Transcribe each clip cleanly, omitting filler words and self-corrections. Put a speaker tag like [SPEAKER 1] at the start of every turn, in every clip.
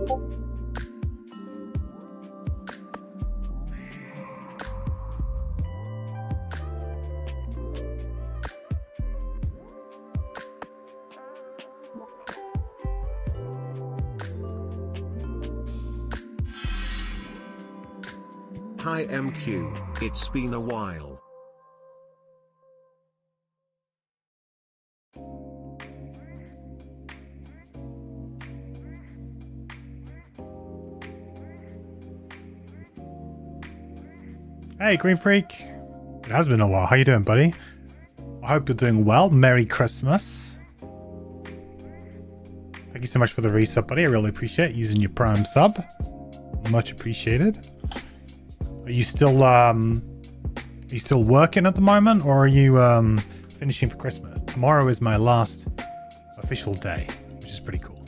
[SPEAKER 1] Hi MQ, it's been a while.
[SPEAKER 2] Hey Green Freak, it has been a while. How you doing, buddy? I hope you're doing well. Merry Christmas. Thank you so much for the resub, buddy. I really appreciate using your Prime sub. Much appreciated. Are you still working at the moment, or are you finishing for Christmas? Tomorrow is my last official day, which is pretty cool.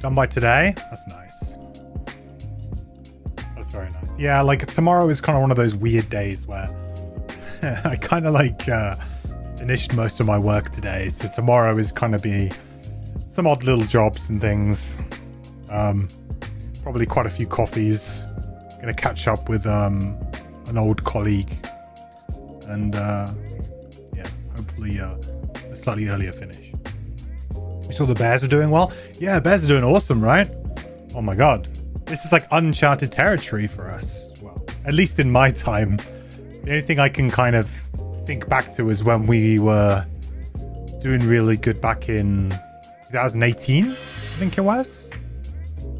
[SPEAKER 2] Done by today? That's nice. That's very nice. Yeah, like tomorrow is kind of one of those weird days where I kind of like finished most of my work today. So tomorrow is kind of be some odd little jobs and things. Probably quite a few coffees. Gonna catch up with an old colleague. And yeah, hopefully a slightly earlier finish. You saw the Bears are doing well? Yeah, Bears are doing awesome, right? Oh my god. This is like uncharted territory for us. Well, at least in my time. The only thing I can kind of think back to is when we were doing really good back in 2018, I think it was.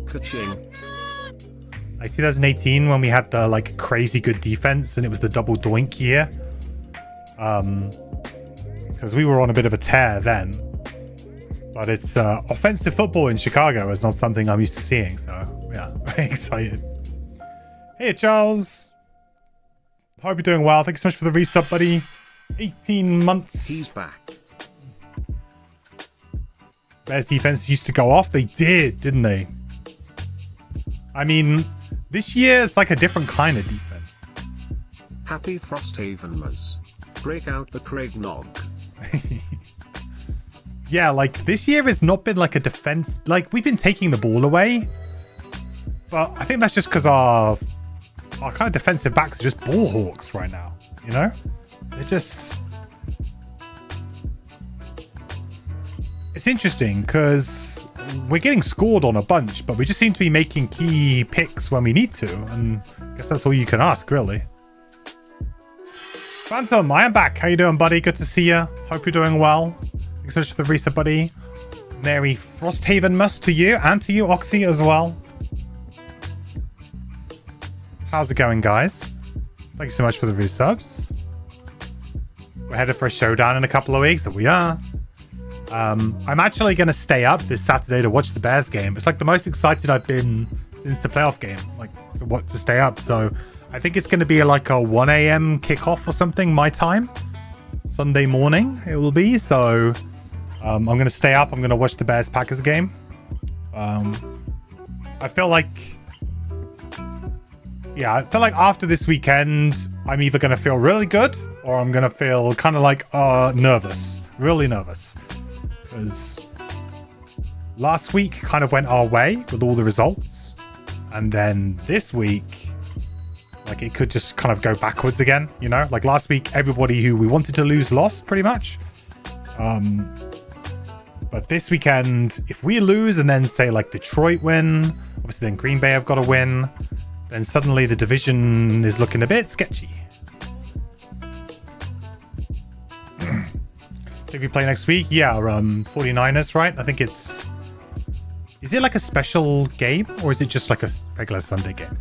[SPEAKER 1] Ka-ching.
[SPEAKER 2] Like 2018 when we had the like crazy good defense and it was the double doink year. Because we were on a bit of a tear then. But it's offensive football in Chicago is not something I'm used to seeing. So, yeah, very excited. Hey, Charles. Hope you're doing well. Thank you so much for the resub, buddy. 18 months.
[SPEAKER 1] He's back.
[SPEAKER 2] Bears defense used to go off. They did, didn't they? I mean, this year it's like a different kind of defense.
[SPEAKER 1] Happy Frosthaven'mas. Break out the Craig Nog.
[SPEAKER 2] Yeah, like this year has not been like a defense. Like we've been taking the ball away, but I think that's just because our kind of defensive backs are just ball hawks right now. You know, they're just. It's interesting because we're getting scored on a bunch, but we just seem to be making key picks when we need to, and I guess that's all you can ask, really. Phantom, I am back. How you doing, buddy? Good to see you. Hope you're doing well. Thanks so much for the resub, buddy. Merry Frosthaven'mas to you and to you, Oxy, as well. How's it going, guys? Thank you so much for the resubs. We're headed for a showdown in a couple of weeks. We are. I'm actually going to stay up this Saturday to watch the Bears game. It's like the most excited I've been since the playoff game, like to stay up. So I think it's going to be like a 1 a.m. kickoff or something, my time. Sunday morning it will be. So I'm going to stay up. I'm going to watch the Bears-Packers game. I feel like after this weekend, I'm either going to feel really good or I'm going to feel kind of like nervous, really nervous. Because last week kind of went our way with all the results. And then this week, like it could just kind of go backwards again, you know? Like last week, everybody who we wanted to lose lost pretty much. But this weekend, if we lose and then say like Detroit win, obviously then Green Bay have got to win, then suddenly the division is looking a bit sketchy. If we play next week, yeah, 49ers, right? I think it's... Is it like a special game or is it just like a regular Sunday game?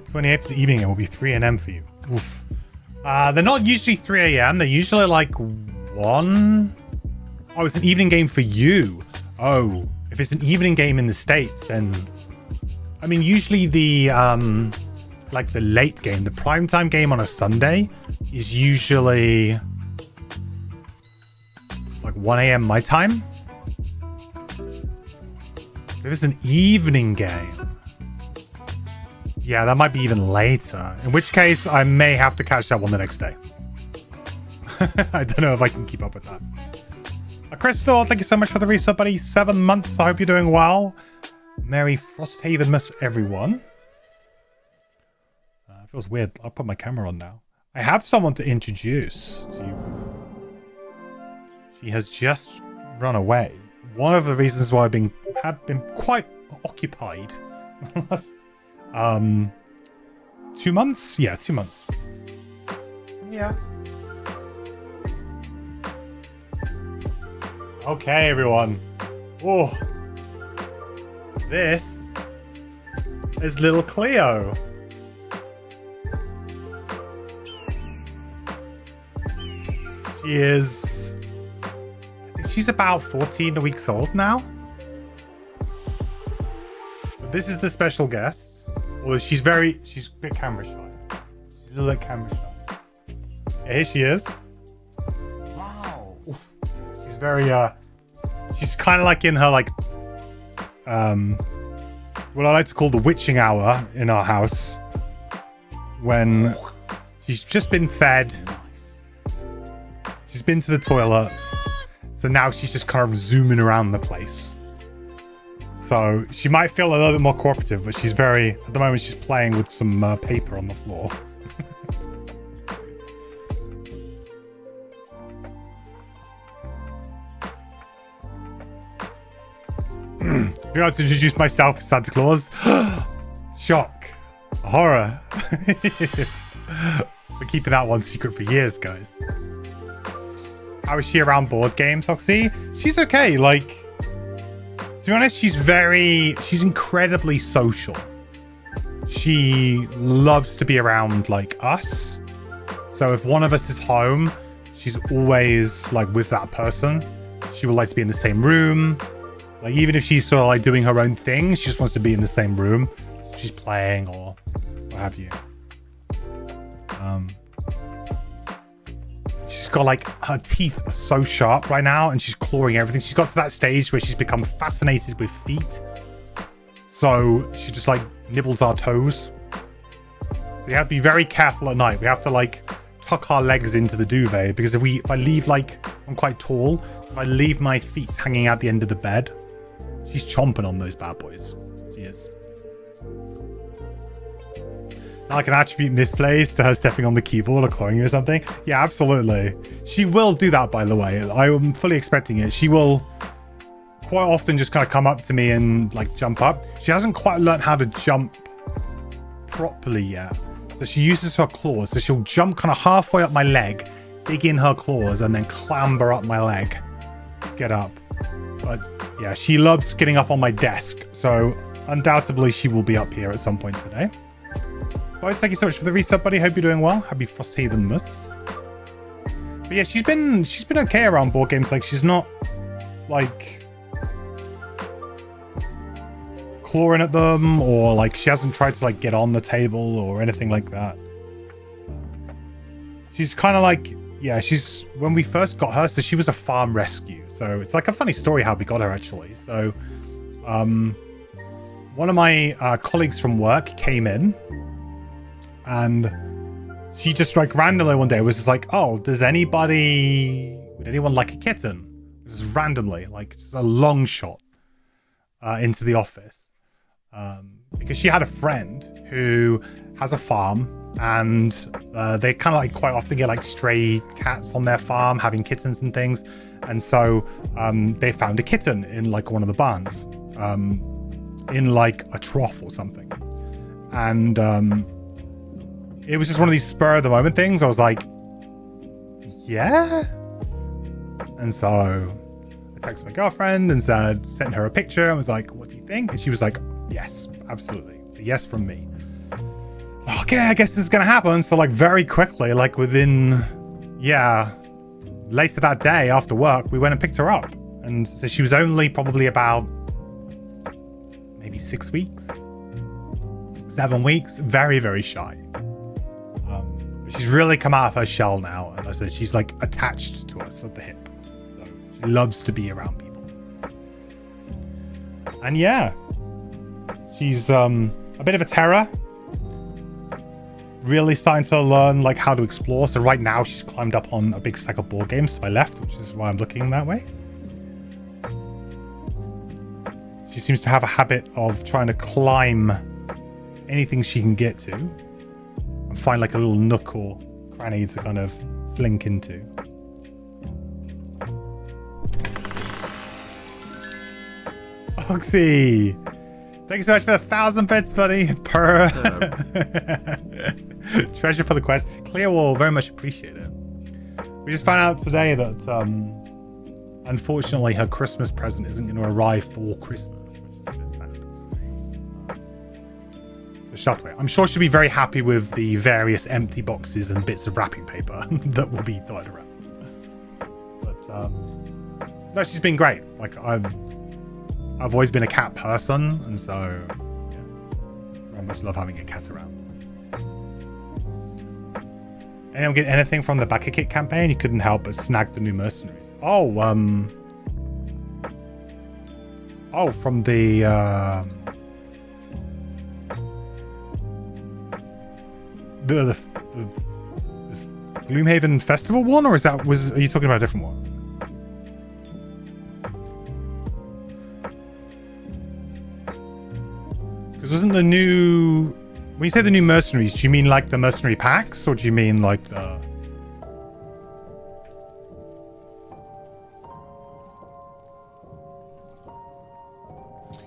[SPEAKER 2] '28th the evening, it will be 3 a.m. for you. Oof. They're not usually 3 a.m. They're usually like 1. Oh, it's an evening game for you. Oh, if it's an evening game in the States, then... I mean, usually the, like the late game, the primetime game on a Sunday is usually like 1 a.m. my time. If it's an evening game, yeah, that might be even later. In which case, I may have to catch up on the next day. I don't know if I can keep up with that. Crystal, thank you so much for the resub, buddy. 7 months. I hope you're doing well. Merry Frosthaven'mas, everyone. It feels weird. I'll put my camera on now. I have someone to introduce to you. She has just run away. One of the reasons why I have been quite occupied. 2 months? Yeah, 2 months. Yeah. Okay, everyone. Oh. This is little Cleo. She is... I think she's about 14 weeks old now. But this is the special guest. Although she's a bit camera shy. She's a little bit camera shy. Yeah, here she is. Wow. She's very, she's kind of like in her, like, what I like to call the witching hour in our house. When she's just been fed. She's been to the toilet. So now she's just kind of zooming around the place. So she might feel a little bit more cooperative, but she's very... At the moment, she's playing with some paper on the floor. I'd like to introduce myself as Santa Claus. Shock. Horror. We're keeping that one secret for years, guys. How is she around board games, Oxy? She's okay. Like, to be honest, she's incredibly social. She loves to be around, like, us. So if one of us is home, she's always, like, with that person. She would like to be in the same room. Like, even if she's sort of, like, doing her own thing, she just wants to be in the same room. She's playing or what have you. She's got, like, her teeth are so sharp right now, and she's clawing everything. She's got to that stage where she's become fascinated with feet. So she just, like, nibbles our toes. So you have to be very careful at night. We have to, like, tuck our legs into the duvet, because if I leave, like, I'm quite tall. If I leave my feet hanging out the end of the bed, she's chomping on those bad boys. She is. Like an attribute misplaced to her stepping on the keyboard or clawing you or something. Yeah, absolutely. She will do that, by the way. I am fully expecting it. She will quite often just kind of come up to me and, like, jump up. She hasn't quite learned how to jump properly yet. So she uses her claws. So she'll jump kind of halfway up my leg, dig in her claws, and then clamber up my leg. Get up. But yeah, she loves getting up on my desk. So undoubtedly she will be up here at some point today. Guys, thank you so much for the resub, buddy. Hope you're doing well. Happy Frosthaven'mas. But yeah, she's been okay around board games. Like, she's not, like, clawing at them, or, like, she hasn't tried to, like, get on the table or anything like that. She's kind of like, yeah, when we first got her, so she was a farm rescue. So it's like a funny story how we got her, actually. So one of my colleagues from work came in, and she just, like, randomly one day was just like, oh, would anyone like a kitten? Just randomly, like, just a long shot into the office. Because she had a friend who has a farm, and they kind of, like, quite often get, like, stray cats on their farm having kittens and things. And so they found a kitten in, like, one of the barns, in, like, a trough or something. And it was just one of these spur of the moment things. I was like, yeah. And so I texted my girlfriend and sent her a picture and was like, what do you think? And she was like, yes, absolutely. It's a yes from me. So, okay, I guess this is going to happen. So, like, very quickly, like, within, yeah, later that day after work, we went and picked her up. And so she was only probably about maybe 6 weeks, 7 weeks, very, very shy. She's really come out of her shell now, and I said she's like attached to us at the hip, so she loves to be around people. And yeah, she's a bit of a terror, really starting to learn like how to explore. So right now she's climbed up on a big stack of board games to my left, which is why I'm looking that way. She seems to have a habit of trying to climb anything she can get to and find like a little nook or cranny to kind of slink into. Oxy, thank you so much for the 1,000 bits, buddy. Per treasure for the quest. Clear will very much appreciate it. We just found out today that unfortunately her Christmas present isn't going to arrive for Christmas, which is a bit sad. Shutway. I'm sure she'll be very happy with the various empty boxes and bits of wrapping paper that will be dotted around. But no, she's been great. Like I've always been a cat person, and so yeah, I much love having a cat around. Anyone get anything from the Backer Kit campaign? You couldn't help but snag the new mercenaries. Oh, from the Gloomhaven Festival one, or are you talking about a different one? Because wasn't the new, when you say the new mercenaries, do you mean like the mercenary packs, or do you mean like the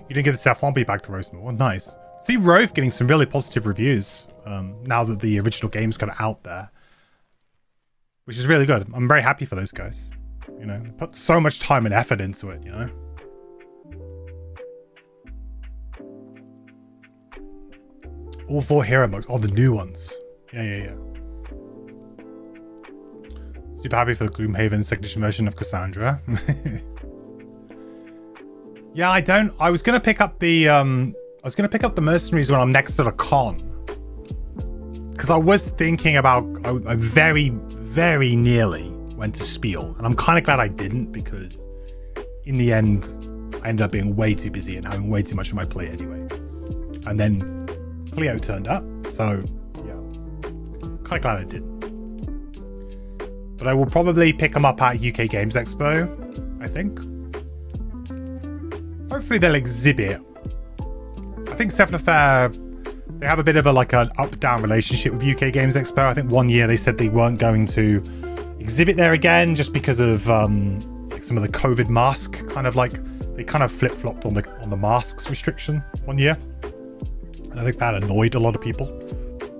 [SPEAKER 2] you didn't get the Saffron back to Rosemore? Nice. See Rove getting some really positive reviews now that the original game's kind of out there, which is really good. I'm very happy for those guys. You know, they put so much time and effort into it, you know. All 4 hero mugs. Oh, the new ones. Yeah. Super happy for the Gloomhaven signature version of Cassandra. Yeah, I was gonna pick up the mercenaries when I'm next to the con, because I was thinking about, I very, very nearly went to Spiel, and I'm kind of glad I didn't, because in the end I ended up being way too busy and having way too much on my plate anyway. And then Cleo turned up, so yeah, kind of glad I didn't. But I will probably pick them up at UK Games Expo, I think. Hopefully they'll exhibit. I think Seven Affair, they have a bit of an up-down relationship with UK Games Expo. I think one year they said they weren't going to exhibit there again just because of like some of the COVID mask kind of like, they kind of flip-flopped on the masks restriction one year. And I think that annoyed a lot of people.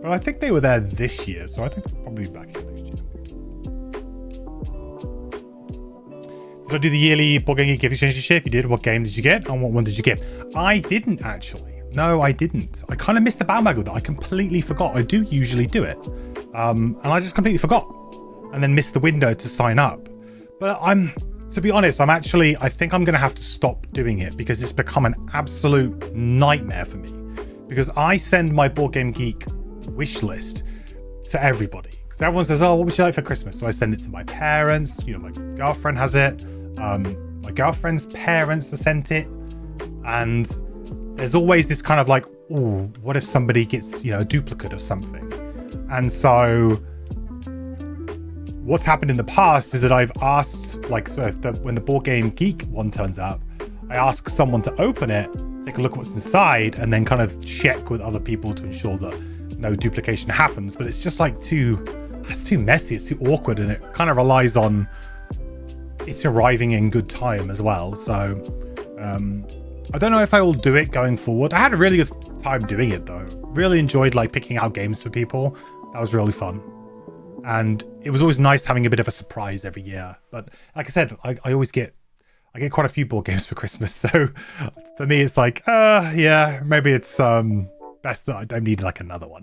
[SPEAKER 2] But I think they were there this year, so I think they'll probably be back here next year. Did I do the yearly board game gift exchange this year? If you did, what game did you get? And what one did you get? I didn't actually. No, I didn't. I kind of missed the bandwagon with that. I completely forgot. I do usually do it. And I just completely forgot. And then missed the window to sign up. But to be honest, I think I'm going to have to stop doing it because it's become an absolute nightmare for me. Because I send my Board Game Geek wish list to everybody. Because everyone says, oh, what would you like for Christmas? So I send it to my parents. You know, my girlfriend has it. My girlfriend's parents have sent it. And there's always this kind of like, oh, what if somebody gets, a duplicate of something? And so what's happened in the past is that I've asked, like, so when the Board Game Geek one turns up, I ask someone to open it, take a look at what's inside, and then kind of check with other people to ensure that no duplication happens. But it's just like it's too messy, it's too awkward, and it kind of relies on it's arriving in good time as well. So I don't know if I will do it going forward. I had a really good time doing it though. Really enjoyed like picking out games for people. That was really fun. And it was always nice having a bit of a surprise every year. But like I said, I get quite a few board games for Christmas. So for me, it's like, yeah, maybe it's best that I don't need like another one.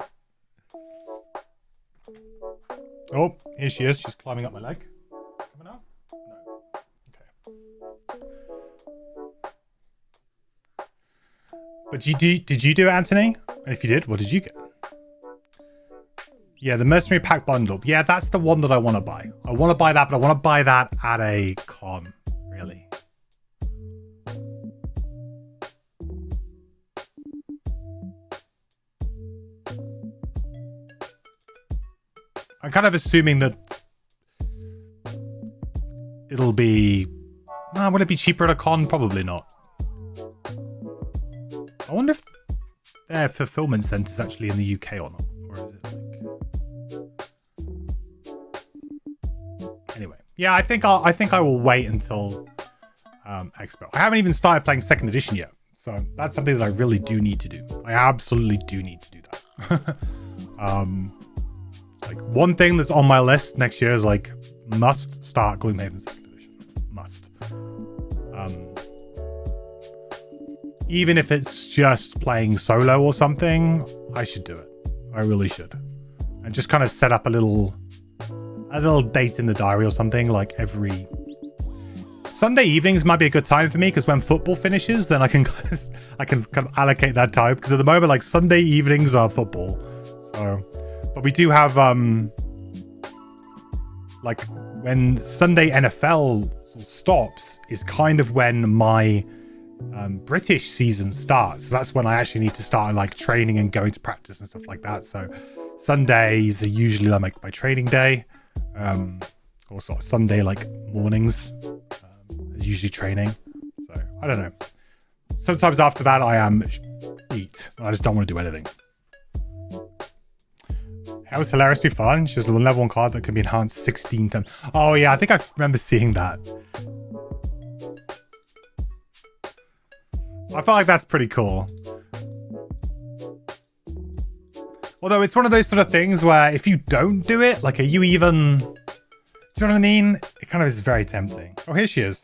[SPEAKER 2] Oh, here she is. She's climbing up my leg. Coming up? No. Okay. But did you do it, Anthony? And if you did, what did you get? Yeah, the Mercenary Pack bundle. Yeah, that's the one that I want to buy. I want to buy that, but I want to buy that at a con, really. I'm kind of assuming that it'll be... will it be cheaper at a con? Probably not. I wonder if their fulfillment center's actually in the UK or not. Or is it like... Anyway. Yeah, I think I will wait until Expo. I haven't even started playing 2nd edition yet. So that's something that I really do need to do. I absolutely do need to do that. Like one thing that's on my list next year is like must start Gloomhaven 2nd edition. Must. Even if it's just playing solo or something, I should do it. I really should. And just kind of set up a little date in the diary or something, like every Sunday evenings might be a good time for me, because when football finishes, then I can kind of allocate that time, because at the moment, like, Sunday evenings are football. So, but we do have like when Sunday NFL stops is kind of when my British season starts. So that's when I actually need to start like training and going to practice and stuff like that. So Sundays are usually like my training day. Or sort of Sunday like mornings is usually training. So I don't know. Sometimes after that I am beat. I just don't want to do anything. That was hilariously fun. She has a level 1 card that can be enhanced 16 times. Oh yeah, I think I remember seeing that. I feel like that's pretty cool. Although it's one of those sort of things where if you don't do it, like, are you even... Do you know what I mean? It kind of is very tempting. Oh, here she is.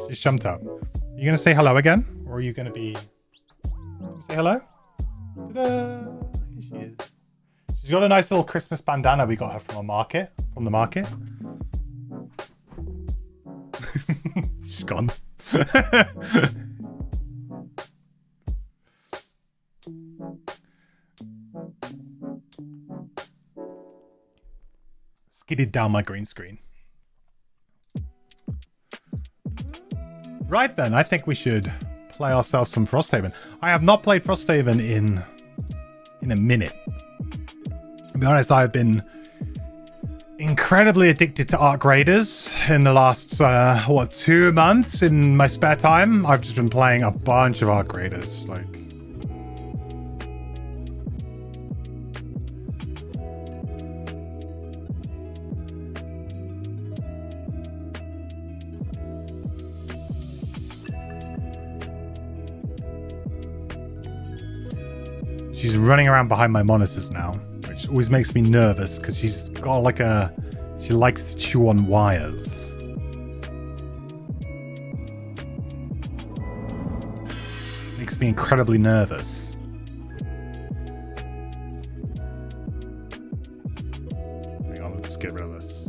[SPEAKER 2] She's jumped up. Are you going to say hello again? Or are you going to be... Say hello? Ta-da! Here she is. She's got a nice little Christmas bandana we got her from the market. She's gone. Skidded down my green screen. Right then, I think we should play ourselves some Frosthaven. I have not played Frosthaven in a minute. To be honest, I've been incredibly addicted to Arc Raiders in the last 2 months. In my spare time, I've just been playing a bunch of Arc Raiders, like. She's running around behind my monitors now, which always makes me nervous because she's got like she likes to chew on wires. Makes me incredibly nervous. Hang on, let's get rid of this.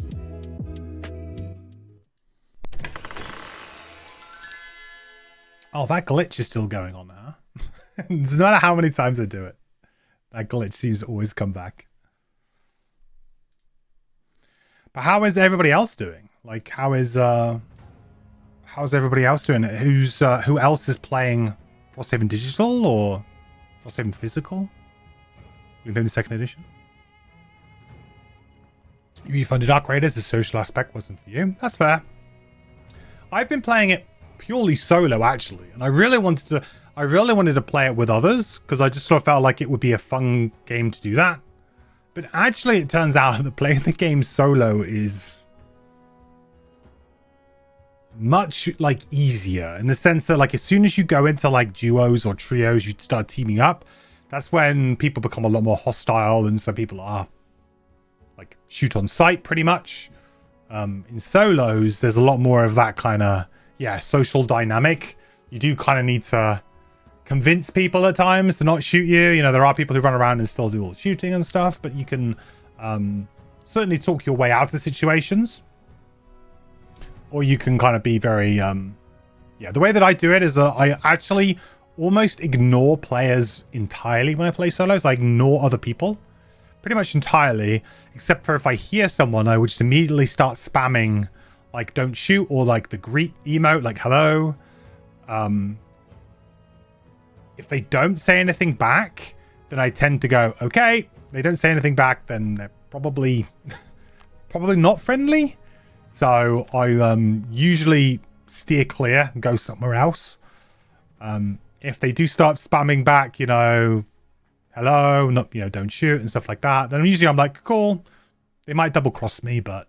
[SPEAKER 2] Oh, that glitch is still going on now. It doesn't matter how many times I do it. That glitch seems to always come back. But how is everybody else doing? Like, how's everybody else doing? Who else is playing Frosthaven Digital or Frosthaven Physical? Maybe 2nd edition. You funded Arc Raiders, the social aspect wasn't for you. That's fair. I've been playing it purely solo actually, and I really wanted to play it with others because I just sort of felt like it would be a fun game to do that. But actually it turns out that playing the game solo is much like easier in the sense that like as soon as you go into like duos or trios, you start teaming up. That's when people become a lot more hostile, and so people are like shoot on sight pretty much. In solos there's a lot more of that kind of social dynamic. You do kind of need to convince people at times to not shoot you. You know, there are people who run around and still do all the shooting and stuff, but you can certainly talk your way out of situations. Or you can kind of be very... the way that I do it is that I actually almost ignore players entirely when I play solos. I ignore other people pretty much entirely, except for if I hear someone, I would just immediately start spamming like don't shoot or like the greet emote, like hello. If they don't say anything back, then I tend to go, okay. They don't say anything back, then they're probably not friendly. So I usually steer clear and go somewhere else. If they do start spamming back, you know, hello, not, you know, don't shoot and stuff like that, then usually I'm like, cool. They might double cross me, but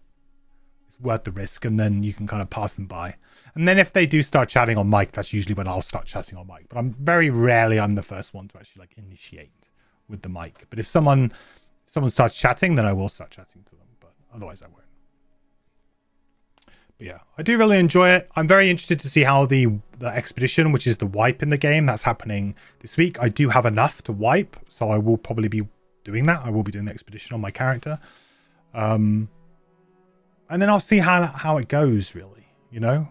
[SPEAKER 2] it's worth the risk. And then you can kind of pass them by. And then if they do start chatting on mic, that's usually when I'll start chatting on mic. But I'm very rarely, I'm the first one to actually like initiate with the mic. But if someone starts chatting, then I will start chatting to them. But otherwise I won't. But yeah, I do really enjoy it. I'm very interested to see how the expedition, which is the wipe in the game, that's happening this week. I do have enough to wipe, so I will probably be doing that. I will be doing the expedition on my character. And then I'll see how it goes, really, you know?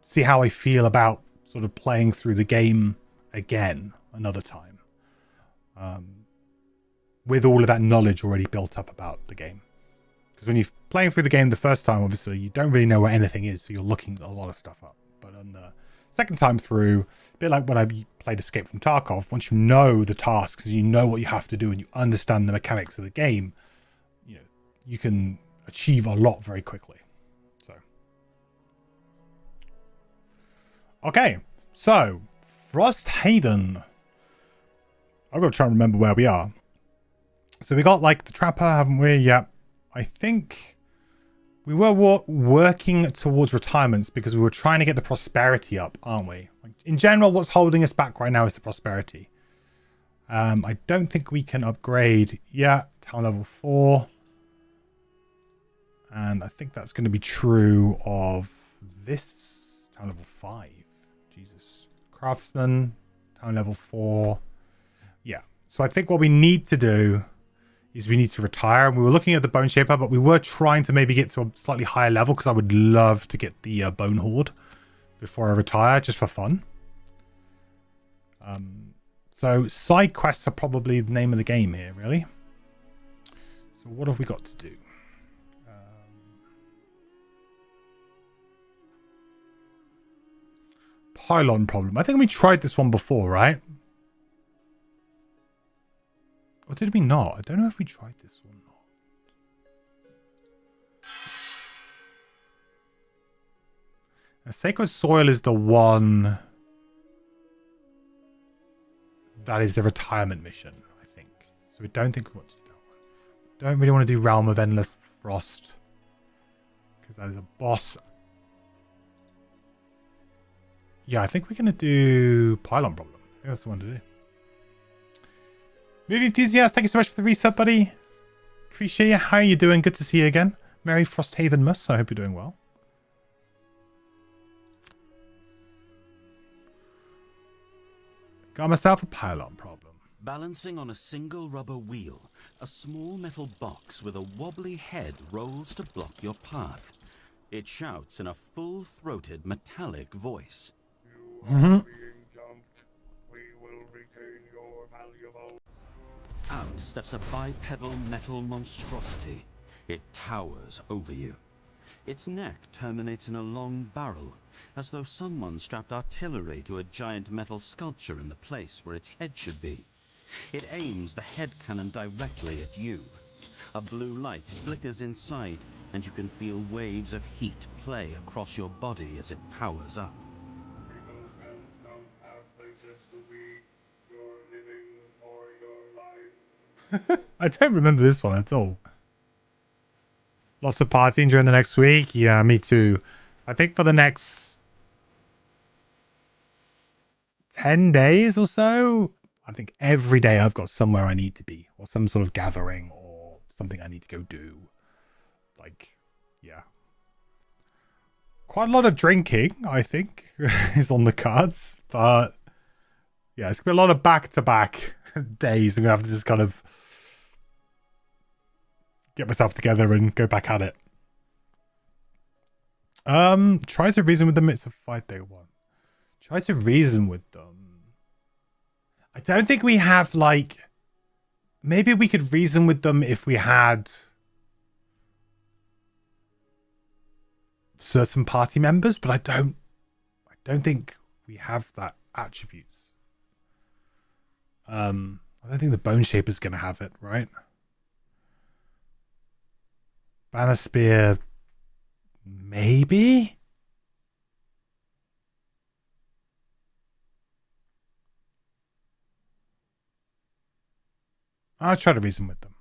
[SPEAKER 2] See how I feel about sort of playing through the game again another time. With all of that knowledge already built up about the game. Because when you're playing through the game the first time, obviously, you don't really know where anything is, so you're looking a lot of stuff up. But on the second time through, a bit like when I played Escape from Tarkov, once you know the tasks, and you know what you have to do, and you understand the mechanics of the game, you know, you can achieve a lot very quickly. So, okay, so Frosthaven. I've got to try and remember where we are. So we got like the Trapper, haven't we? Yeah. I think we were working towards retirements because we were trying to get the prosperity up, aren't we? Like, in general, what's holding us back right now is the prosperity. I don't think we can upgrade yet. Town level 4. And I think that's going to be true of this. Town level 5. Jesus. Craftsman. Town level 4. Yeah. So I think what we need to do is we need to retire. We were looking at the Bone Shaper, but we were trying to maybe get to a slightly higher level because I would love to get the Bone Horde before I retire, just for fun. So side quests are probably the name of the game here, really. So what have we got to do? Pylon problem. I think we tried this one before, right? Or did we not? I don't know if we tried this or not. Now, Sacred Soil is the one that is the retirement mission, I think. So we don't think we want to do that one. Don't really want to do Realm of Endless Frost, because that is a boss. Yeah, I think we're going to do Pylon Problem. I think that's the one to do. Movie Enthusiast, thank you so much for the resub, buddy. Appreciate you. How are you doing? Good to see you again. Merry Frosthaven'mas. I hope you're doing well. Got myself a pylon problem.
[SPEAKER 3] Balancing on a single rubber wheel, a small metal box with a wobbly head rolls to block your path. It shouts in a full-throated metallic voice.
[SPEAKER 4] You are being jumped. We will retain your valuable...
[SPEAKER 3] Out steps a bipedal metal monstrosity. It towers over you. Its neck terminates in a long barrel, as though someone strapped artillery to a giant metal sculpture in the place where its head should be. It aims the head cannon directly at you. A blue light flickers inside, and you can feel waves of heat play across your body as it powers up.
[SPEAKER 4] People and stuff have places to be. You're living for your life.
[SPEAKER 2] I don't remember this one at all. Lots of partying during the next week. Yeah, me too. I think for the next 10 days or so, I think every day I've got somewhere I need to be, or some sort of gathering, or something I need to go do. Like, yeah. Quite a lot of drinking, I think, is on the cards. But, yeah, it's going to be a lot of back-to-back days. I'm going to have to just kind of get myself together and go back at it. Try to reason with them. It's a 5-day one. Try to reason with them. I don't think we have, like... Maybe we could reason with them if we had... certain party members, but I don't think we have that attributes. I don't think the Bone Shaper's going to have it, right? Banner Spear, maybe? I'll try to reason with them.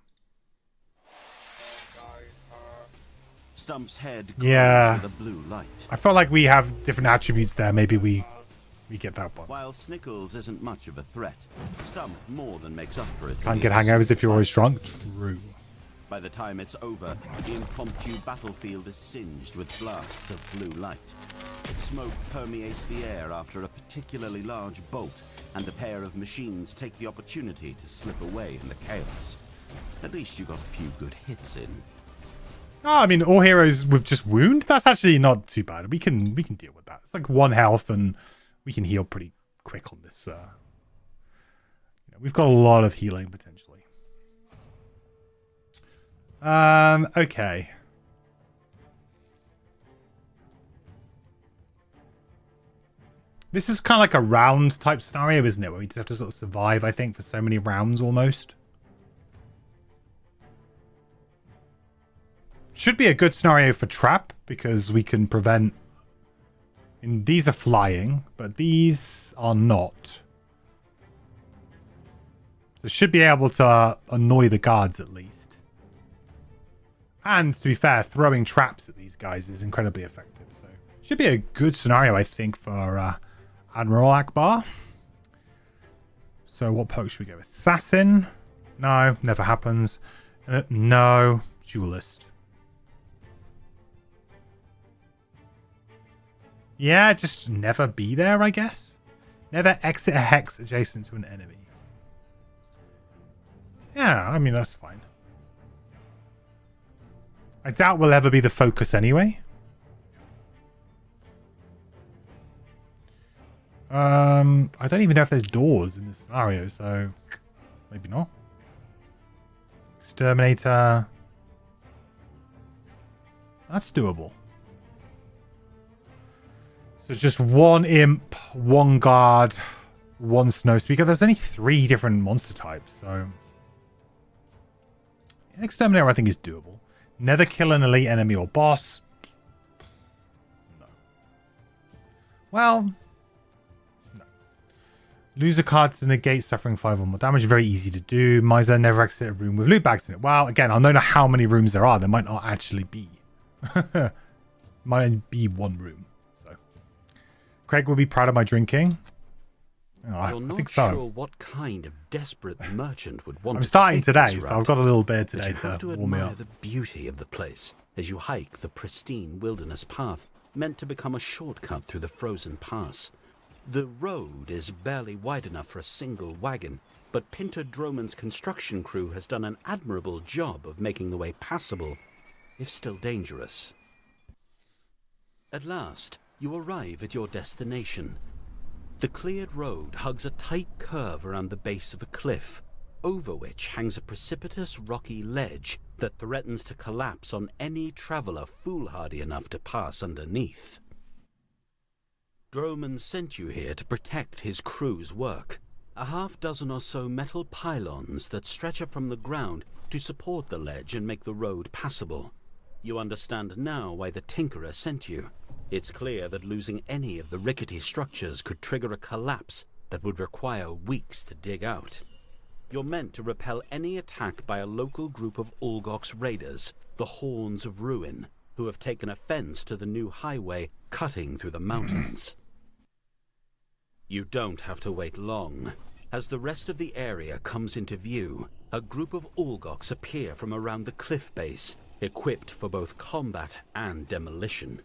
[SPEAKER 3] Stump's head glows
[SPEAKER 2] Yeah.
[SPEAKER 3] with a blue light.
[SPEAKER 2] I felt like we have different attributes there. Maybe we get that one.
[SPEAKER 3] While Snickles isn't much of a threat, Stump more than makes up for it.
[SPEAKER 2] Can't get hangovers if you're always drunk. True.
[SPEAKER 3] By the time it's over, the impromptu battlefield is singed with blasts of blue light. Smoke permeates the air after a particularly large bolt, and a pair of machines take the opportunity to slip away in the chaos. At least you got a few good hits in.
[SPEAKER 2] Oh, I mean, all heroes with just wound? That's actually not too bad. We can deal with that. It's like 1 health, and we can heal pretty quick on this. We've got a lot of healing potentially. Okay. This is kind of like a round type scenario, isn't it? Where we just have to sort of survive, I think, for so many rounds almost. Should be a good scenario for trap because we can prevent. And these are flying, but these are not. So should be able to annoy the guards at least. And to be fair, throwing traps at these guys is incredibly effective. So should be a good scenario, I think, for Admiral Akbar. So what poke should we go? Assassin? No, never happens. No, Duelist. Yeah, just never be there, I guess. Never exit a hex adjacent to an enemy. Yeah, I mean, that's fine. I doubt we'll ever be the focus anyway. I don't even know if there's doors in this scenario, so maybe not. Exterminator. That's doable. So just 1 imp, 1 guard, 1 snow speaker. There's only 3 different monster types, so Exterminator I think is doable. Never kill an elite enemy or boss. No. Well, no. Lose a card to negate suffering 5 or more damage. Very easy to do. Miser, never exit a room with loot bags in it. Well, again, I don't know how many rooms there are. There might not actually be. Might only be 1 room. Craig will be proud of my drinking. Oh, I think so.
[SPEAKER 3] Sure what kind of desperate merchant would want
[SPEAKER 2] I'm
[SPEAKER 3] to
[SPEAKER 2] starting
[SPEAKER 3] take
[SPEAKER 2] today,
[SPEAKER 3] this
[SPEAKER 2] so
[SPEAKER 3] route,
[SPEAKER 2] I've got a little beer today
[SPEAKER 3] but you have to
[SPEAKER 2] warm me
[SPEAKER 3] admire
[SPEAKER 2] up.
[SPEAKER 3] the beauty of the place as you hike the pristine wilderness path meant to become a shortcut through the frozen pass. The road is barely wide enough for a single wagon, but Pinter Droman's construction crew has done an admirable job of making the way passable, if still dangerous. At last, you arrive at your destination. The cleared road hugs a tight curve around the base of a cliff, over which hangs a precipitous rocky ledge that threatens to collapse on any traveler foolhardy enough to pass underneath. Droman sent you here to protect his crew's work. A half-dozen or so metal pylons that stretch up from the ground to support the ledge and make the road passable. You understand now why the Tinkerer sent you. It's clear that losing any of the rickety structures could trigger a collapse that would require weeks to dig out. You're meant to repel any attack by a local group of Ulgok's raiders, the Horns of Ruin, who have taken offense to the new highway cutting through the mountains. You don't have to wait long. As the rest of the area comes into view, a group of Ulgoks appear from around the cliff base, equipped for both combat and demolition.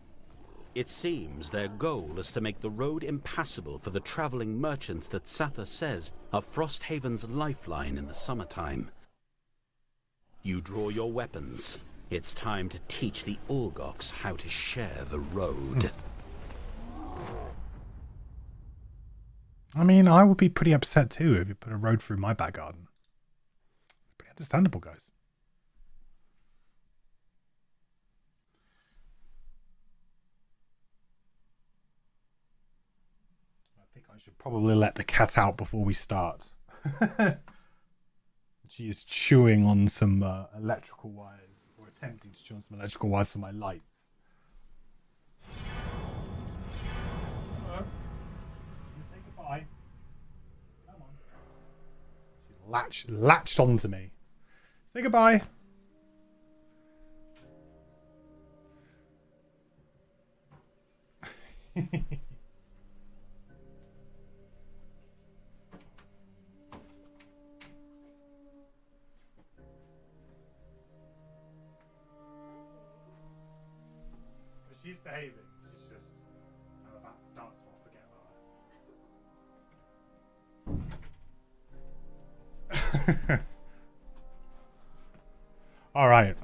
[SPEAKER 3] It seems their goal is to make the road impassable for the traveling merchants that Satha says are Frosthaven's lifeline in the summertime. You draw your weapons. It's time to teach the Ulgoks how to share the road.
[SPEAKER 2] I mean, I would be pretty upset too if you put a road through my back garden. Pretty understandable, guys. I think I should probably let the cat out before we start. She is chewing on some electrical wires, or attempting to chew on some electrical wires for my lights. Hello. You say goodbye. Come on. She's latched onto me. Say goodbye. She's behaving. She's just about to start, so I'll forget about her. All right.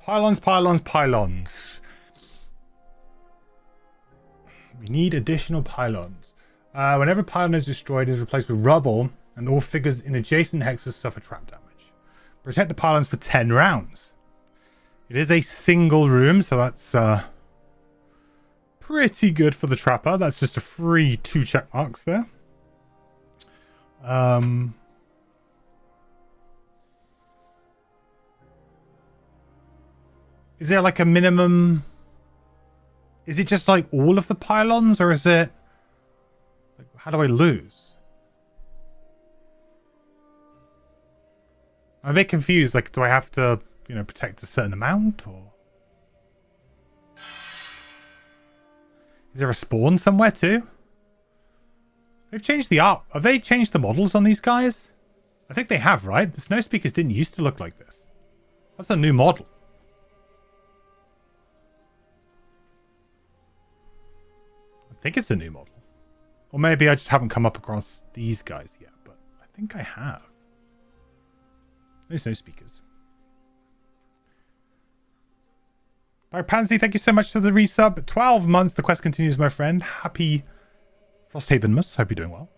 [SPEAKER 2] Pylons, pylons, pylons. We need additional pylons. Whenever a pylon is destroyed, it is replaced with rubble, and all figures in adjacent hexes suffer trap damage. Protect the pylons for 10 rounds. It is a single room, so that's pretty good for the trapper. That's just a free 2 check marks there. Is there like a minimum? Is it just like all of the pylons, or is it like, how do I lose? I'm a bit confused. Like, do I have to, you know, protect a certain amount, or is there a spawn somewhere too? They've changed the art. Have they changed the models on these guys? I think they have, right? The snow speakers didn't used to look like this. That's a new model. I think it's a new model. Or maybe I just haven't come up across these guys yet, but I think I have. There's no speakers. Dark Pansy, thank you so much for the resub. 12 months, the quest continues, my friend. Happy Frosthaven'mas. Hope you're doing well.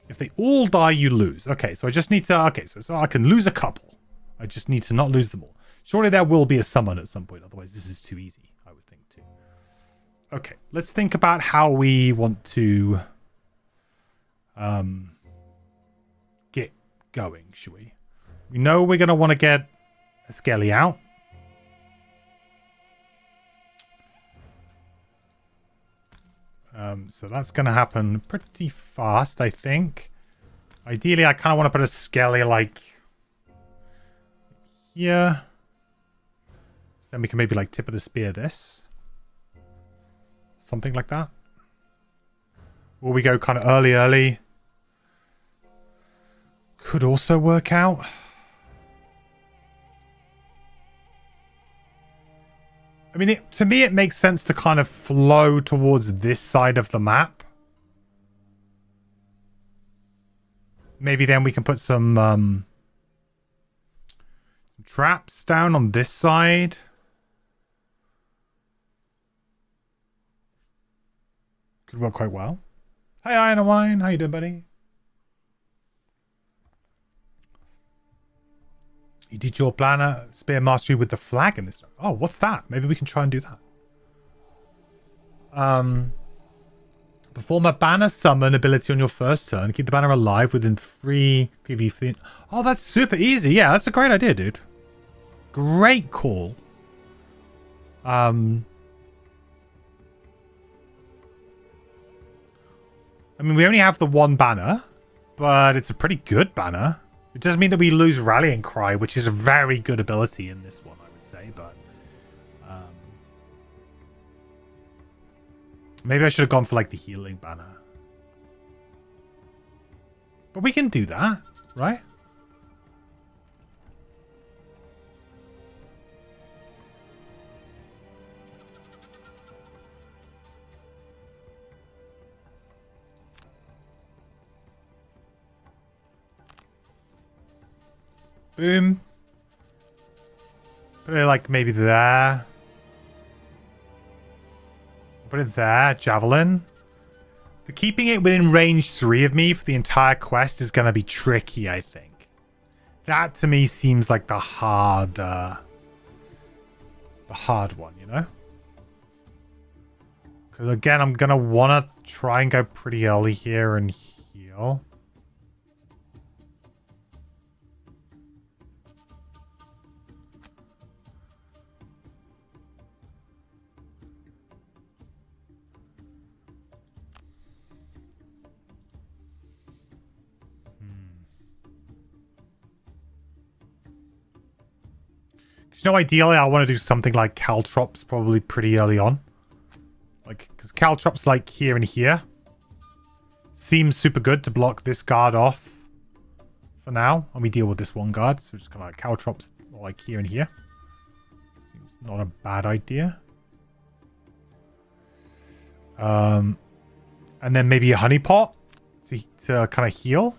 [SPEAKER 2] If they all die, you lose. Okay, so I just need to... Okay, so I can lose a couple. I just need to not lose them all. Surely there will be a summon at some point. Otherwise, this is too easy, I would think, too. Okay, let's think about how we want to get going, shall we? We know we're going to want to get a Skelly out. So that's going to happen pretty fast, I think. Ideally, I kind of want to put a Skelly like here. So then we can maybe like tip of the spear this. Something like that. Or we go kind of early. Could also work out. I mean, to me, it makes sense to kind of flow towards this side of the map. Maybe then we can put some traps down on this side. Could work quite well. Hey, Iron and Wine. How you doing, buddy? You did your planner spear mastery with the flag in this. Oh, what's that? Maybe we can try and do that. Perform a banner summon ability on your first turn. Keep the banner alive within 3 PvP. Oh, that's super easy. Yeah, that's a great idea, dude. Great call. I mean, we only have the one banner, but it's a pretty good banner. It does mean that we lose Rallying Cry, which is a very good ability in this one, I would say, but... maybe I should have gone for, like, the healing banner. But we can do that, right? Boom. Put it like maybe there. Put it there. Javelin. The keeping it within range 3 of me for the entire quest is going to be tricky, I think. That to me seems like the hard one, you know? Because again, I'm going to want to try and go pretty early here and heal. You know, ideally, I want to do something like Caltrops probably pretty early on. Like, because Caltrops like here and here seems super good to block this guard off for now. And we deal with this one guard. So just kind of like Caltrops like here and here. Seems not a bad idea. And then maybe a honeypot to kind of heal.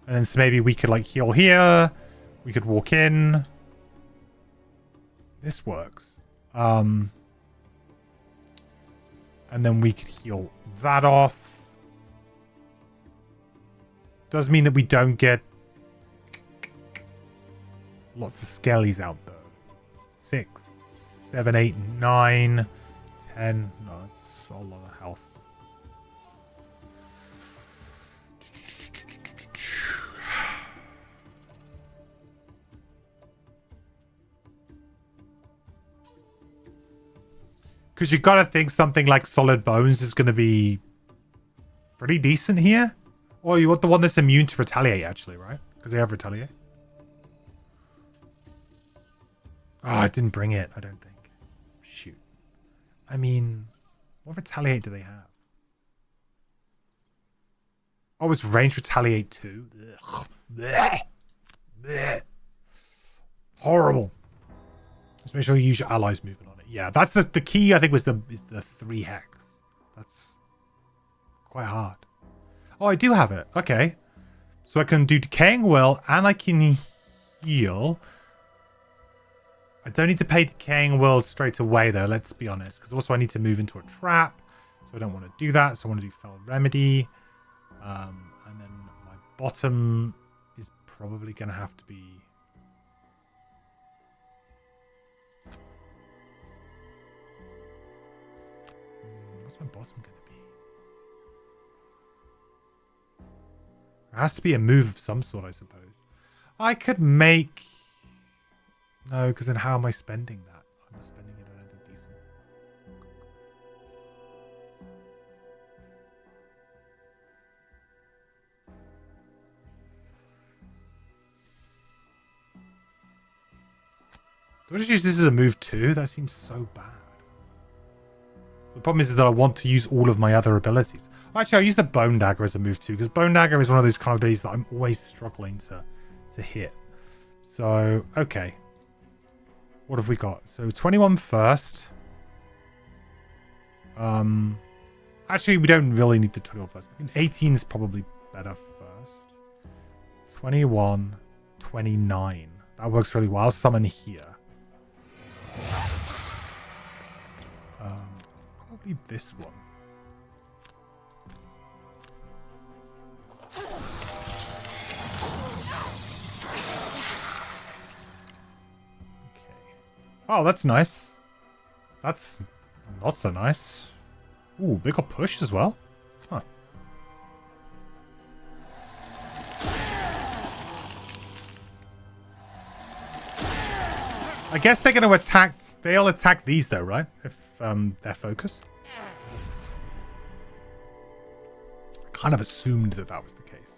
[SPEAKER 2] And then so maybe we could like heal here. We could walk in. This works. And then we could heal that off. Does mean that we don't get lots of skellies out though. 6, 7, 8, 9, 10. No, it's a lot of health. Because you gotta think something like Solid Bones is gonna be pretty decent here. Or you want the one that's immune to Retaliate, actually, right? Because they have Retaliate. Oh, I didn't bring it, I don't think. Shoot. I mean, what Retaliate do they have? Oh, it's range Retaliate too. Ugh. Blech. Blech. Horrible. Just make sure you use your allies movement on it. Yeah, that's the key. I think is the 3 hex. That's quite hard. Oh, I do have it. Okay, so I can do Decaying Will and I can heal. I don't need to pay Decaying Will straight away though. Let's be honest, because also I need to move into a trap, so I don't want to do that. So I want to do Fell Remedy, and then my bottom is probably going to have to be. What's my bottom going to be? It has to be a move of some sort, I suppose. I could make... No, because then how am I spending that? I'm not spending it on anything decent. Do I just use this as a move too? That seems so bad. The problem is that I want to use all of my other abilities. Actually, I'll use the Bone Dagger as a move too, because Bone Dagger is one of those kind of abilities that I'm always struggling to hit. So, okay. What have we got? So, 21 first. Actually, we don't really need the 21 first. 18 is probably better first. 21, 29. That works really well. I'll summon here. Probably this one. Okay. Oh, that's nice. That's not so nice. Ooh, they got push as well. Huh. I guess they're going to attack. They'll attack these though, right? If they're focused. Kind of assumed that that was the case.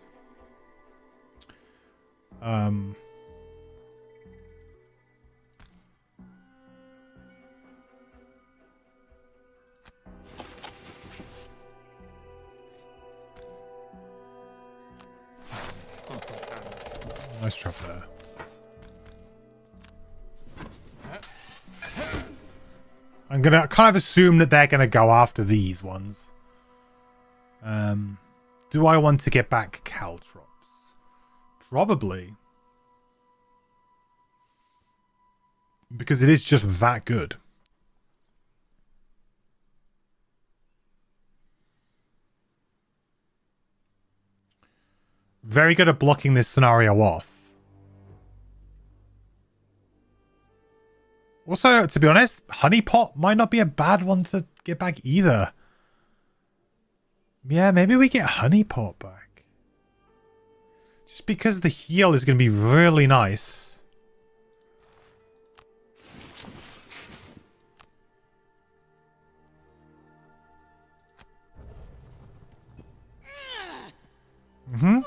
[SPEAKER 2] Nice trap there. I'm gonna kind of assume that they're gonna go after these ones. Do I want to get back Caltrops? Probably. Because it is just that good. very good at blocking this scenario off. Also, to be honest, honeypot might not be a bad one to get back either. Yeah, maybe we get honeypot back. Just because the heal is going to be really nice. Mm-hmm.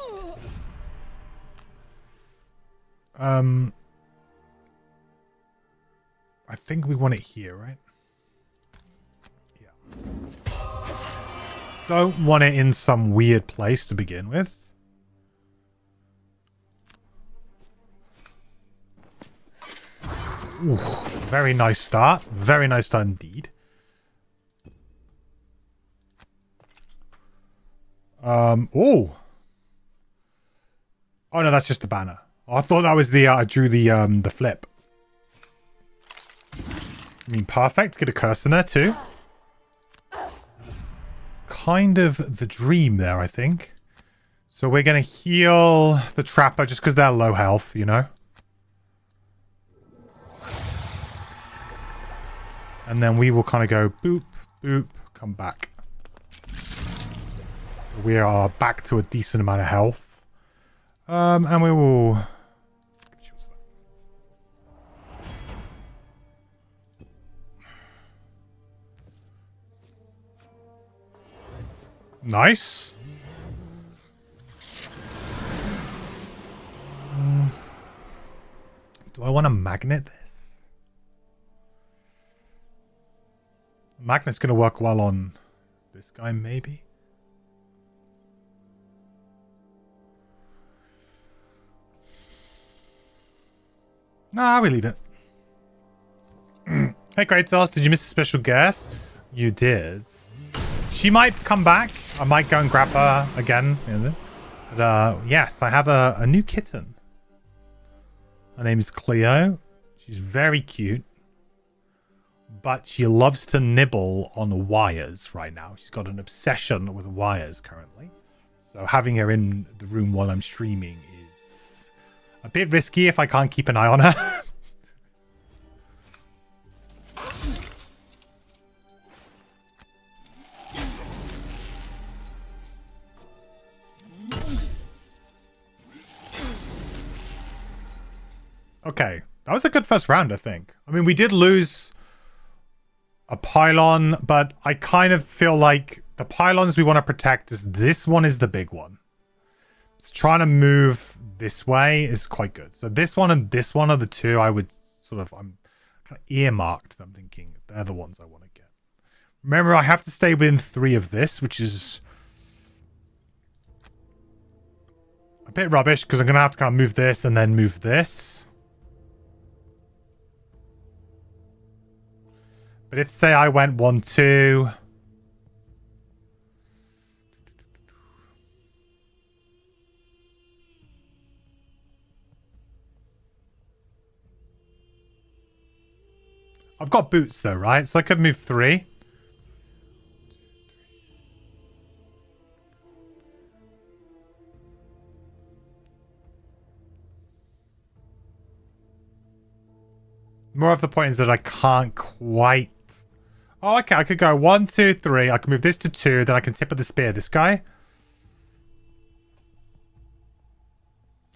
[SPEAKER 2] I think we want it here, right? Yeah. Don't want it in some weird place to begin with. Ooh, very nice start. Very nice start indeed. Oh. Oh no, that's just the banner. Oh, I thought that was the I drew the flip. I mean, perfect. Get a curse in there too. Kind of the dream there, I think. So we're gonna heal the trapper just because they're low health, you know. And then we will kind of go boop, boop, come back. We are back to a decent amount of health. And we will... Nice. Do I want to magnet this? Magnet's going to work well on this guy, maybe. No, we leave it. Hey, Kratos, did you miss a special guest? You did. She might come back. I might go and grab her again. But yes, I have a new kitten. Her name is Cleo. She's very cute. But she loves to nibble on wires right now. She's got an obsession with wires currently. So having her in the room while I'm streaming is a bit risky if I can't keep an eye on her. Okay, that was a good first round, I think. I mean, we did lose a pylon, but I kind of feel like the pylons we want to protect is this one is the big one. So trying to move this way is quite good. So this one and this one are the two I would sort of, I'm kind of earmarked. I'm thinking they're the ones I want to get. Remember, I have to stay within 3 of this, which is a bit rubbish because I'm going to have to kind of move this and then move this. But if, say, I went 1, 2... I've got boots, though, right? So I could move 3. More of the point is that I can't quite... Oh, okay, I could go 1, 2, 3. I can move this to 2, then I can tip of the spear this guy.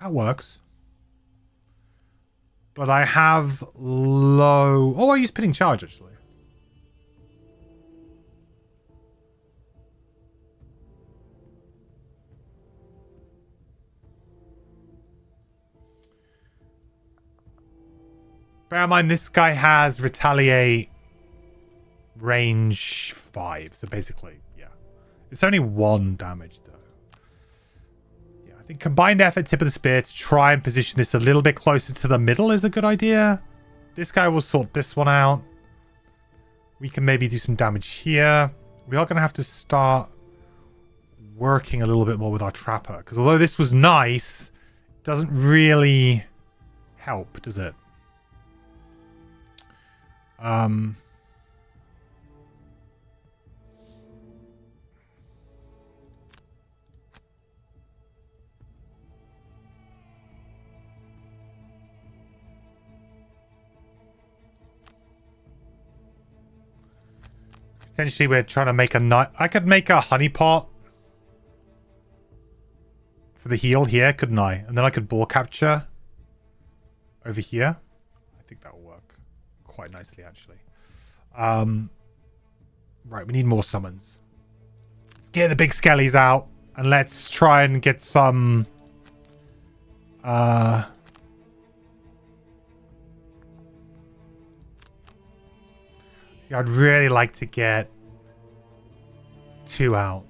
[SPEAKER 2] That works. But I have low... Oh, I use Pitting Charge, actually. Bear in mind, this guy has Retaliate range 5. So basically, yeah. It's only 1 damage, though. Yeah, I think combined effort, tip of the spear to try and position this a little bit closer to the middle is a good idea. This guy will sort this one out. We can maybe do some damage here. We are going to have to start working a little bit more with our trapper. Because although this was nice, it doesn't really help, does it? Potentially we're trying to make a nut. I could make a honey pot for the heal here, couldn't I? And then I could boar capture over here. I think that'll work quite nicely, actually. Right, we need more summons. Let's get the big skellies out and let's try and get some see, I'd really like to get 2 out.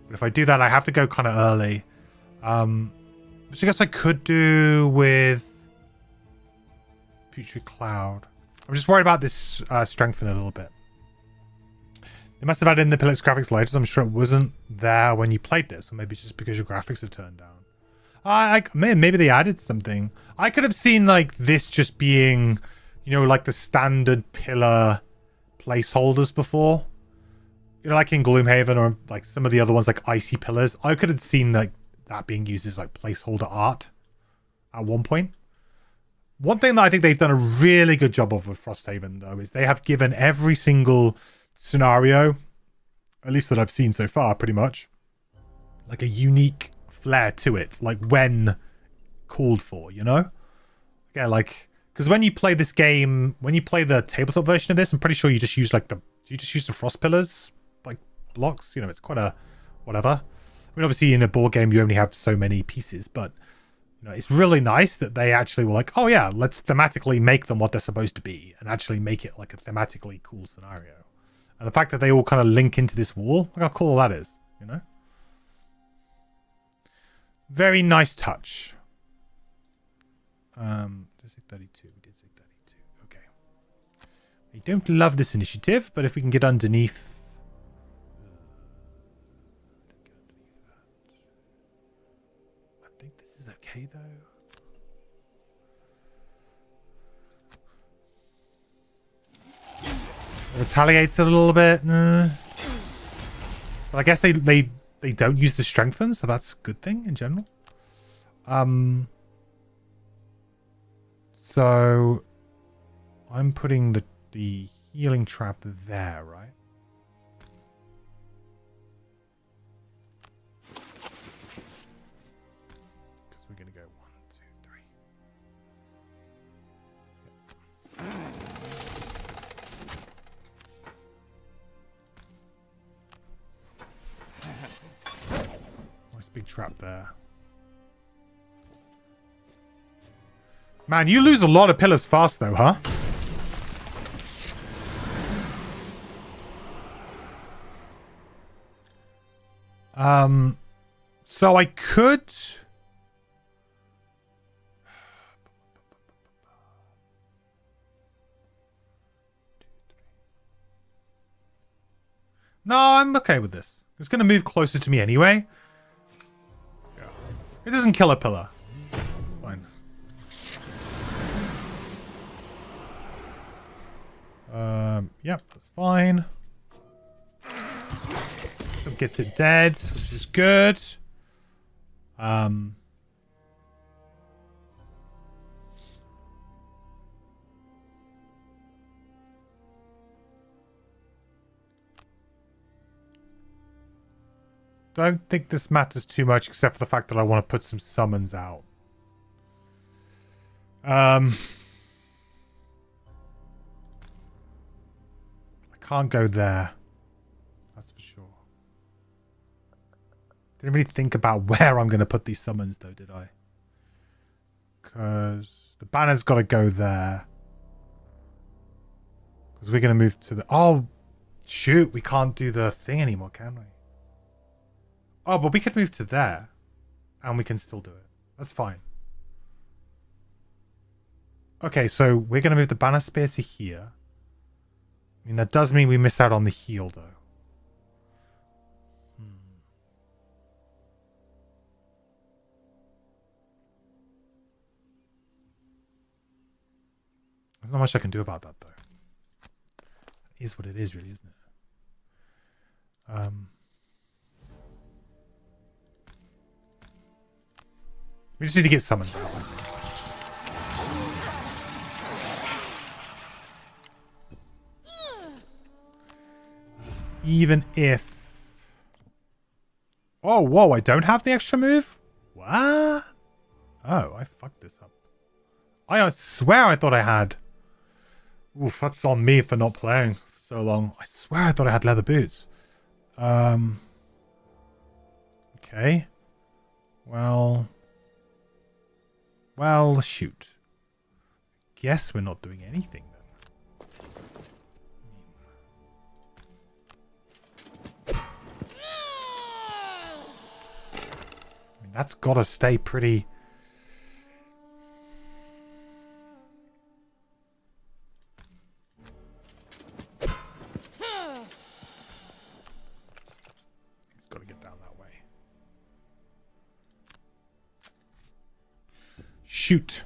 [SPEAKER 2] But if I do that, I have to go kind of early. Which I guess I could do with Putrid Cloud. I'm just worried about this strengthen a little bit. They must have added in the Pillix graphics later. I'm sure it wasn't there when you played this. Or maybe it's just because your graphics have turned down. Maybe they added something. I could have seen like this just being, you know, like the standard pillar placeholders before. You know, like in Gloomhaven or like some of the other ones like Icy Pillars. I could have seen like that being used as like placeholder art at one point. One thing that I think they've done a really good job of with Frosthaven, though, is they have given every single scenario, at least that I've seen so far, pretty much, like a unique flair to it, like when called for, you know? Yeah, like, because when you play this game, when you play the tabletop version of this, I'm pretty sure you just use like you just use the frost pillars, like blocks, you know, it's quite a whatever. I mean, obviously in a board game, you only have so many pieces, but you know, it's really nice that they actually were like, oh yeah, let's thematically make them what they're supposed to be and actually make it like a thematically cool scenario. And the fact that they all kind of link into this wall, look how cool that is, you know? Very nice touch. Did I say 32? We did say 32. Okay. We don't love this initiative, but if we can get underneath... I think this is okay, though. Retaliates a little bit. But I guess they don't use the strengthen, so that's a good thing in general. So I'm putting the healing trap there, right? Because we're gonna go 1, 2, 3. Yep. Nice big trap there. Man, you lose a lot of pillars fast though, huh? So I could... No, I'm okay with this. It's going to move closer to me anyway. Yeah. It doesn't kill a pillar. Fine. Yep, that's fine. So gets it dead, which is good. Don't think this matters too much, except for the fact that I want to put some summons out. I can't go there. That's for sure. Didn't really think about where I'm going to put these summons, though, did I? Because the banner's got to go there. Because we're going to move to the... Oh, shoot. We can't do the thing anymore, can we? Oh, but we could move to there. And we can still do it. That's fine. Okay, so we're going to move the banner spear to here. I mean, that does mean we miss out on the heal, though. There's not much I can do about that, though. It is what it is, really, isn't it? We just need to get summoned out, I think. even if... Oh, whoa, I don't have the extra move? What? Oh, I fucked this up. I swear I thought I had. Oof, that's on me for not playing for so long. I swear I thought I had leather boots. Okay. Well, shoot. Guess we're not doing anything then. I mean, that's got to stay pretty... It's got to get down that way. Shoot.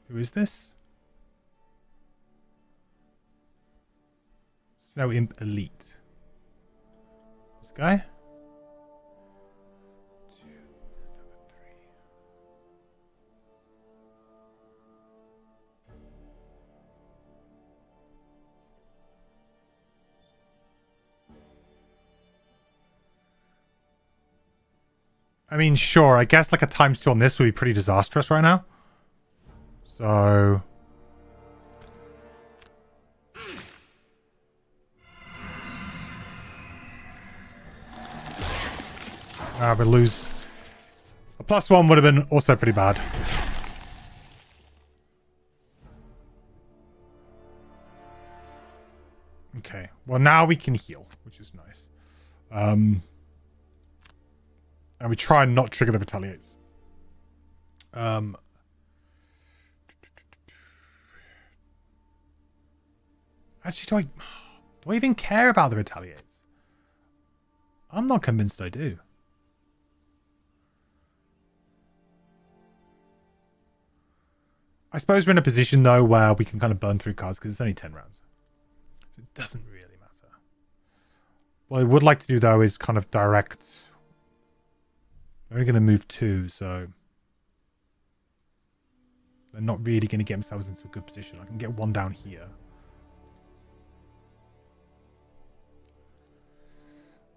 [SPEAKER 2] Who is this? Snow Imp Elite. This guy? 2, 3. I mean, sure. I guess like a ×2 on this would be pretty disastrous right now. So... we lose. A +1 would have been also pretty bad. Okay. Well, now we can heal, which is nice. And we try and not trigger the retaliates. Actually, do I even care about the retaliates? I'm not convinced I do. I suppose we're in a position, though, where we can kind of burn through cards because it's only 10 rounds. So it doesn't really matter. What I would like to do, though, is kind of direct... We're only going to move 2, so... They're not really going to get themselves into a good position. I can get 1 down here.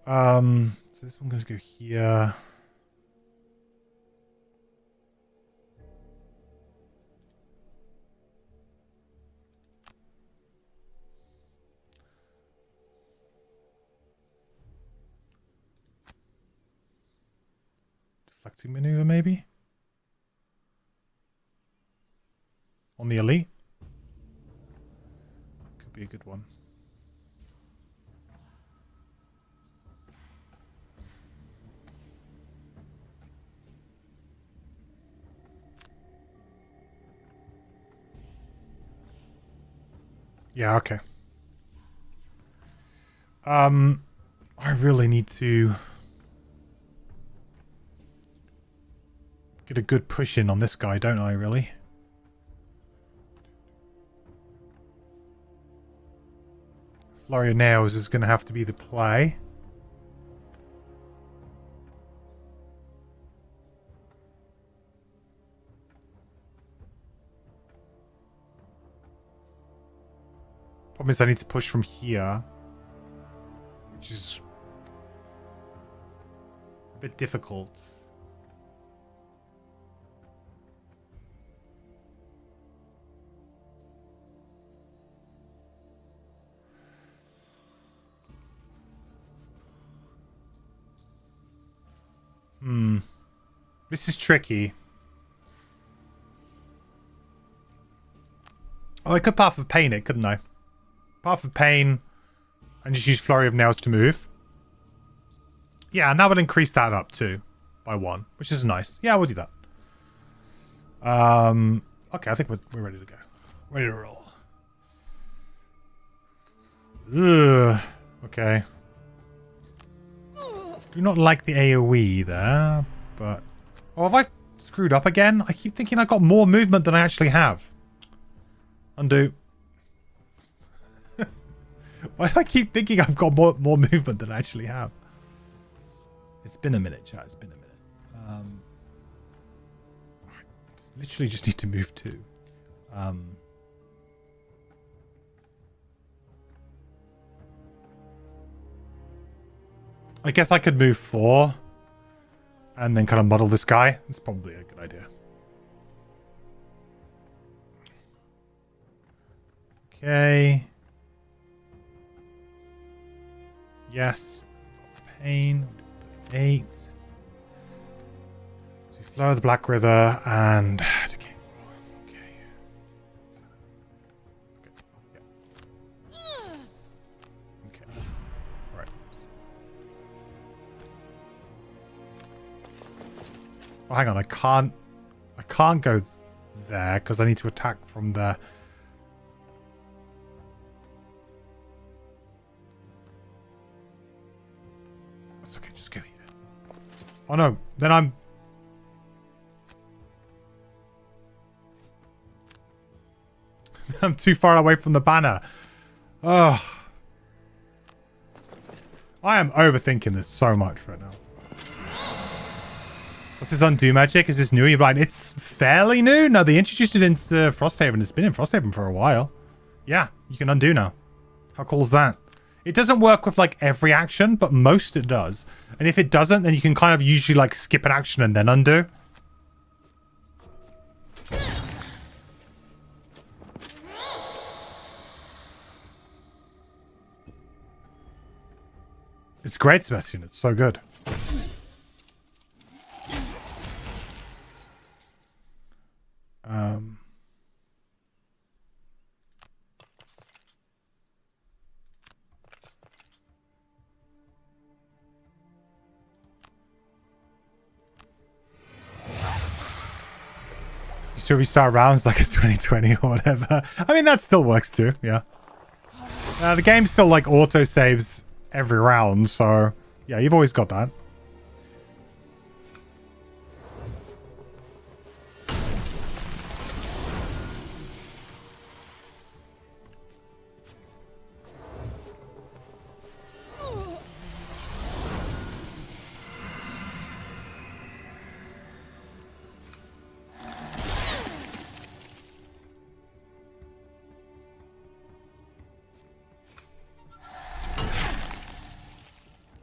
[SPEAKER 2] So this one goes to go here. Deflecting maneuver, maybe? On the elite? Could be a good one. Yeah, okay. I really need to get a good push in on this guy, don't I, really? Flurry of Nails is going to have to be the play. Problem is I need to push from here, which is a bit difficult. This is tricky. Oh, I could Path of Pain it, couldn't I? Path of Pain and just use Flurry of Nails to move. Yeah, and that would increase that up too by 1, which is nice. Yeah, we'll do that. Okay, I think we're ready to go. Ready to roll. Ugh. Okay. Do not like the AoE there, but... Oh, have I screwed up again? I keep thinking I got more movement than I actually have. Undo. Why do I keep thinking I've got more movement than I actually have? It's been a minute, chat. It's been a minute. Literally just need to move 2. I guess I could move 4 and then kind of muddle this guy. It's probably a good idea. Okay. Yes. Pain. 8. So we flow the Black River and okay. Okay. Right. Oh, hang on. I can't go there because I need to attack from there. That's okay. Just go here. Oh no. Then I'm too far away from the banner. Ugh. I am overthinking this so much right now. What's this undo magic? Is this new? You're right. It's fairly new. No, they introduced it into Frosthaven. It's been in Frosthaven for a while. Yeah, you can undo now. How cool is that? It doesn't work with like every action, but most it does. And if it doesn't, then you can kind of usually like skip an action and then undo. It's great, Sebastian. It's so good. You still restart rounds like it's 2020 or whatever. I mean, that still works too. Yeah. The game still like auto saves every round, so yeah, you've always got that.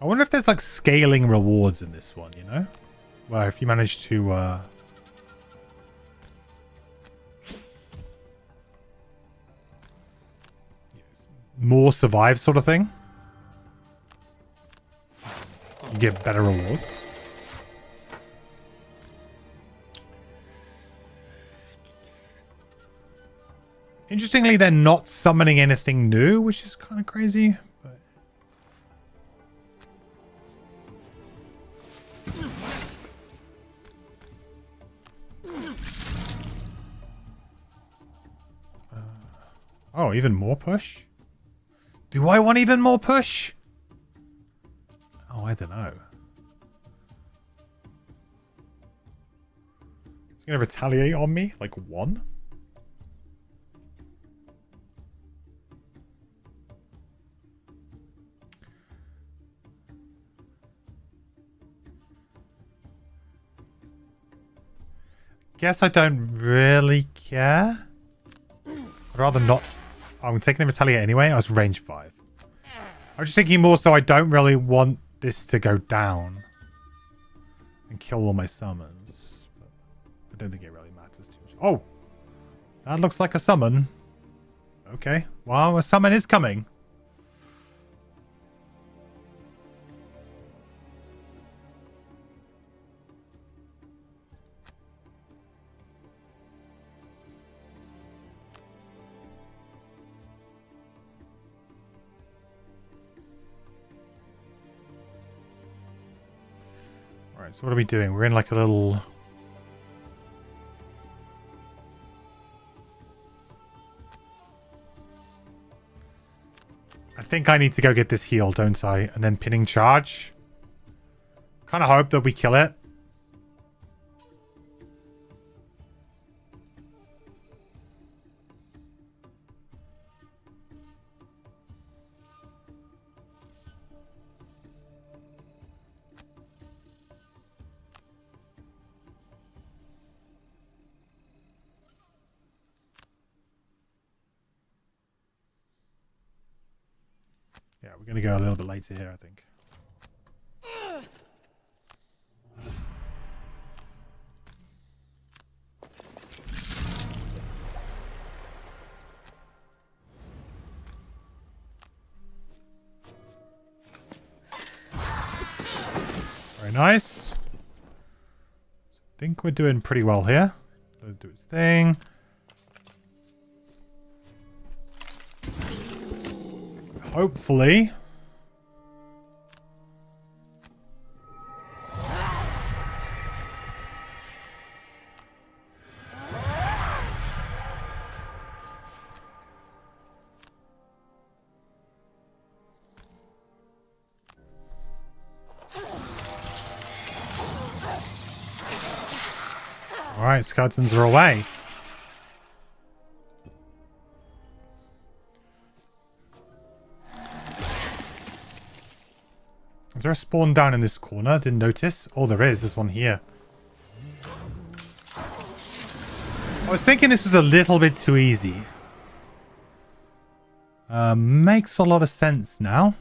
[SPEAKER 2] I wonder if there's like scaling rewards in this one, you know? Well, if you manage to more survive sort of thing, you get better rewards. Interestingly, they're not summoning anything new, which is kind of crazy. Oh, even more push? Do I want even more push? Oh, I don't know. It's going to retaliate on me? Like 1? Guess I don't really care. I'd rather not. I'm taking the retaliate anyway. I was range 5. I'm just thinking more so I don't really want this to go down and kill all my summons. But I don't think it really matters too much. Oh, that looks like a summon. Okay, well, a summon is coming. So what are we doing? We're in like a little... I think I need to go get this heal, don't I? And then pinning charge. Kind of hope that we kill it. Yeah, we're going to go a little bit later here, I think. nice. I think we're doing pretty well here. Let it do its thing. Hopefully. Alright, skeletons are away. Is there a spawn down in this corner? Didn't notice. Oh, there is. There's one here. I was thinking this was a little bit too easy. Makes a lot of sense now.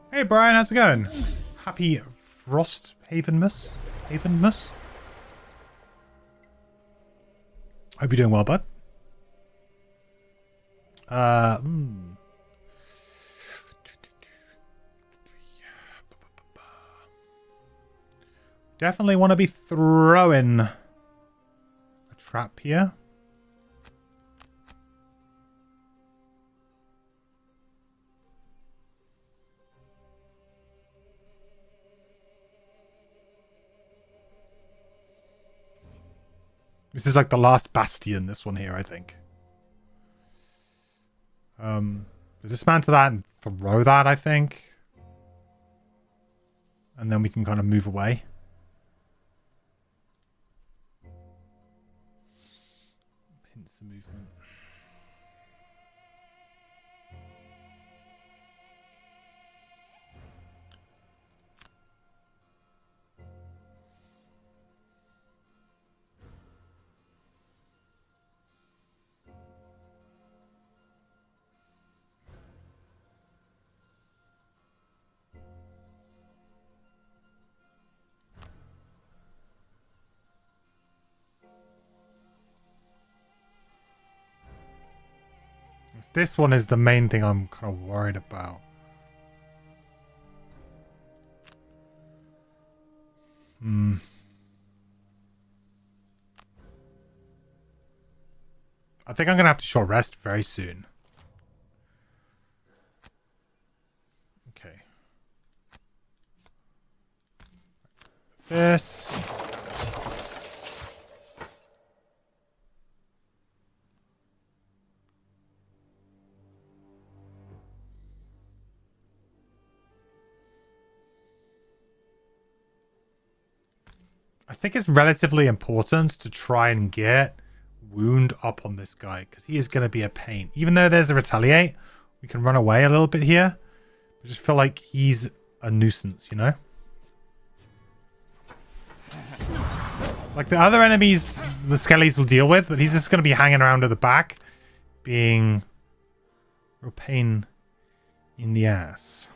[SPEAKER 2] Hey Brian, how's it going? Happy Frosthaven'mas? Haven'mas? Hope you're doing well, bud. Definitely want to be throwing a trap here. This is like the last bastion, this one here, I think. Dismantle that and throw that, I think. And then we can kind of move away. Pincer movement. This one is the main thing I'm kind of worried about. I think I'm going to have to short rest very soon. Okay. This. I think it's relatively important to try and get wound up on this guy because he is going to be a pain. Even though there's a retaliate, we can run away a little bit here. I just feel like he's a nuisance, you know? Like the other enemies, the skellies will deal with, but he's just going to be hanging around at the back, being a real pain in the ass.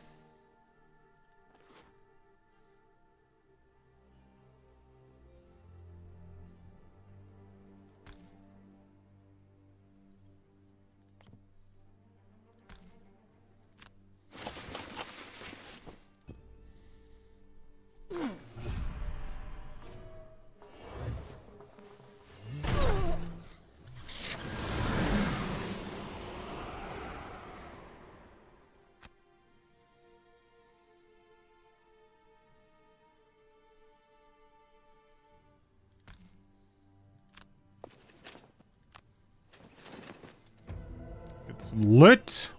[SPEAKER 2] Loot.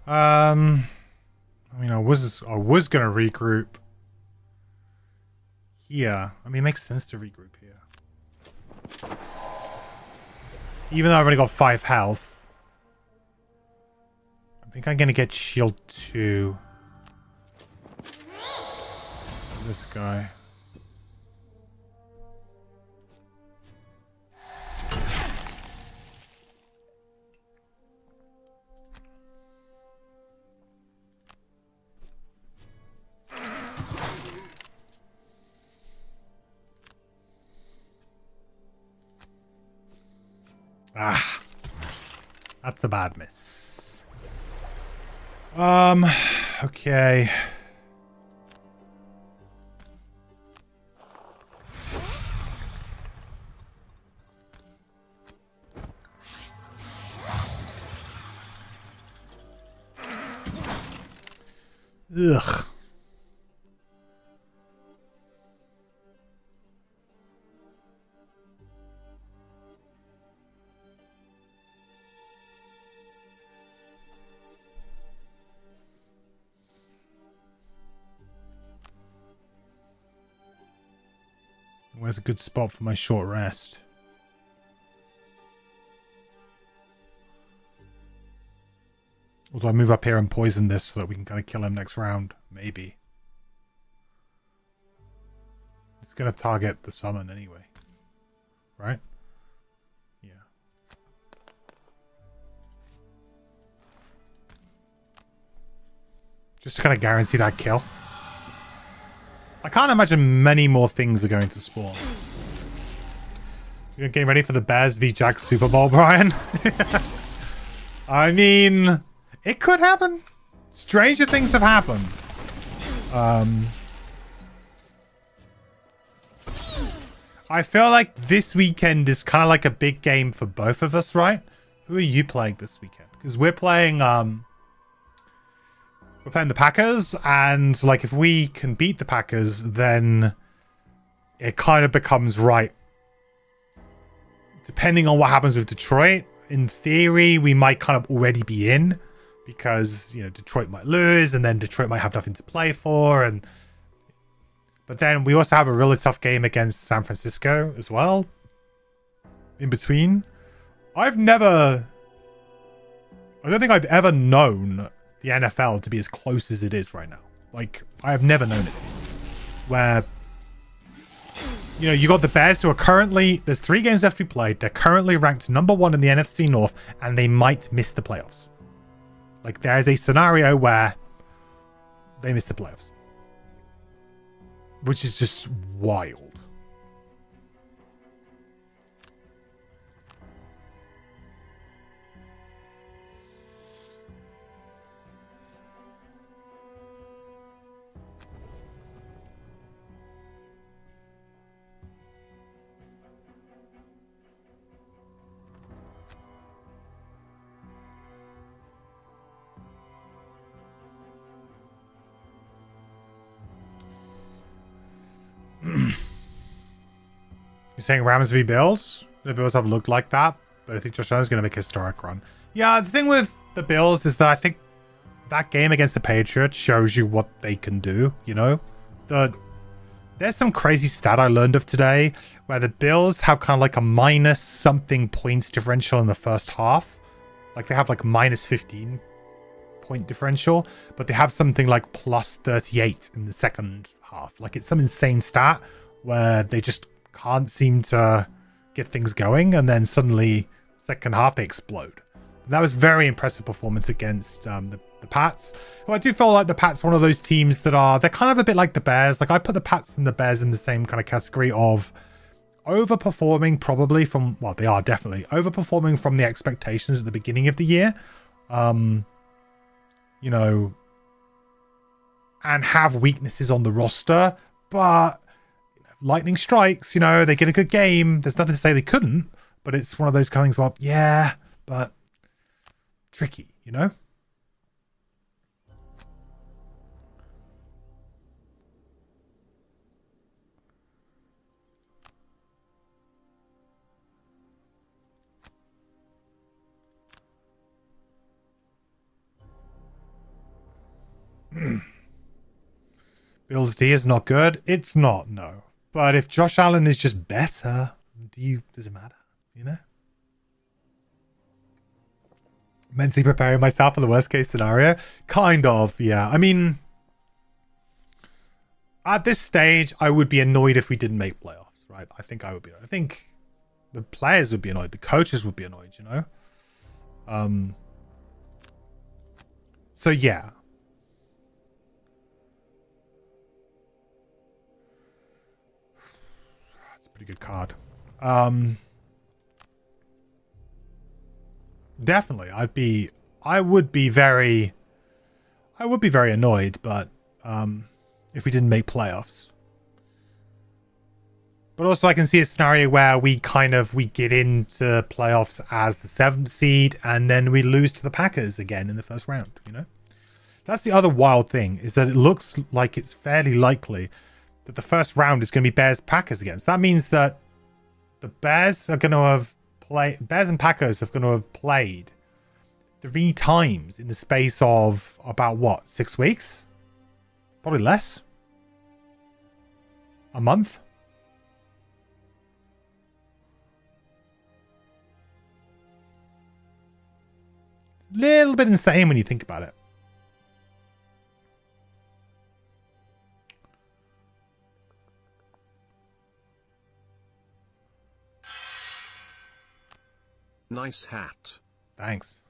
[SPEAKER 2] I mean, I was gonna regroup here. I mean, it makes sense to regroup here, even though I've only got 5 health. I think I'm gonna get shield 2. This guy. Ah, that's a bad miss. Okay. Ugh. Where's a good spot for my short rest? Or do I move up here and poison this so that we can kind of kill him next round? Maybe. It's going to target the summon anyway. Right? Yeah. Just to kind of guarantee that kill. I can't imagine many more things are going to spawn. You're getting ready for the Bears v Jags Super Bowl, Brian? I mean, it could happen. Stranger things have happened. I feel like this weekend is kind of like a big game for both of us, right? Who are you playing this weekend? Because we're playing the Packers, and like if we can beat the Packers, then it kind of becomes right. Depending on what happens with Detroit, in theory, we might kind of already be in, because, you know, Detroit might lose, and then Detroit might have nothing to play for, but then we also have a really tough game against San Francisco as well. In between, I don't think I've ever known the NFL to be as close as it is right now. Like, I have never known it. Where, you know, you got the Bears, who are currently, there's 3 games left to be played. They're currently ranked number 1 in the NFC North, and they might miss the playoffs. Like, there's a scenario where they miss the playoffs. Which is just wild. You're saying Rams v Bills? The Bills have looked like that, but I think Josh Allen's going to make a historic run. Yeah, the thing with the Bills is that I think that game against the Patriots shows you what they can do, you know? There's some crazy stat I learned of today where the Bills have kind of like a minus something points differential in the first half. Like they have like minus 15 point differential, but they have something like plus 38 in the second half. Like it's some insane stat where they just can't seem to get things going, and then suddenly second half they explode. And that was very impressive performance against the Pats, who I do feel like the Pats are one of those teams that they're kind of a bit like the Bears. Like I put the Pats and the Bears in the same kind of category of overperforming, probably from, well, they are definitely overperforming from the expectations at the beginning of the year, you know, and have weaknesses on the roster, but lightning strikes, you know, they get a good game. There's nothing to say they couldn't, but it's one of those kind of things about, yeah, but tricky, you know? Bills D is not good. It's not, no. But if Josh Allen is just better, does it matter? You know? Mentally preparing myself for the worst case scenario? Kind of, yeah. I mean, at this stage, I would be annoyed if we didn't make playoffs, right? I think I would be. I think the players would be annoyed. The coaches would be annoyed, you know? So, yeah. It's a pretty good card. Definitely. I would be very annoyed, but if we didn't make playoffs. But also I can see a scenario where we get into playoffs as the 7th seed and then we lose to the Packers again in the first round, you know? That's the other wild thing, is that it looks like it's fairly likely that the first round is going to be Bears-Packers again. So that means that the Bears and Packers are going to have played 3 times in the space of about, what, 6 weeks? Probably less. A month? Little bit insane when you think about it.
[SPEAKER 1] Nice hat.
[SPEAKER 2] Thanks.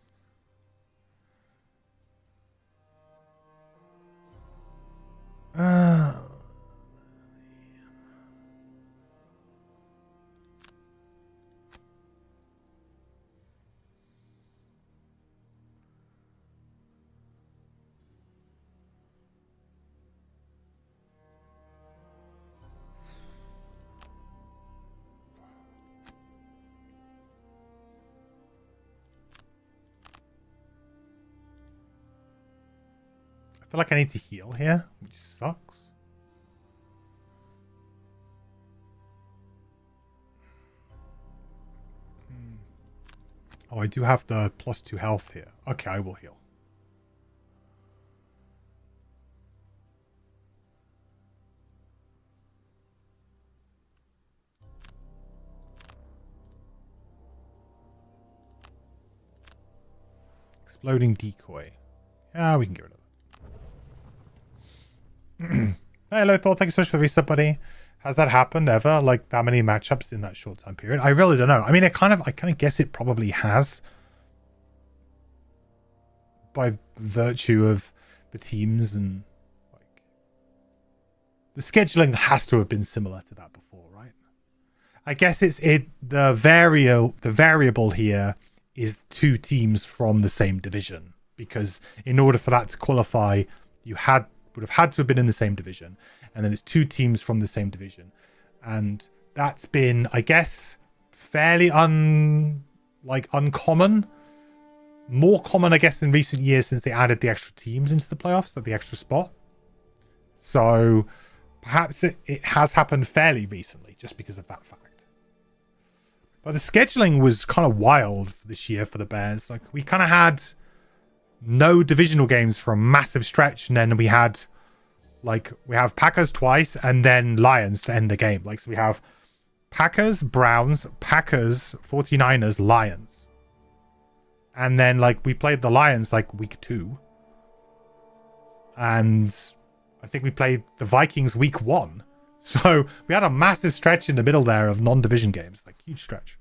[SPEAKER 2] I feel like I need to heal here, which sucks. Oh, I do have the +2 health here. Okay, I will heal. Exploding decoy. Yeah, we can get rid of it. Hello, Thor. Thank you so much for the reset, buddy. Has that happened ever? Like that many matchups in that short time period? I really don't know. I mean, I kind of guess it probably has, by virtue of the teams and like the scheduling has to have been similar to that before, right? I guess the variable here is 2 teams from the same division, because in order for that to qualify, you would have had to have been in the same division, and then it's 2 teams from the same division, and that's been, I guess, fairly uncommon. More common, I guess, in recent years since they added the extra teams into the playoffs, like the extra spot. So perhaps it has happened fairly recently just because of that fact. But the scheduling was kind of wild this year for the Bears. Like, we kind of had no divisional games for a massive stretch, and then we have Packers twice and then Lions to end the game. Like, so we have Packers, Browns, Packers, 49ers, Lions. And then, like, we played the Lions, like, week 2. And I think we played the Vikings week 1. So we had a massive stretch in the middle there of non-division games. Like, huge stretch.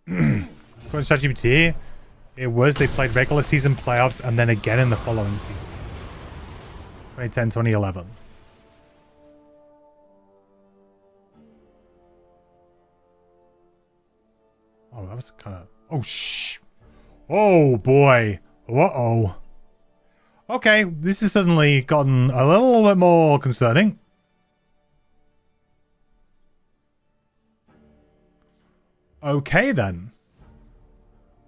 [SPEAKER 2] According to ChatGPT, they played regular season playoffs and then again in the following season. 2010, 2011. Oh, that was kind of... Oh, shh. Oh, boy. Uh-oh. Okay, this has suddenly gotten a little bit more concerning. Okay, then.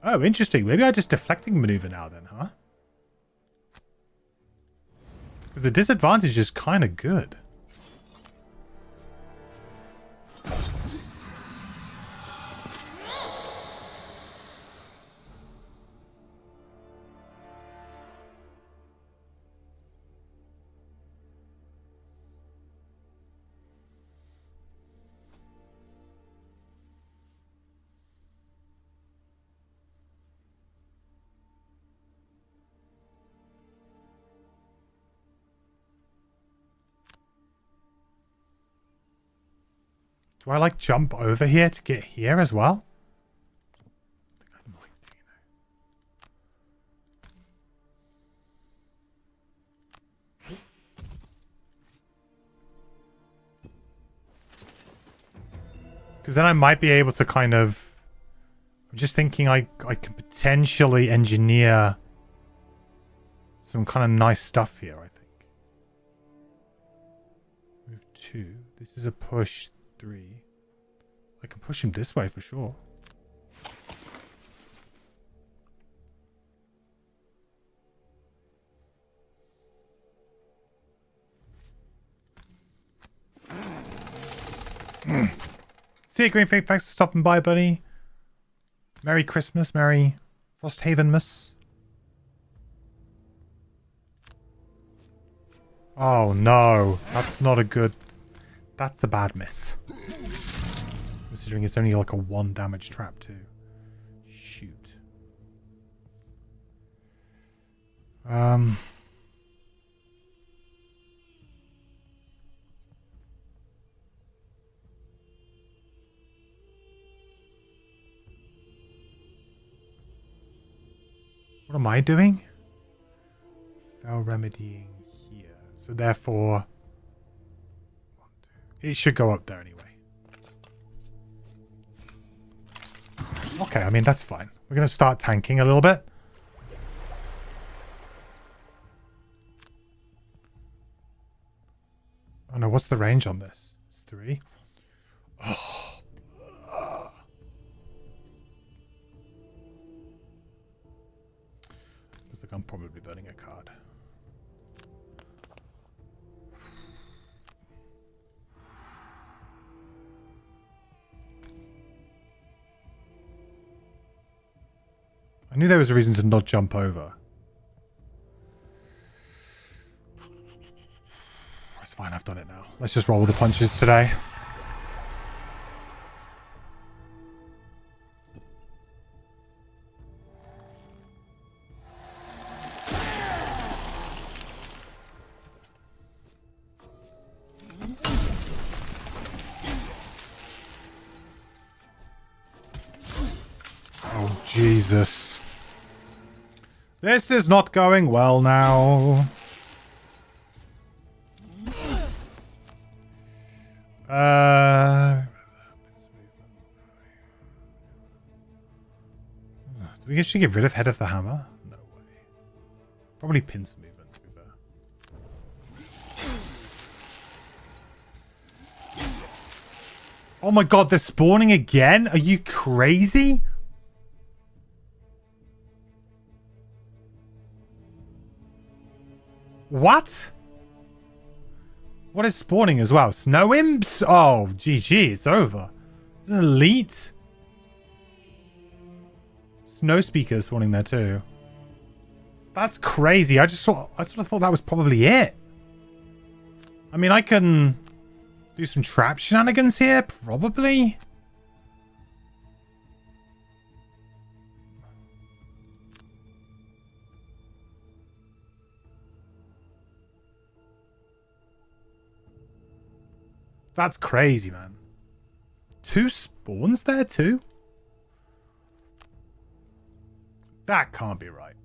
[SPEAKER 2] Oh, interesting. Maybe I just deflecting maneuver now, then, huh? Because the disadvantage is kind of good. Do I like jump over here to get here as well? I think I might do. Because then I might be able to kind of... I'm just thinking I can potentially engineer some kind of nice stuff here, I think. Move 2. This is a push 3. I can push him this way for sure. See you, Greenfink. Thanks for stopping by, buddy. Merry Christmas. Merry Frosthaven'mas. Oh, no. That's not a good... That's a bad miss. Considering it's only like a 1 damage trap, too. Shoot. What am I doing? Fell remedying here. So therefore... It should go up there anyway. Okay, I mean, that's fine. We're going to start tanking a little bit. Oh no, what's the range on this? It's 3. Oh. Looks like I'm probably burning a card. I knew there was a reason to not jump over. It's fine, I've done it now. Let's just roll with the punches today. Oh, Jesus. This is not going well now. Do we actually get rid of Head of the Hammer? No way. Probably pincer movement, to be fair. Oh my god, they're spawning again? Are you crazy? What? What is spawning as well? Snow imps? Oh, GG, it's over. It's an elite. Snow speakers spawning there too. That's crazy. I sort of thought that was probably it. I mean, I can do some trap shenanigans here, probably. That's crazy, man. 2 spawns there too? That can't be right.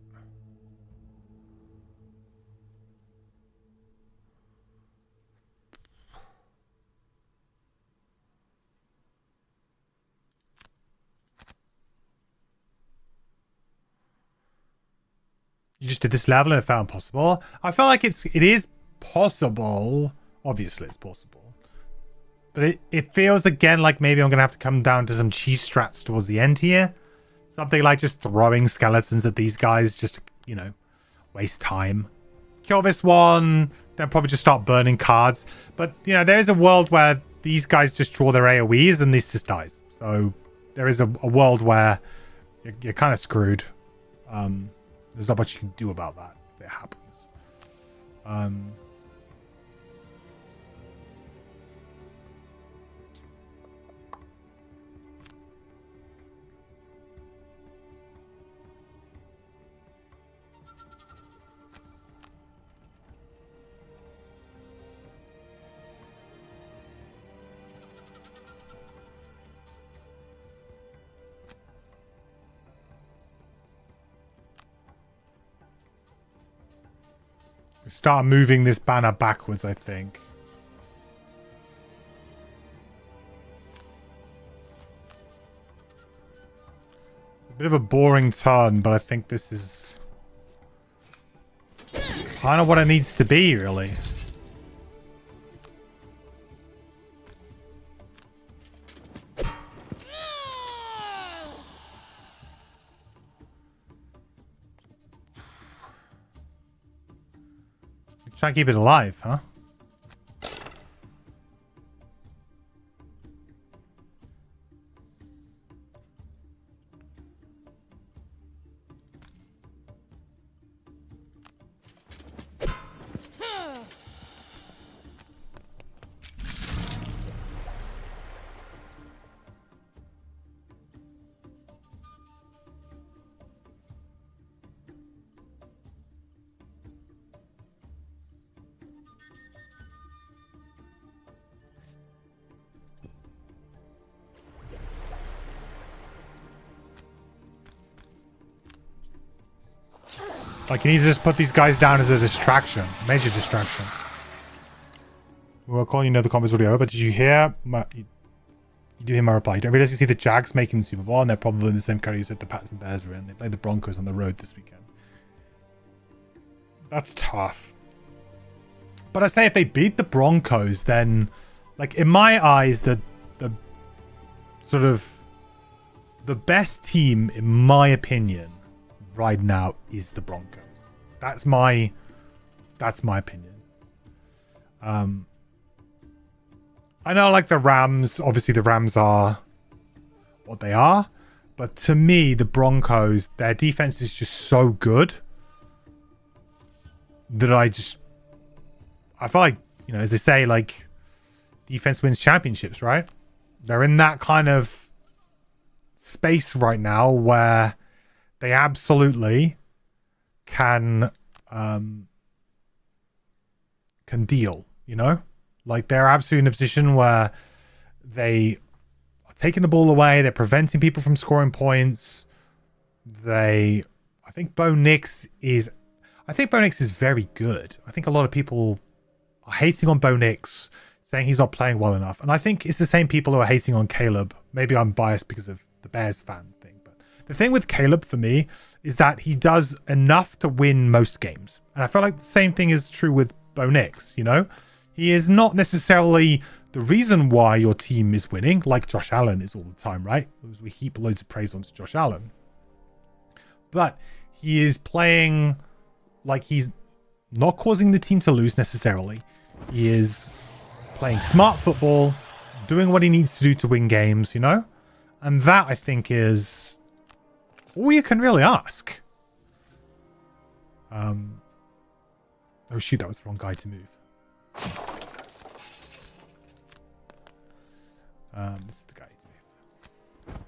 [SPEAKER 2] You just did this level and it felt impossible. I feel like it is possible. Obviously, it's possible. But it feels again like maybe I'm going to have to come down to some cheese strats towards the end here. Something like just throwing skeletons at these guys just to, you know, waste time. Kill this one, then probably just start burning cards. But, you know, there is a world where these guys just draw their AoEs and this just dies. So there is a world where you're kind of screwed. There's not much you can do about that if it happens. Start moving this banner backwards, I think. A bit of a boring turn, but I think this is kind of what it needs to be, really. Try and keep it alive, huh? Like, you need to just put these guys down as a distraction. Major distraction. Well, calling, you know the combo's already over, but did you hear my... You do hear my reply. You don't realize you see the Jags making the Super Bowl, and they're probably in the same category that the Pats and Bears are in. They play the Broncos on the road this weekend. That's tough. But I say if they beat the Broncos, then... Like, in my eyes, the sort of... The best team, in my opinion... right now is the Broncos. That's my opinion. I know, like, the Rams, obviously the Rams are what they are, but to me the Broncos, their defense is just so good that I feel like, you know, as they say, like, defense wins championships, right? They're in that kind of space right now where they absolutely can deal, you know? Like, they're absolutely in a position where they are taking the ball away, they're preventing people from scoring points. I think Bo Nix is very good. I think a lot of people are hating on Bo Nix, saying he's not playing well enough. And I think it's the same people who are hating on Caleb. Maybe I'm biased because of the Bears fan thing. The thing with Caleb for me is that he does enough to win most games. And I feel like the same thing is true with Bo Nix, you know? He is not necessarily the reason why your team is winning, like Josh Allen is all the time, right? Because we heap loads of praise onto Josh Allen. But he is playing like he's not causing the team to lose necessarily. He is playing smart football, doing what he needs to do to win games, you know? And that, I think, is... all you can really ask. Oh shoot, that was the wrong guy to move. This is the guy to move.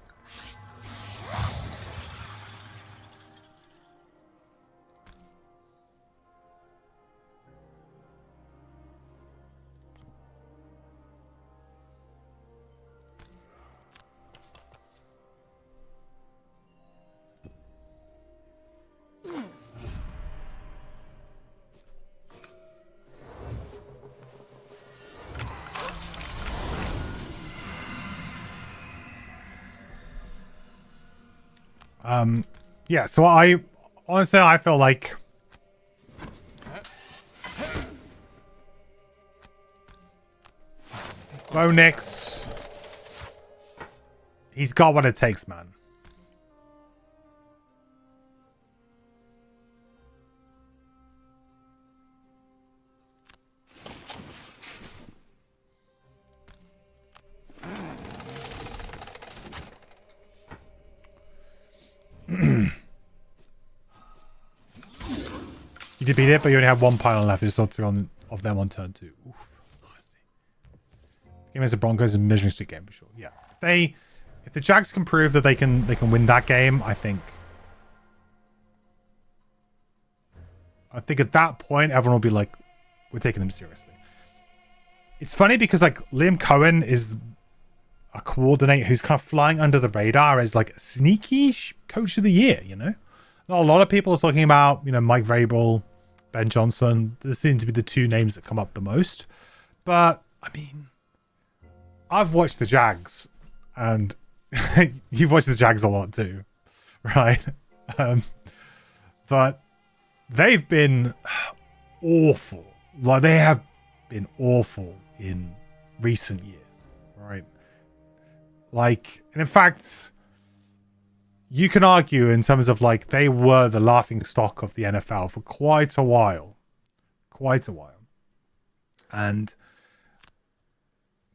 [SPEAKER 2] Yeah, so I honestly feel like Bo Nix, he's got what it takes, man. You did beat it, but you only have one pile left. You still 3 of them on turn 2. Oof. Game as the Broncos is a measuring stick game for sure. Yeah, if the Jags can prove that they can win that game, I think at that point everyone will be like, we're taking them seriously. It's funny because like Liam Cohen is a coordinator who's kind of flying under the radar as like a sneaky coach of the year, you know? Not a lot of people are talking about, you know, Mike Vrabel, Ben Johnson. These seem to be the 2 names that come up the most. But, I mean, I've watched the Jags, and you've watched the Jags a lot too, right? But they've been awful. Like, they have been awful in recent years, right? Like, and in fact, you can argue in terms of like they were the laughing stock of the NFL for quite a while. And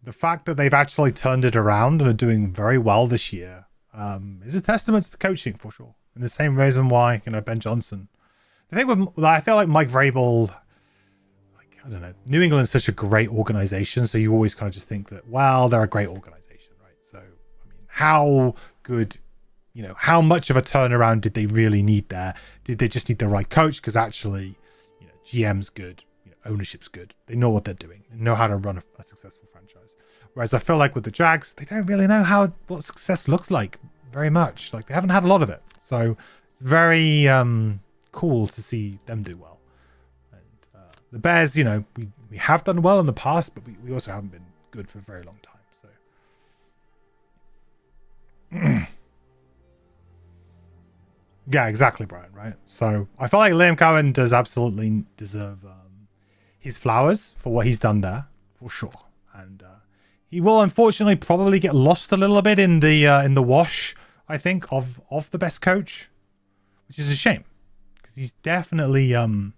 [SPEAKER 2] the fact that they've actually turned it around and are doing very well this year is a testament to the coaching for sure. And the same reason why, Ben Johnson. I feel like Mike Vrabel, like, I don't know, New England's such a great organization, so you always kind of just think that, well, they're a great organization, right? So, I mean, how good, how much of a turnaround did they really need there? Did they just need the right coach? Because actually, GM's good, ownership's good. They know what they're doing. They know how to run a successful franchise. Whereas I feel like with the Jags, they don't really know what success looks like very much. Like, they haven't had a lot of it. So very cool to see them do well. And the Bears, we have done well in the past, but we also haven't been good for a very long time. So yeah, exactly, Brian, right? So I feel like Liam Cohen does absolutely deserve his flowers for what he's done there, for sure. And he will unfortunately probably get lost a little bit in the wash, I think, of the best coach, which is a shame, because he's definitely earned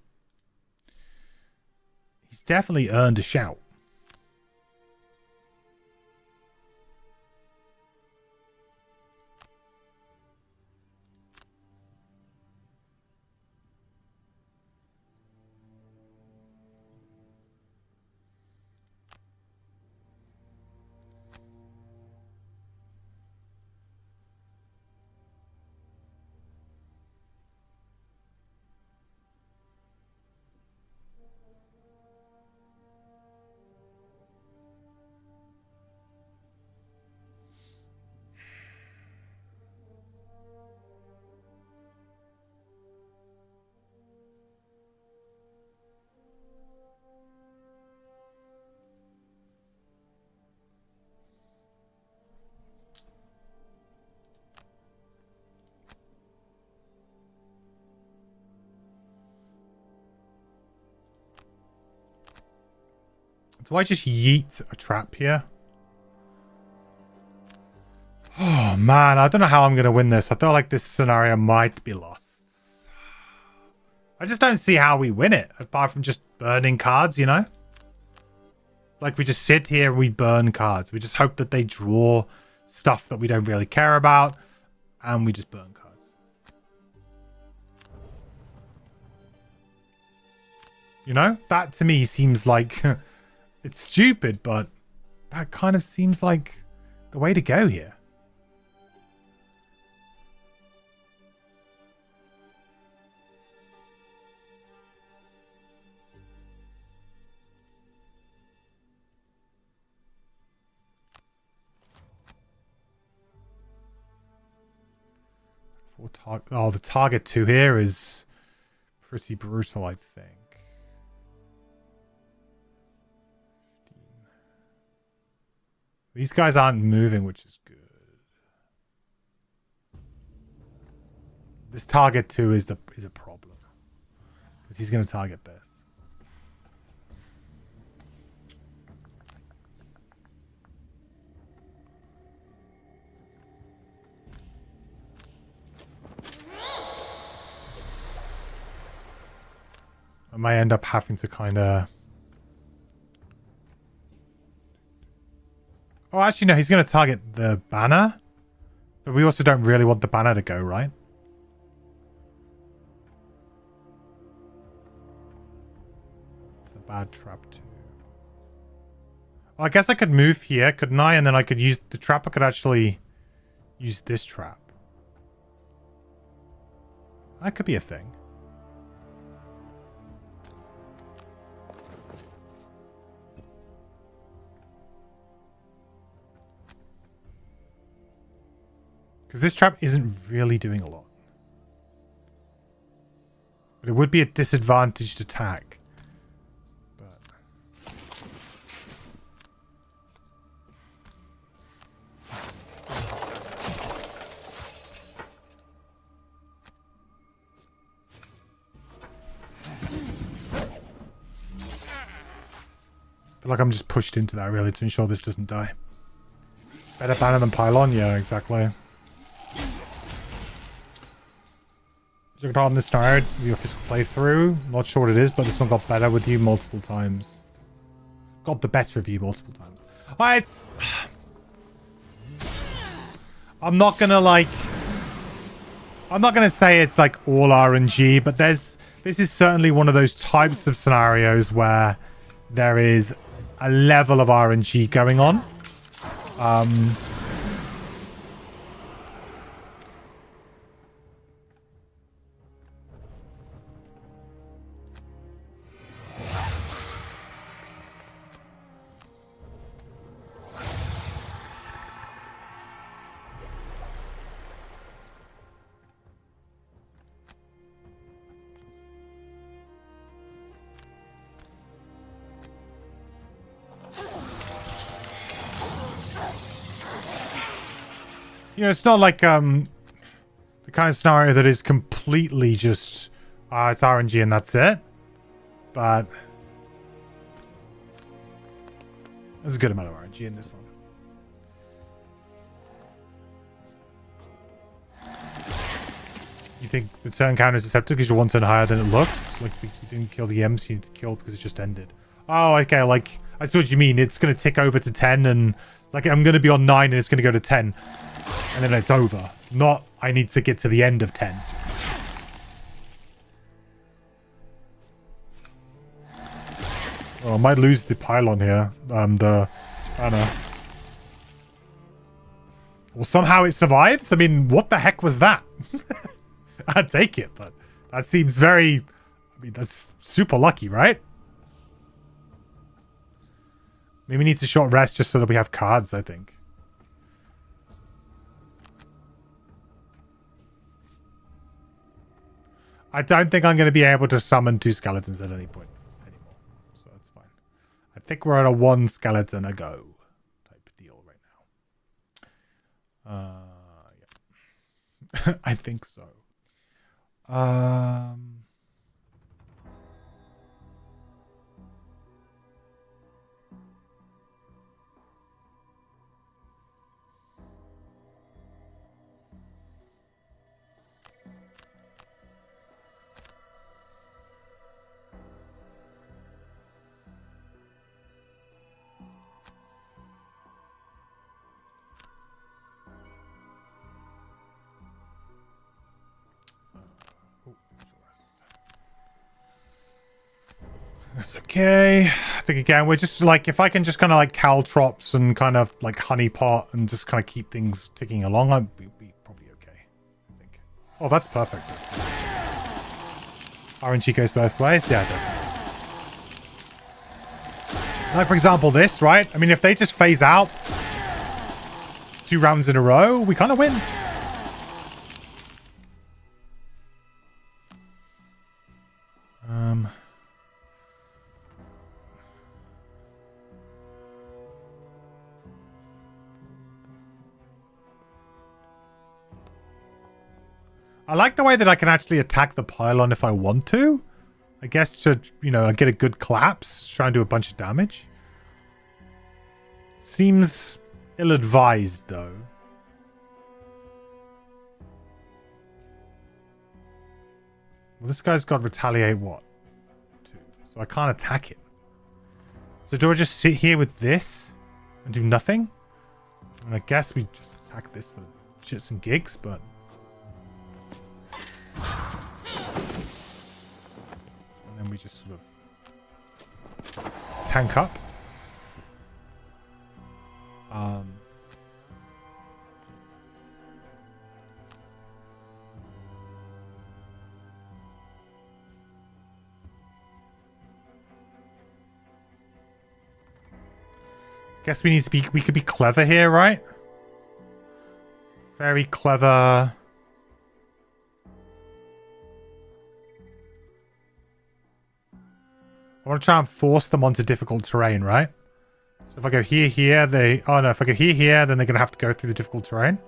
[SPEAKER 2] a shout. Do I just yeet a trap here? Oh man, I don't know how I'm going to win this. I feel like this scenario might be lost. I just don't see how we win it, apart from just burning cards, Like, we just sit here and we burn cards. We just hope that they draw stuff that we don't really care about, and we just burn cards. That to me seems like... It's stupid, but that kind of seems like the way to go here. The target 2 here is pretty brutal, I think. These guys aren't moving, which is good. This target 2 is a problem, because he's going to target this. I might end up having to kind of... Oh, actually, no, he's going to target the banner. But we also don't really want the banner to go, right? It's a bad trap, too. Well, I guess I could move here, couldn't I? And then I could use the trap. I could actually use this trap. That could be a thing. Because this trap isn't really doing a lot. But it would be a disadvantaged attack. But... feel like I'm just pushed into that really to ensure this doesn't die. Better banner than pylon? Yeah, exactly. Check on this node, your physical playthrough. Not sure what it is, but this one got better with you multiple times. Got the better of you multiple times. It's... I'm not gonna say it's like all RNG, but this is certainly one of those types of scenarios where there is a level of RNG going on. You know, it's not like the kind of scenario that is completely just it's RNG and that's it. But there's a good amount of RNG in this one. You think the turn counter is accepted because you're one turn higher than it looks? Like you didn't kill the M's, you need to kill because it just ended. Oh, okay, like I see what you mean. It's gonna tick over to 10 and like I'm gonna be on 9 and it's gonna go to 10. And then it's over. Not, I need to get to the end of 10. Oh, I might lose the pylon here. I don't know. Well, somehow it survives? I mean, what the heck was that? I'd take it, but that seems very... I mean, that's super lucky, right? Maybe we need to short rest just so that we have cards, I think. I don't think I'm going to be able to summon 2 skeletons at any point anymore. So that's fine. I think we're at a 1 skeleton a go type deal right now. Yeah. I think so. That's okay. I think again, we're just like, if I can just kind of like caltrops and kind of like honeypot and just kind of keep things ticking along, I'd be probably okay. I think. Oh, that's perfect. RNG goes both ways. Yeah, definitely. Like for example, this, right? I mean, if they just phase out 2 rounds in a row, we kind of win. I like the way that I can actually attack the pylon if I want to. I guess to, you know, get a good collapse, try and do a bunch of damage. Seems ill-advised, though. Well, this guy's got retaliate what? 2. So I can't attack him. So do I just sit here with this and do nothing? And I guess we just attack this for shits and gigs, but... And then we just sort of tank up. Guess we need to be, we could be clever here, right? Very clever. I want to try and force them onto difficult terrain, right? So if I go here, they... Oh no, if I go here, then they're going to have to go through the difficult terrain.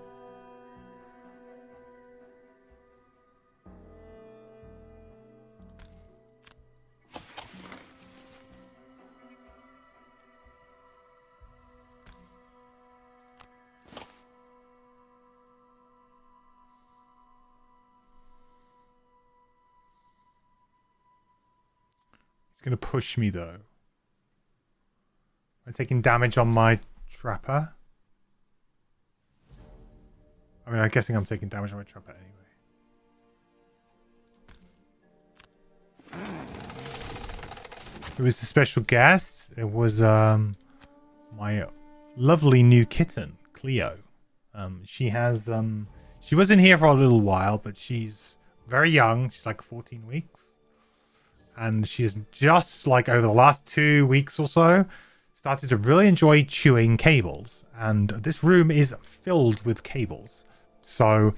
[SPEAKER 2] He's going to push me, though. I'm taking damage on my trapper. I mean, I'm guessing I'm taking damage on my trapper anyway. It was a special guest. It was my lovely new kitten, Cleo. She was in here for a little while, but she's very young. She's like 14 weeks. And she's just like over the last 2 weeks or so started to really enjoy chewing cables. And this room is filled with cables. So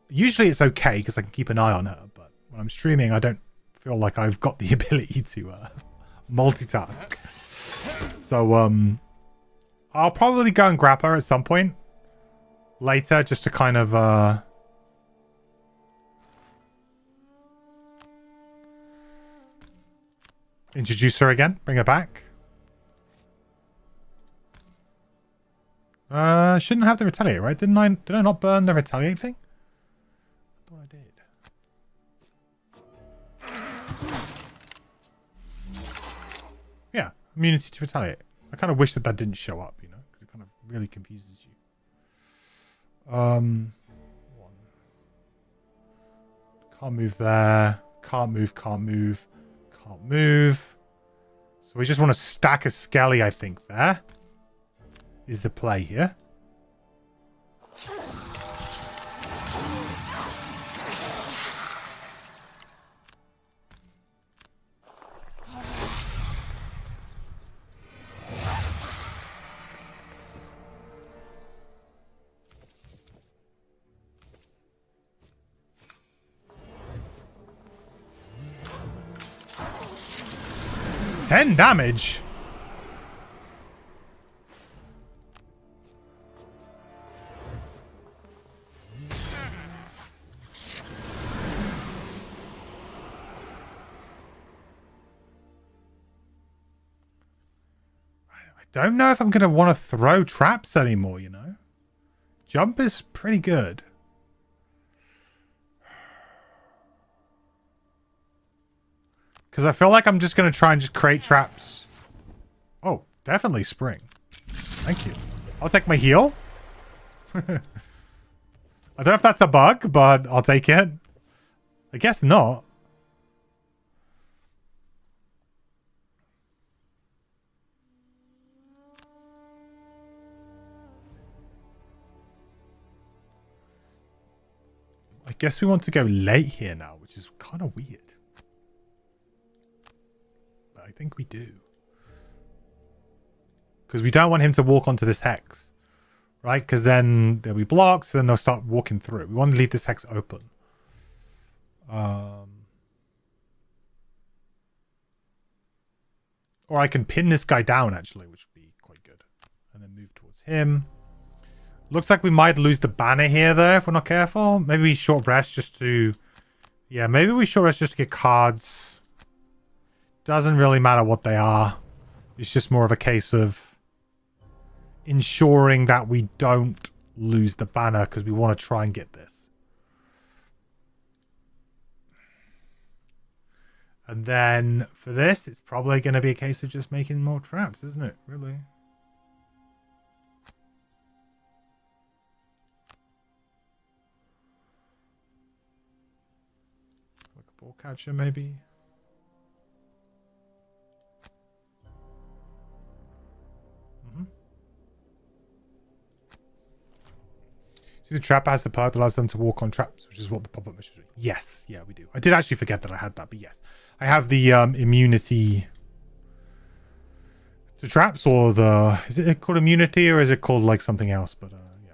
[SPEAKER 2] usually it's okay because I can keep an eye on her. But when I'm streaming, I don't feel like I've got the ability to multitask. So I'll probably go and grab her at some point later just to kind of introduce her again, bring her back. Shouldn't have the retaliate, right? Did I not burn the retaliate thing? I thought I did. Yeah, immunity to retaliate. I kind of wish that didn't show up, you know, because it kind of really confuses you. One. Can't move there. Can't move, can't move. Can't move. So we just want to stack a skelly, I think, there. Is the play here. Ten damage. I don't know if I'm going to want to throw traps anymore, you know. Jump is pretty good. Because I feel like I'm just going to try and just create traps. Oh, definitely spring. Thank you. I'll take my heal. I don't know if that's a bug, but I'll take it. I guess not. I guess we want to go late here now, which is kind of weird. But I think we do. Because we don't want him to walk onto this hex. Right? Because then they'll be blocked, so then they'll start walking through. We want to leave this hex open. Or I can pin this guy down, actually, which would be quite good. And then move towards him. Looks like we might lose the banner here, though, if we're not careful. Maybe we short rest just to... Yeah, maybe we short rest just to get cards. Doesn't really matter what they are. It's just more of a case of ensuring that we don't lose the banner because we want to try and get this. And then for this, it's probably going to be a case of just making more traps, isn't it? Really? Like a ball catcher, maybe? See, the trapper has the perk that allows them to walk on traps, which is what the pop-up mission is. Yes, yeah, we do. I did actually forget that I had that, but yes. I have the immunity to traps, or the... Is it called immunity, or is it called, like, something else? But, yeah.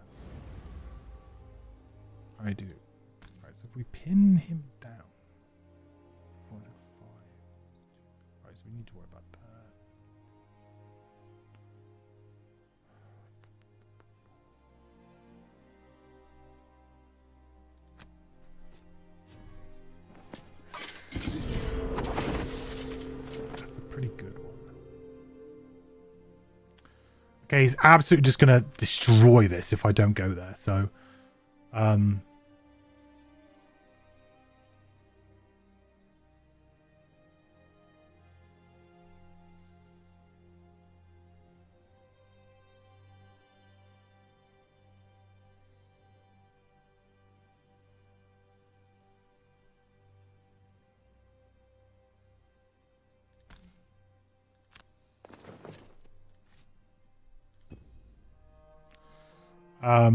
[SPEAKER 2] I do. Alright, so if we pin him down... 4 to 5... Alright, so we need to worry about that. Pretty good one. Okay, he's absolutely just gonna destroy this if I don't go there. So, I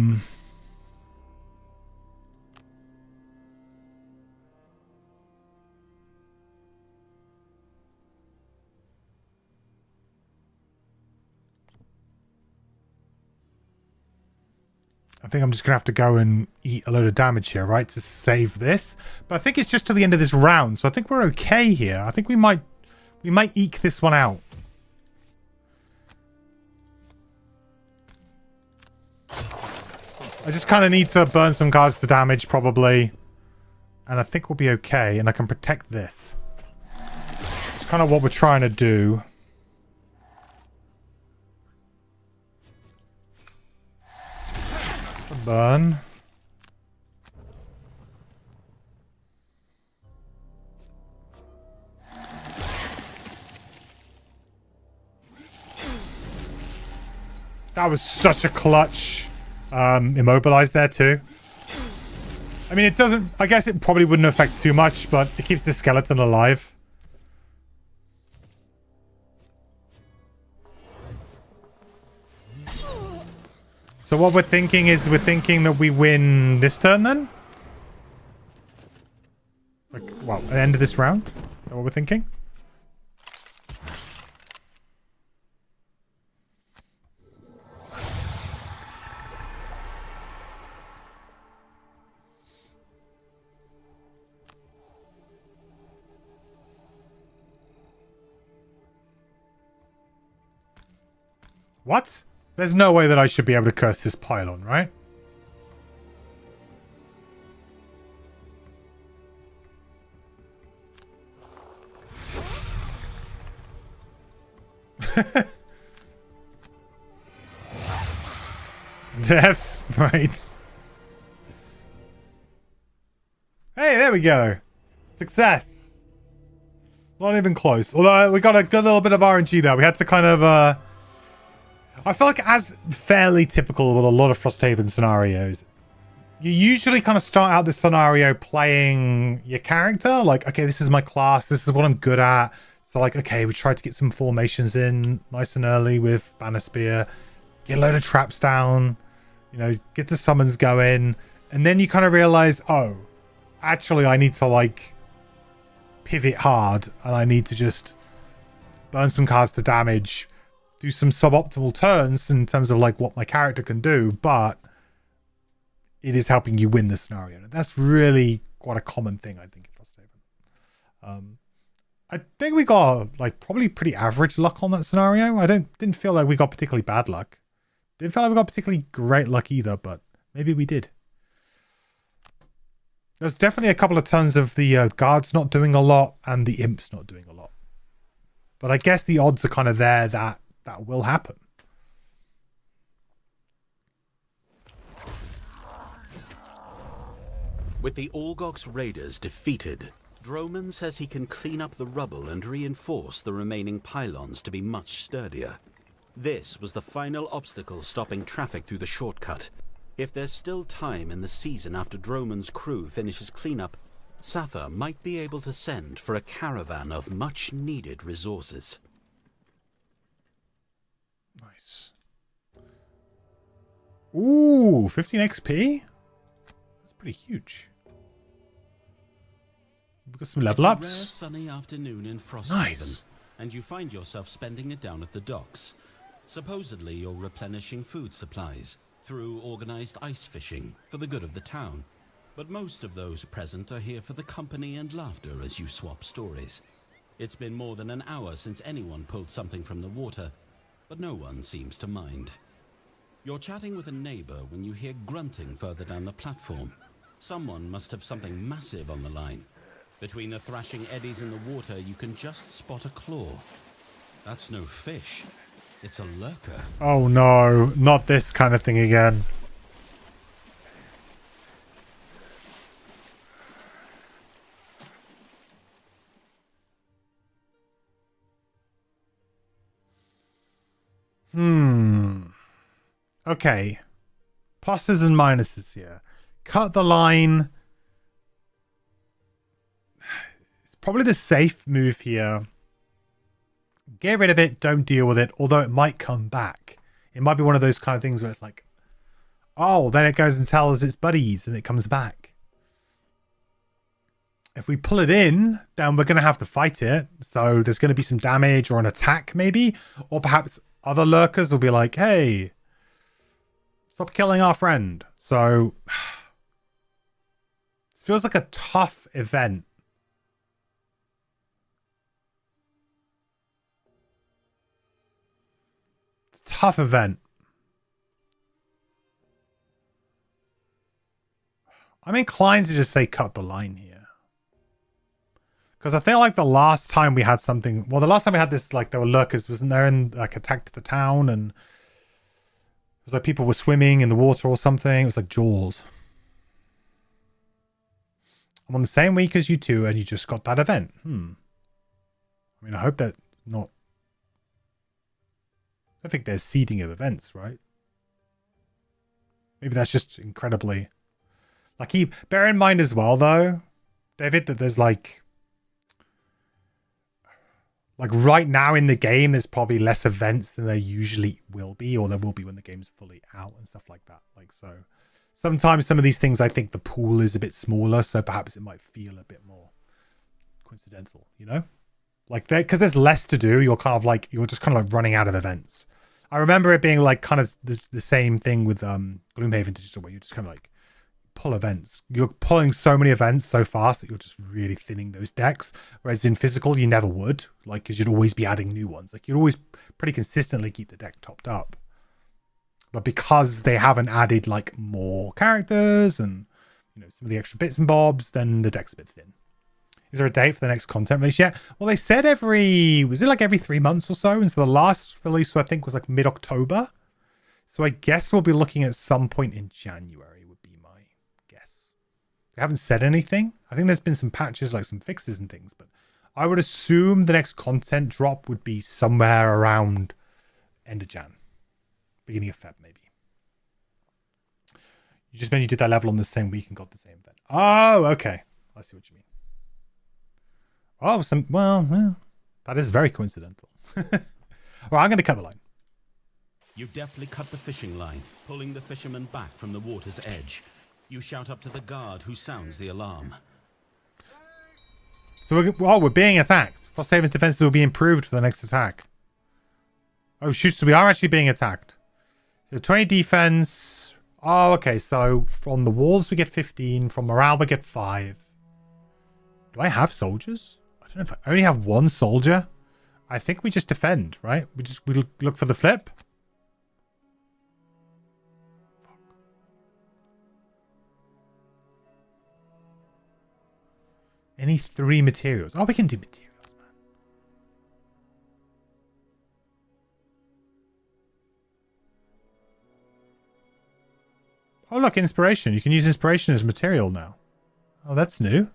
[SPEAKER 2] think I'm just gonna have to go and eat a load of damage here, right, to save this. But I think it's just to the end of this round, so I think we're okay here. I think we might eke this one out. I just kind of need to burn some cards to damage, probably. And I think we'll be okay, and I can protect this. It's kind of what we're trying to do. Burn. That was such a clutch immobilize there too. I mean, it doesn't... I guess it probably wouldn't affect too much, but it keeps the skeleton alive. So what we're thinking is that we win this turn then? Like, well, at the end of this round? Is that what we're thinking? What? There's no way that I should be able to curse this pylon, right? Deaths, right? Hey, there we go. Success. Not even close. Although we got a good little bit of RNG there. We had to kind of I feel like, as fairly typical with a lot of Frosthaven scenarios, you usually kind of start out this scenario playing your character. Like, okay, this is my class. This is what I'm good at. So, like, okay, we try to get some formations in nice and early with Banner Spear. Get a load of traps down. You know, get the summons going. And then you kind of realize, oh, actually, I need to, like, pivot hard. And I need to just burn some cards to damage. Do some suboptimal turns in terms of like what my character can do, but it is helping you win the scenario. That's really quite a common thing, I think, in Frosthaven. I think we got like probably pretty average luck on that scenario. I didn't feel like we got particularly bad luck. Didn't feel like we got particularly great luck either, but maybe we did. There's definitely a couple of turns of the guards not doing a lot and the imps not doing a lot. But I guess the odds are kind of there that will happen.
[SPEAKER 5] With the Orgox raiders defeated, Droman says he can clean up the rubble and reinforce the remaining pylons to be much sturdier. This was the final obstacle stopping traffic through the shortcut. If there's still time in the season after Droman's crew finishes cleanup, Safa might be able to send for a caravan of much-needed resources.
[SPEAKER 2] Nice. Ooh, 15 XP? That's pretty huge. We've got some level ups.
[SPEAKER 5] It's a rare sunny afternoon in Frosthaven,
[SPEAKER 2] Nice.
[SPEAKER 5] and you find yourself spending it down at the docks. Supposedly you're replenishing food supplies through organized ice fishing for the good of the town. But most of those present are here for the company and laughter as you swap stories. It's been more than an hour since anyone pulled something from the water, but no one seems to mind. You're chatting with a neighbor when you hear grunting further down the platform. Someone must have something massive on the line. Between the thrashing eddies in the water, you can just spot a claw. That's no fish. It's a lurker.
[SPEAKER 2] Oh no, not this kind of thing again. Okay. Pluses and minuses here. Cut the line. It's probably the safe move here. Get rid of it. Don't deal with it. Although it might come back. It might be one of those kind of things where it's like, Oh, then it goes and tells its buddies and it comes back. If we pull it in, then we're going to have to fight it. So there's going to be some damage or an attack maybe. Or perhaps other lurkers will be like, hey, stop killing our friend. So it feels like a tough event. It's a tough event. I'm inclined to just say cut the line here. Because I feel like the last time we had something... Well, the last time we had this, like, there were lurkers, wasn't there? And, like, attacked the town, and... It was like people were swimming in the water or something. It was like Jaws. I'm on the same week as you two, and you just got that event. I mean, I hope that not... I think there's seeding of events, right? Maybe that's just incredibly... Like, bear in mind as well, though, David, that there's like right now in the game, there's probably less events than there usually will be, or there will be when the game's fully out and stuff like that. Like, so sometimes some of these things, I think the pool is a bit smaller, so perhaps it might feel a bit more coincidental, you know? Like, because there's less to do, you're just kind of like running out of events. I remember it being like kind of the same thing with Gloomhaven Digital, where you're just kind of like pull events. You're pulling so many events so fast that you're just really thinning those decks. Whereas in physical, you never would, like, because you'd always be adding new ones. Like, you'd always pretty consistently keep the deck topped up. But because they haven't added like more characters and, you know, some of the extra bits and bobs, then the deck's a bit thin. Is there a date for the next content release yet? Well, they said every 3 months or so? And so the last release, I think, was like mid-October. So I guess we'll be looking at some point in January would be my guess. They haven't said anything. I think there's been some patches, like some fixes and things, but I would assume the next content drop would be somewhere around end of Jan. Beginning of Feb, maybe. You just meant you did that level on the same week and got the same event. Oh, okay. I see what you mean. Oh, well, that is very coincidental. Well, I'm going to cut the line.
[SPEAKER 5] You deftly cut the fishing line, pulling the fisherman back from the water's edge. You shout up to the guard, who sounds the alarm.
[SPEAKER 2] So we're being attacked. Frosthaven's defenses will be improved for the next attack. Oh, shoot, so we are actually being attacked. So 20 defense. Oh, okay, so from the walls we get 15. From morale we get 5. Do I have soldiers? I don't know if I only have one soldier. I think we just defend, right? We look for the flip. Fuck. Any 3 materials? Oh, we can do materials, man. Oh, look, inspiration. You can use inspiration as material now. Oh, that's new.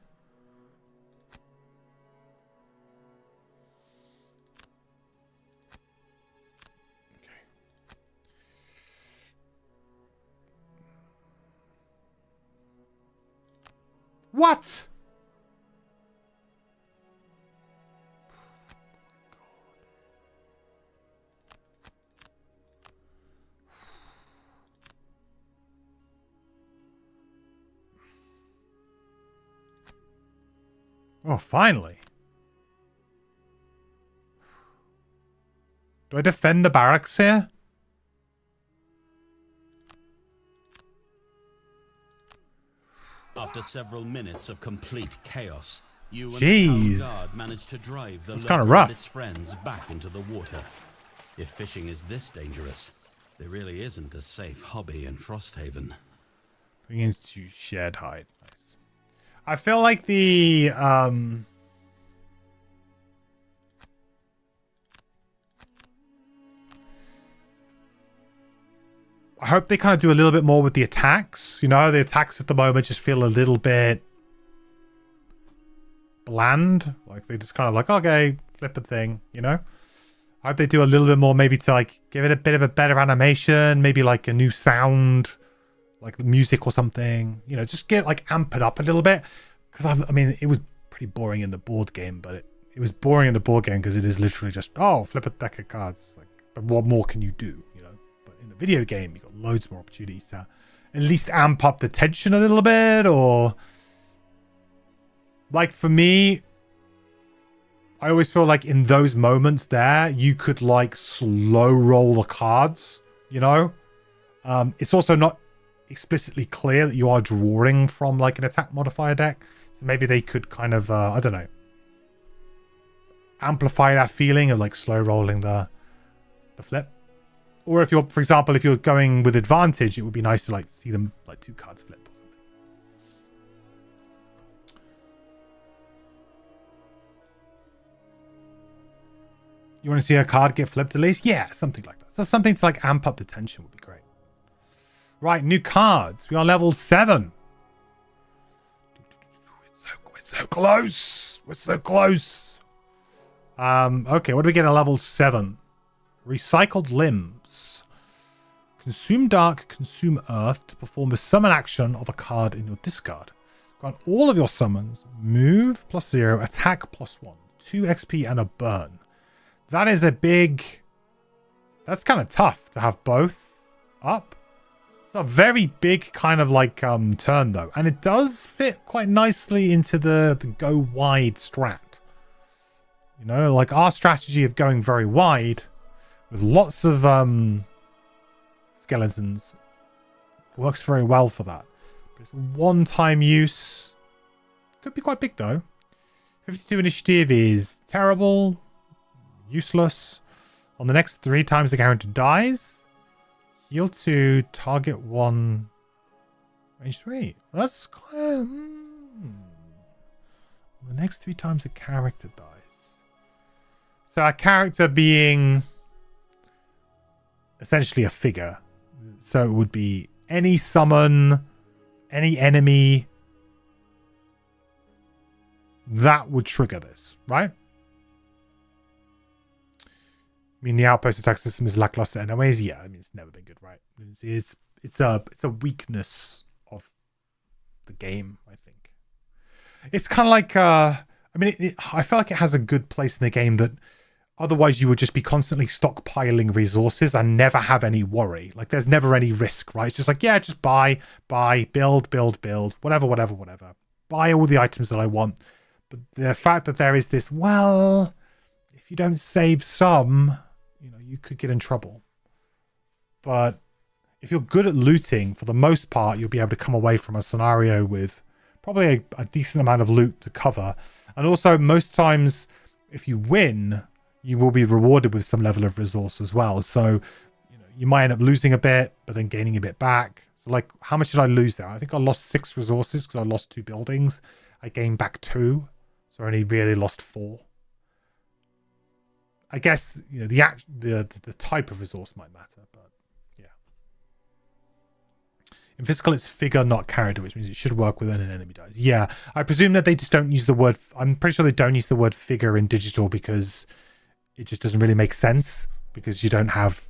[SPEAKER 2] What? Oh, finally. Do I defend the barracks here?
[SPEAKER 5] After several minutes of complete chaos, you and
[SPEAKER 2] Jeez.
[SPEAKER 5] the town guard managed to drive the
[SPEAKER 2] That's kinda
[SPEAKER 5] lurker
[SPEAKER 2] rough.
[SPEAKER 5] and its friends back into the water. If fishing is this dangerous, there really isn't a safe hobby in Frosthaven.
[SPEAKER 2] Begins to shed hide. Nice. I feel like the I hope they kind of do a little bit more with the attacks. You know, the attacks at the moment just feel a little bit bland. Like, they just kind of like, okay, flip a thing, you know? I hope they do a little bit more, maybe to like give it a bit of a better animation, maybe like a new sound, like music or something. You know, just get like amp it up a little bit. Because I mean, it was pretty boring in the board game, but it was boring in the board game because it is literally just, oh, flip a deck of cards. Like, but what more can you do? You know, but in the video game, you've got loads more opportunities to at least amp up the tension a little bit, or like for me, I always feel like in those moments there, you could like slow roll the cards, you know? It's also not explicitly clear that you are drawing from like an attack modifier deck. So maybe they could kind of, I don't know, amplify that feeling of like slow rolling the flip. Or if you're, for example, if you're going with advantage, it would be nice to like see them like 2 cards flip or something. You want to see a card get flipped at least? Yeah, something like that. So something to like amp up the tension would be great. Right, new cards. We are level 7. We're so close. We're so close. Okay, what do we get at level 7? Recycled limbs. Consume dark, consume earth to perform a summon action of a card in your discard. Grant all of your summons. Move +0, attack +1, 2 XP and a burn. That is a big... That's kind of tough to have both up. It's a very big kind of like turn though. And it does fit quite nicely into the go wide strat. You know, like our strategy of going very wide with lots of skeletons works very well for that. But it's one-time use. Could be quite big though. 52 initiative is terrible. Useless. On the next 3 times the character dies, heal 2, target 1, range 3. That's kind of... On the next 3 times the character dies. So a character being essentially a figure. So it would be any summon, any enemy. That would trigger this, right? I mean, the outpost attack system is lackluster anyways. Yeah, I mean, it's never been good, right? It's a weakness of the game, I think. It's kind of like, I mean, I feel like it has a good place in the game that otherwise you would just be constantly stockpiling resources and never have any worry. Like, there's never any risk, right? It's just like, yeah, just buy, build, whatever. Buy all the items that I want. But the fact that there is this, well, if you don't save some... You know, you could get in trouble. But if you're good at looting, for the most part, you'll be able to come away from a scenario with probably a decent amount of loot to cover. And also, most times, if you win, you will be rewarded with some level of resource as well. So, you know, you might end up losing a bit, but then gaining a bit back. So, like, how much did I lose there? I think I lost 6 resources because I lost 2 buildings. I gained back 2, so I only really lost 4. I guess, you know, the type of resource might matter, but yeah. In physical, it's figure, not character, which means it should work when an enemy dies. Yeah, I presume that they just don't use the word... I'm pretty sure they don't use the word figure in digital because it just doesn't really make sense, because you don't have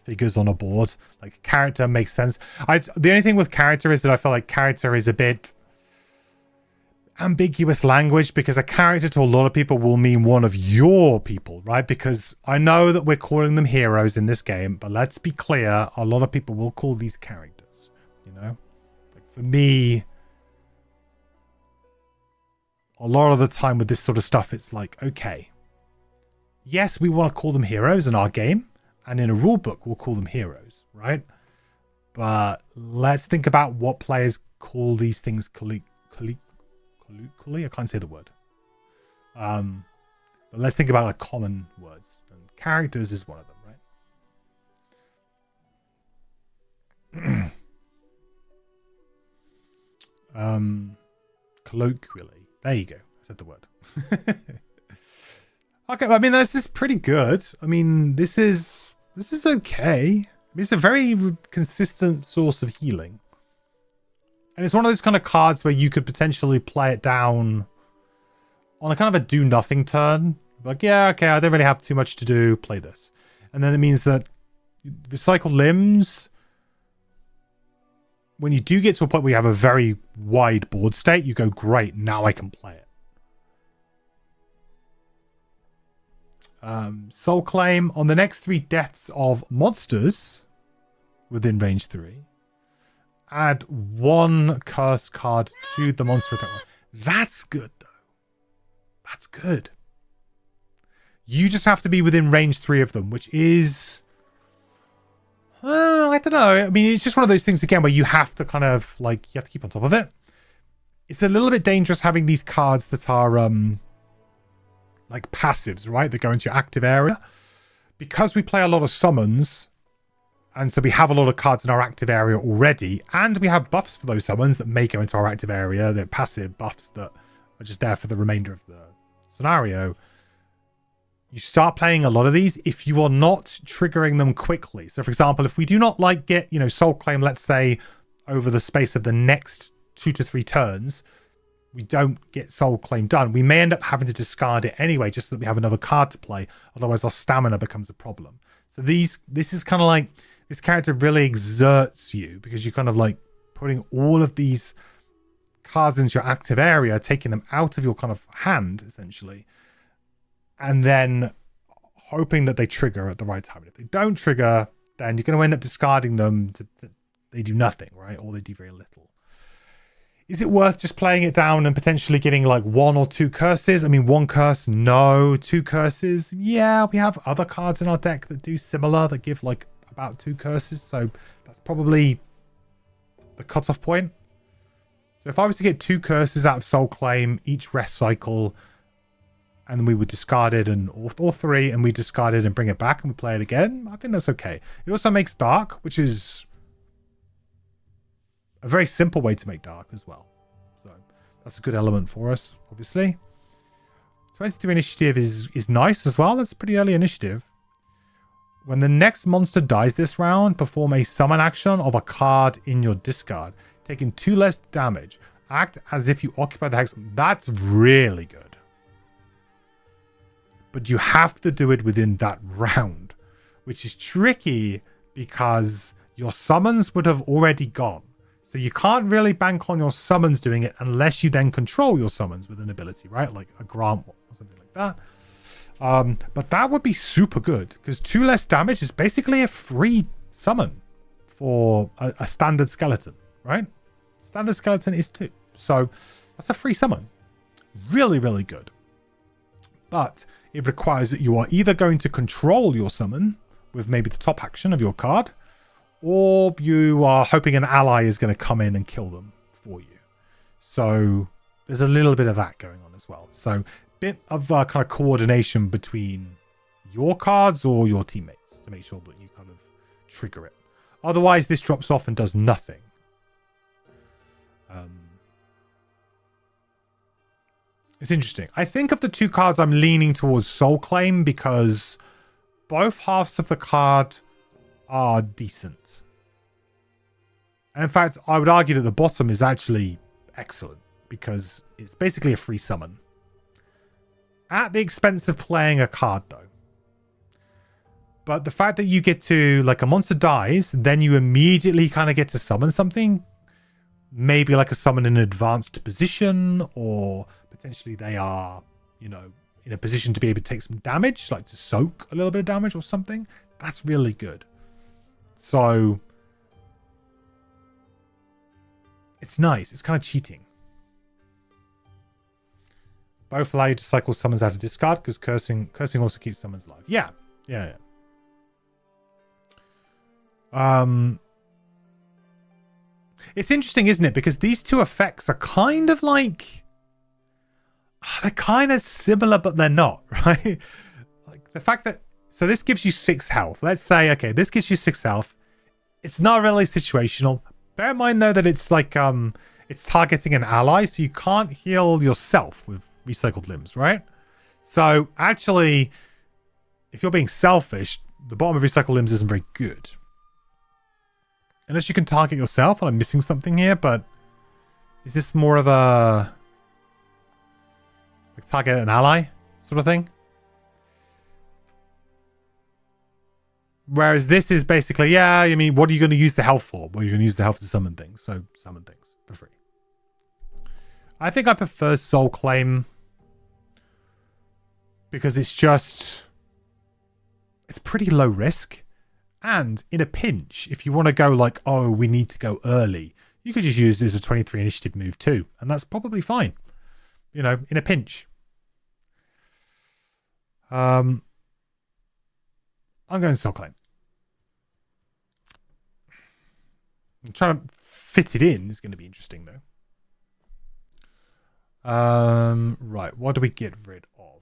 [SPEAKER 2] figures on a board. Like, character makes sense. The only thing with character is that I feel like character is a bit... ambiguous language, because a character to a lot of people will mean one of your people, right? Because I know that we're calling them heroes in this game, but let's be clear, a lot of people will call these characters, you know? Like, for me, a lot of the time with this sort of stuff, it's like, okay, yes, we want to call them heroes in our game, and in a rule book we'll call them heroes, right? But let's think about what players call these things I can't say the word. But let's think about like common words. And characters is one of them, right? Colloquially. There you go. I said the word. Okay, I mean, this is pretty good. I mean, this is okay. I mean, it's a very consistent source of healing. And it's one of those kind of cards where you could potentially play it down on a kind of a do-nothing turn. Like, yeah, okay, I don't really have too much to do. Play this. And then it means that recycled limbs, when you do get to a point where you have a very wide board state, you go, great, now I can play it. Soul Claim. On the next 3 deaths of monsters within range 3, add 1 curse card to the monster attack. That's good, though. That's good. You just have to be within range 3 of them, which is... I don't know. I mean, it's just one of those things, again, where you have to kind of, like, you have to keep on top of it. It's a little bit dangerous having these cards that are, like, passives, right? That go into your active area. Because we play a lot of summons, and so we have a lot of cards in our active area already, and we have buffs for those summons that may go into our active area. They're passive buffs that are just there for the remainder of the scenario. You start playing a lot of these if you are not triggering them quickly. So, for example, if we do not like get, Soul Claim, let's say, over the space of the next 2 to 3 turns, we don't get Soul Claim done. We may end up having to discard it anyway, just so that we have another card to play. Otherwise, our stamina becomes a problem. So this is kind of like, this character really exerts you because you're kind of like putting all of these cards into your active area, taking them out of your kind of hand, essentially. And then hoping that they trigger at the right time. And if they don't trigger, then you're going to end up discarding them. They do nothing, right? Or they do very little. Is it worth just playing it down and potentially getting like 1 or 2 curses? I mean, 1 curse, no. 2 curses, yeah. We have other cards in our deck that do similar, that give like about 2 curses. So that's probably the cutoff point. So if I was to get 2 curses out of Soul Claim each rest cycle, and then we would discard it, or 3, and we discard it and bring it back and we play it again, I think that's okay. It also makes Dark, which is a very simple way to make Dark as well. So that's a good element for us, obviously. 22 initiative is nice as well. That's a pretty early initiative. When the next monster dies this round, perform a summon action of a card in your discard, taking 2 less damage. Act as if you occupy the hex. That's really good. But you have to do it within that round, which is tricky because your summons would have already gone. So you can't really bank on your summons doing it unless you then control your summons with an ability, right? Like a grant or something like that. But that would be super good because 2 less damage is basically a free summon for a standard skeleton, right? Standard skeleton is 2. So that's a free summon. Really, really good. But it requires that you are either going to control your summon with maybe the top action of your card, or you are hoping an ally is going to come in and kill them for you. So there's a little bit of that going on as well. So bit of kind of coordination between your cards or your teammates to make sure that you kind of trigger it. Otherwise, this drops off and does nothing. It's interesting. I think of the 2 cards, I'm leaning towards Soul Claim because both halves of the card are decent. And in fact, I would argue that the bottom is actually excellent because it's basically a free summon. At the expense of playing a card, though. But the fact that you get to, like, a monster dies, then you immediately kind of get to summon something. Maybe like a summon in an advanced position, or potentially they are, in a position to be able to take some damage, like to soak a little bit of damage or something. That's really good. So it's nice. It's kind of cheating. Both allow you to cycle summons out of discard because cursing also keeps summons alive. Yeah. It's interesting, isn't it? Because these 2 effects are kind of like... They're kind of similar, but they're not, right? Like the fact that... So this gives you 6 health. Let's say, okay, this gives you 6 health. It's not really situational. Bear in mind, though, that it's like... it's targeting an ally, so you can't heal yourself with recycled limbs, right? So actually, if you're being selfish, the bottom of recycled limbs isn't very good. Unless you can target yourself, and I'm missing something here, but is this more of a like target an ally sort of thing? Whereas this is basically, yeah, I mean, what are you going to use the health for? Well, you're going to use the health to summon things, so summon things for free. I think I prefer Soul Claim because it's pretty low risk. And in a pinch, if you want to go like, oh, we need to go early, You could just use it as a 23 initiative move too, and that's probably fine. You know, in a pinch. I'm going Soul Claim. I'm trying to fit it in is going to be interesting though. Right, what do we get rid of?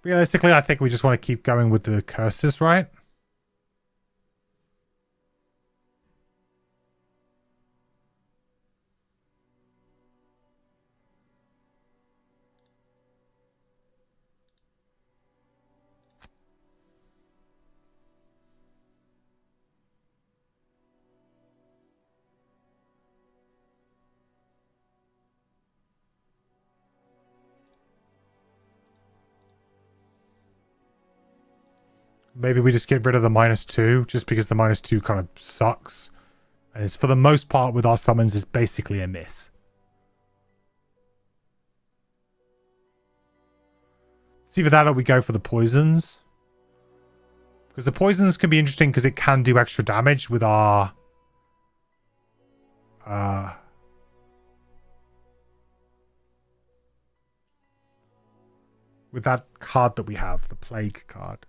[SPEAKER 2] Realistically, I think we just want to keep going with the curses, right? Maybe we just get rid of the -2, just because the -2 kind of sucks. And it's, for the most part, with our summons, is basically a miss. It's either that or we go for the poisons. Because the poisons can be interesting because it can do extra damage with our... with that card that we have, the Plague card.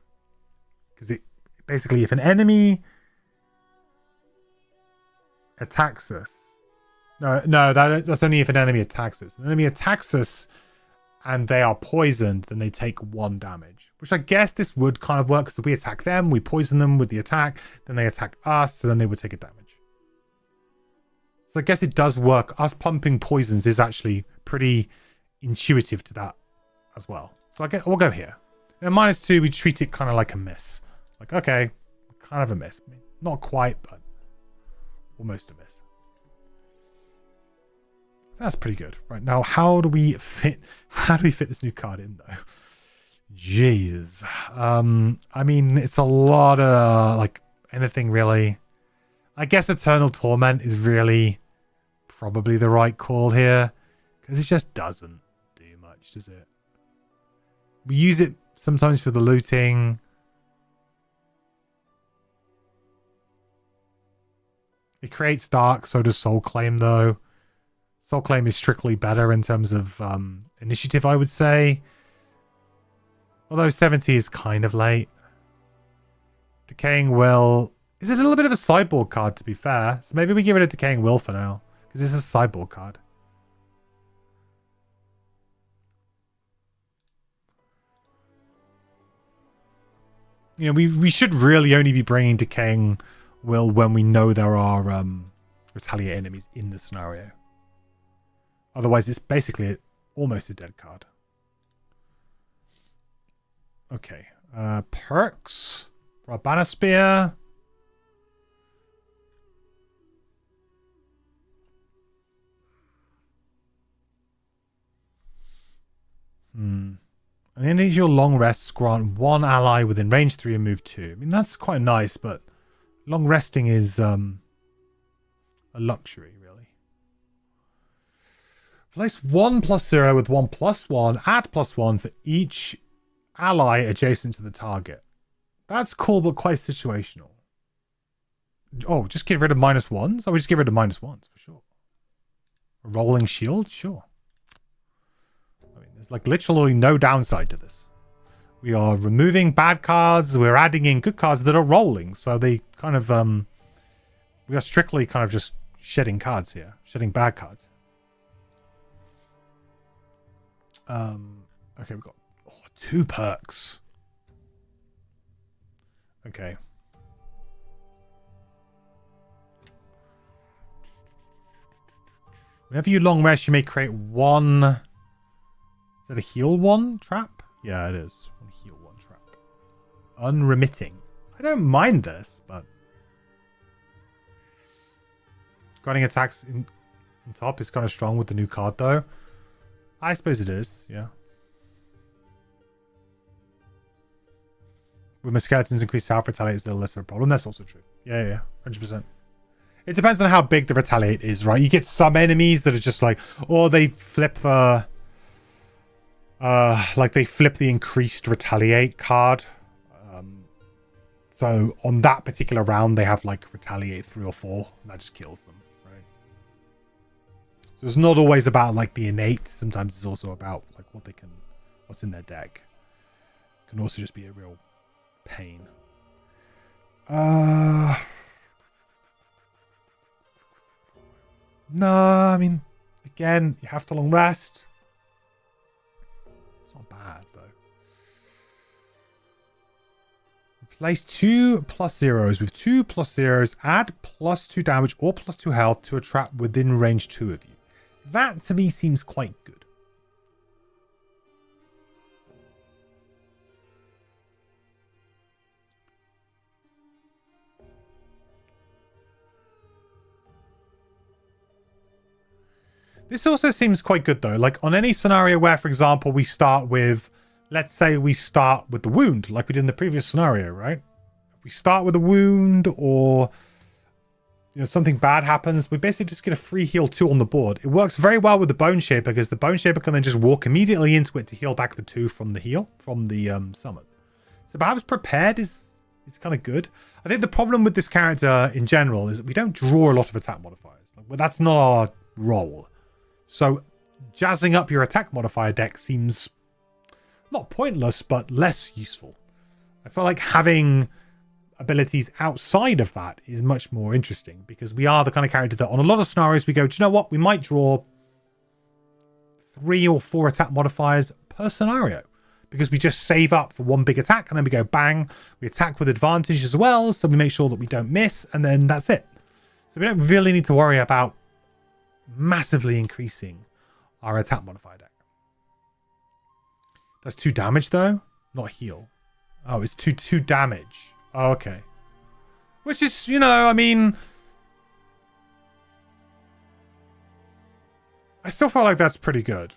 [SPEAKER 2] Because it basically, if an enemy attacks us... No, that's only if an enemy attacks us. An enemy attacks us and they are poisoned, then they take 1 damage. Which I guess this would kind of work, because we attack them, we poison them with the attack, then they attack us, so then they would take a damage. So I guess it does work. Us pumping poisons is actually pretty intuitive to that as well. So we'll go here. And -2, we treat it kind of like a miss. Like, okay, kind of a miss. Not quite, but almost a miss. That's pretty good. Right, now how do we fit this new card in though? Jeez. I mean, it's a lot of like anything really. I guess Eternal Torment is really probably the right call here, because it just doesn't do much, does it? We use it sometimes for the looting. It creates dark, so does Soul Claim though. Soul Claim is strictly better in terms of initiative, I would say. Although 70 is kind of late. Decaying Will is a little bit of a sideboard card, to be fair. So maybe we get rid of Decaying Will for now, because it's a sideboard card. You know, we should really only be bringing Decaying Will when we know there are retaliate enemies in the scenario. Otherwise, it's basically almost a dead card. Okay. Perks for our Banner Spear. And the end of your long rests grant 1 ally within range 3 and move 2. I mean, that's quite nice, but long resting is a luxury, really. Place 1 + 0 with 1 + 1. Add +1 for each ally adjacent to the target. That's cool, but quite situational. Oh, just get rid of -1s? I would just get rid of -1s for sure. A rolling shield? Sure. I mean, there's like literally no downside to this. We are removing bad cards. We're adding in good cards that are rolling. So they kind of, we are strictly kind of just shedding cards here. Shedding bad cards. Okay, we've got 2 perks. Okay. Whenever you long rest, you may create 1... Is that a heal 1 trap? Yeah, it is. 1 heal 1 trap. Unremitting. I don't mind this, but... Granting attacks on top is kind of strong with the new card, though. I suppose it is, yeah. With my skeletons increased health, retaliate is a little less of a problem. That's also true. Yeah, 100%. It depends on how big the retaliate is, right? You get some enemies that are just like, or they flip the, like they flip the increased retaliate card. So on that particular round, they have like retaliate 3 or 4, and that just kills them, right? So it's not always about like the innate. Sometimes it's also about like what's in their deck. Can also just be a real pain. No, I mean, again, you have to long rest. It's not bad though. Replace 2 +0s with 2 +0s. Add +2 damage or +2 health to a trap within range 2 of you. That to me seems quite good. This also seems quite good though. Like on any scenario where, for example, we start with, let's say we start with the wound, like we did in the previous scenario, right? If we start with a wound, or something bad happens, we basically just get a free heal 2 on the board. It works very well with the Bone Shaper because the Bone Shaper can then just walk immediately into it to heal back the 2 from the summon. So perhaps prepared is kind of good. I think the problem with this character in general is that we don't draw a lot of attack modifiers. Like, that's not our role. So jazzing up your attack modifier deck seems not pointless, but less useful. I feel like having abilities outside of that is much more interesting, because we are the kind of character that on a lot of scenarios we go, do you know what? We might draw 3 or 4 attack modifiers per scenario, because we just save up for one big attack and then we go bang. We attack with advantage as well, so we make sure that we don't miss, and then that's it. So we don't really need to worry about massively increasing our attack modifier deck. That's 2 damage though, not heal. Oh, it's 2 damage. Oh, okay. Which is, I mean, I still feel like that's pretty good.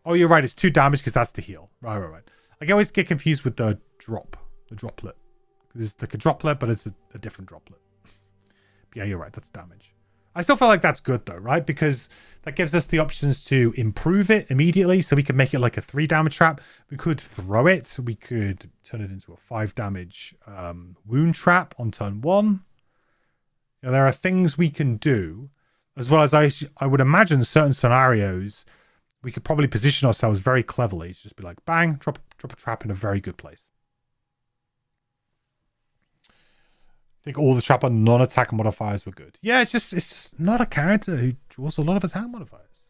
[SPEAKER 2] Oh, you're right. It's 2 damage because that's the heal. Right. I always get confused with the droplet. It's like a droplet, but it's a different droplet. But yeah, you're right. That's damage. I still feel like that's good though, right? Because that gives us the options to improve it immediately. So we can make it like a 3 damage trap. We could throw it. We could turn it into a 5 damage wound trap on turn 1. There are things we can do, as well as I would imagine certain scenarios we could probably position ourselves very cleverly to just be like, bang, drop a trap in a very good place. I think all the trap on non-attack modifiers were good. Yeah, it's just not a character who draws a lot of attack modifiers.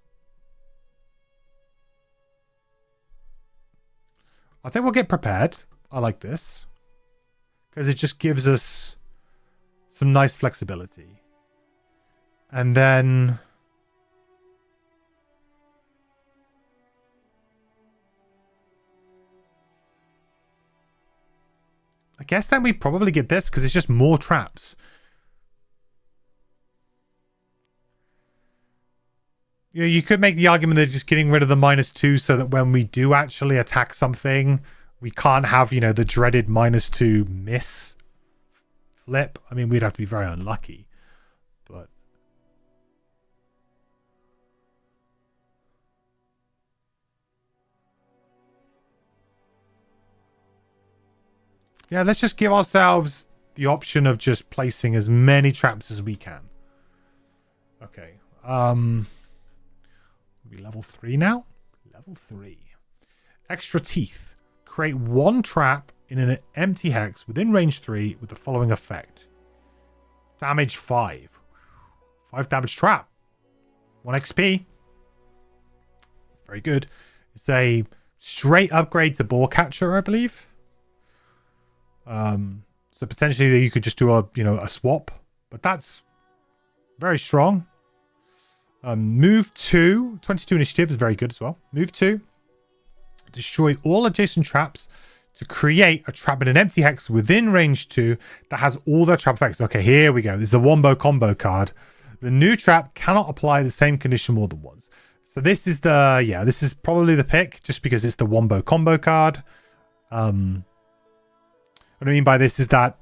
[SPEAKER 2] I think we'll get prepared. I like this, because it just gives us some nice flexibility. And then I guess then we probably get this because it's just more traps. You could make the argument that just getting rid of the -2 so that when we do actually attack something, we can't have, the dreaded -2 miss flip. I mean, we'd have to be very unlucky. But yeah, let's just give ourselves the option of just placing as many traps as we can. Okay. We level 3 now? Level 3. Extra teeth. Create 1 trap in an empty hex within range 3 with the following effect. Damage 5. 5 damage trap. 1 XP. Very good. It's a straight upgrade to Boar Catcher, I believe. So potentially you could just do a swap, but that's very strong. Move 2, 22 initiative is very good as well. Move 2, destroy all adjacent traps to create a trap in an empty hex within range 2 that has all their trap effects. Okay, here we go. This is the Wombo combo card. The new trap cannot apply the same condition more than once. So this is this is probably the pick, just because it's the Wombo combo card. What I mean by this is that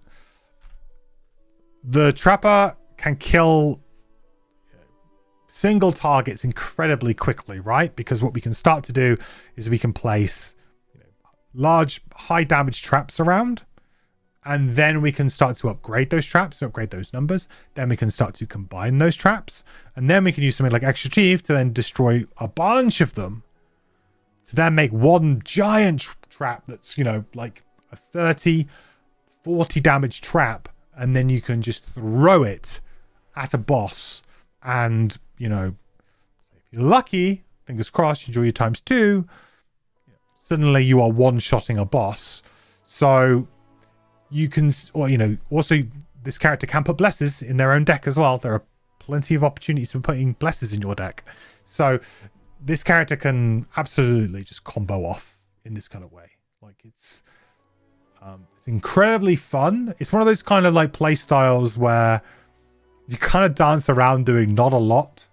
[SPEAKER 2] the trapper can kill single targets incredibly quickly, right? Because what we can start to do is we can place large, high damage traps around, and then we can start to upgrade those traps, upgrade those numbers. Then we can start to combine those traps, and then we can use something like extrachieve to then destroy a bunch of them, to then make one giant trap that's, like a 30, 40 damage trap, and then you can just throw it at a boss, and if you're lucky, fingers crossed, enjoy your times 2, suddenly you are one-shotting a boss. So you can, also this character can put blesses in their own deck as well. There are plenty of opportunities for putting blesses in your deck, so this character can absolutely just combo off in this kind of way. Like it's incredibly fun. It's one of those kind of like play styles where you kind of dance around doing not a lot,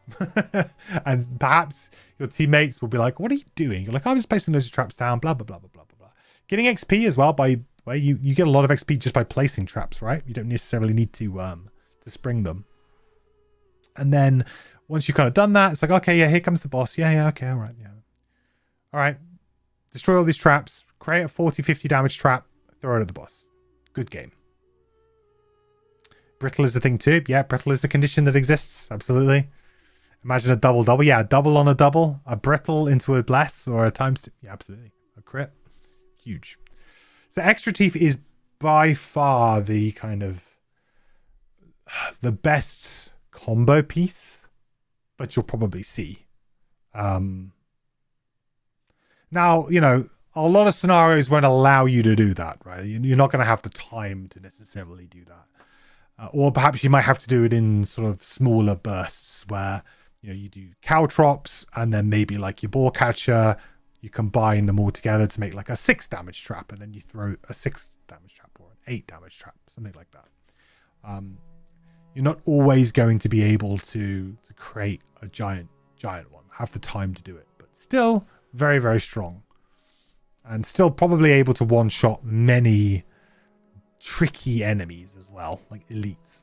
[SPEAKER 2] and perhaps your teammates will be like, "What are you doing?" You're like, "I'm just placing those traps down." Blah blah blah blah blah blah blah. Getting XP as well by way you get a lot of XP just by placing traps, right? You don't necessarily need to spring them. And then once you've kind of done that, it's like, okay, yeah, here comes the boss. Yeah, okay, all right, yeah, all right. Destroy all these traps. Create a 40, 50 damage trap. Throw it at the boss. Good game. Brittle is the thing too. Yeah, brittle is a condition that exists. Absolutely. Imagine a double. Yeah, a double on a double. A brittle into a bless or a times 2. Yeah, absolutely. A crit. Huge. So extra teeth is by far the kind of the best combo piece that you'll probably see. Now, a lot of scenarios won't allow you to do that, right? You're not going to have the time to necessarily do that. Or perhaps you might have to do it in sort of smaller bursts where, you do caltrops and then maybe like your ball catcher, you combine them all together to make like a 6 damage trap, and then you throw a 6 damage trap or an 8 damage trap, something like that. You're not always going to be able to create a giant one, have the time to do it, but still very, very strong. And still probably able to one-shot many tricky enemies as well, like elites.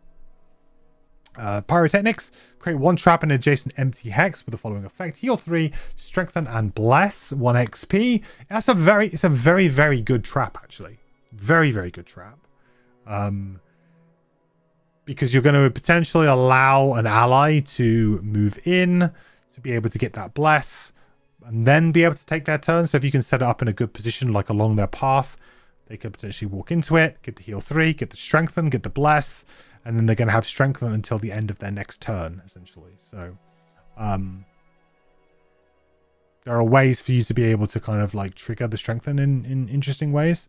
[SPEAKER 2] Pyrotechnics. Create one trap in an adjacent empty hex with the following effect. Heal 3, strengthen and bless 1 XP. It's a very, very good trap, actually. Very, very good trap. Because you're going to potentially allow an ally to move in to be able to get that bless, and then be able to take their turn. So if you can set it up in a good position, like along their path, they could potentially walk into it, get the heal 3, get the strengthen, get the bless, and then they're going to have strengthen until the end of their next turn, essentially. So there are ways for you to be able to kind of like trigger the strengthen in interesting ways.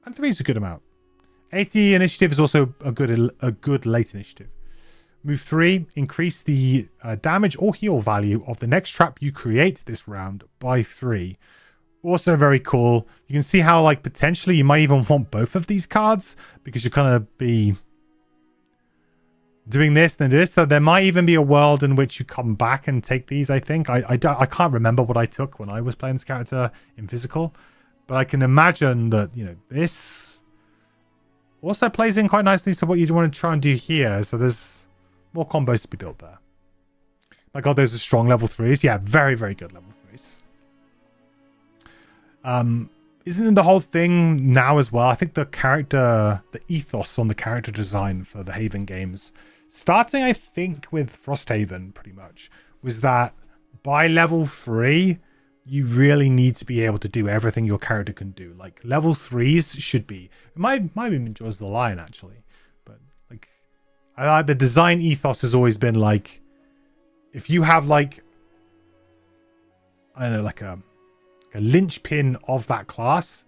[SPEAKER 2] And 3 is a good amount. 80 initiative is also a good late initiative. Move 3, increase the damage or heal value of the next trap you create this round by 3. Also very cool. You can see how like potentially you might even want both of these cards, because you're going to be doing this and this. So there might even be a world in which you come back and take these, I think. I can't remember what I took when I was playing this character in physical, but I can imagine that, this also plays in quite nicely to what you want to try and do here. So there's more combos to be built there. My god, those are strong level 3s. Yeah, very, very good level 3s. Isn't the whole thing now as well? I think the ethos on the character design for the Haven games, starting I think with Frosthaven pretty much, was that by level 3, you really need to be able to do everything your character can do. Like level 3s should be, it might even Jaws the Lion actually, but like the design ethos has always been like, if you have like, I don't know, like a linchpin of that class,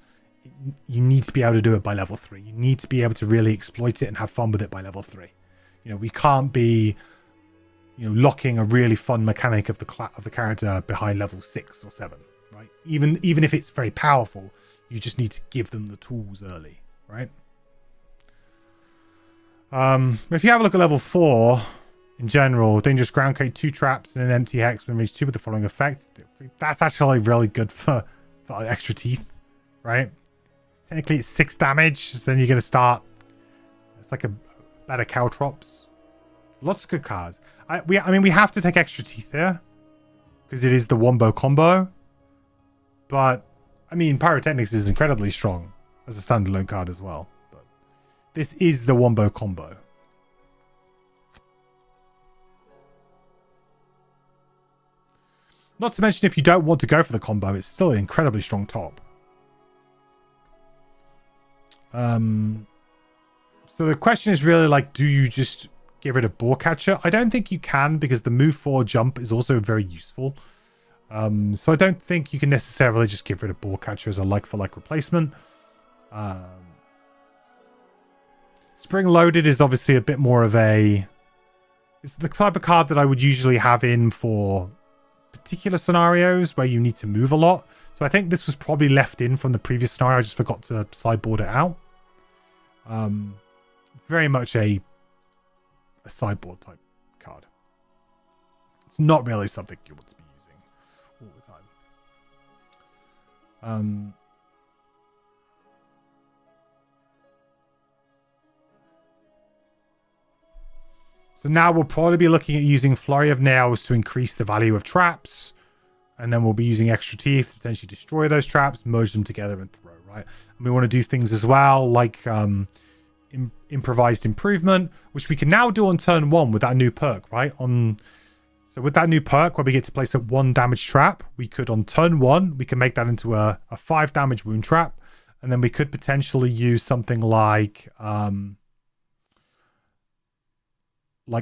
[SPEAKER 2] you need to be able to do it by level 3. You need to be able to really exploit it and have fun with it by level 3. We can't be locking a really fun mechanic of the character behind level 6 or 7, right? Even if it's very powerful, you just need to give them the tools early, right? If you have a look at level 4 in general, dangerous ground, create 2 traps in an empty hex when reach 2 with the following effects. That's actually really good for got extra teeth, right? Technically it's 6 damage, so then you're going to start... It's like a better Caltrops. Lots of good cards. I mean, we have to take extra teeth here, because it is the Wombo combo. But, I mean, Pyrotechnics is incredibly strong as a standalone card as well. But this is the Wombo combo. Not to mention, if you don't want to go for the combo, it's still an incredibly strong top. So the question is really like, do you just get rid of Boar Catcher? I don't think you can, because the move 4 jump is also very useful. So I don't think you can necessarily just get rid of Boar Catcher as a like-for-like replacement. Spring Loaded is obviously a bit more of a... It's the type of card that I would usually have in for particular scenarios where you need to move a lot. So I think this was probably left in from the previous scenario. I just forgot to sideboard it out. Very much a sideboard type card. It's not really something you want to be using all the time. So now we'll probably be looking at using Flurry of Nails to increase the value of traps. And then we'll be using extra teeth to potentially destroy those traps, merge them together and throw, right? And we want to do things as well like improvised improvement, which we can now do on turn 1 with that new perk, right? So with that new perk where we get to place a 1 damage trap, we could on turn 1, we can make that into a 5 damage wound trap. And then we could potentially use something like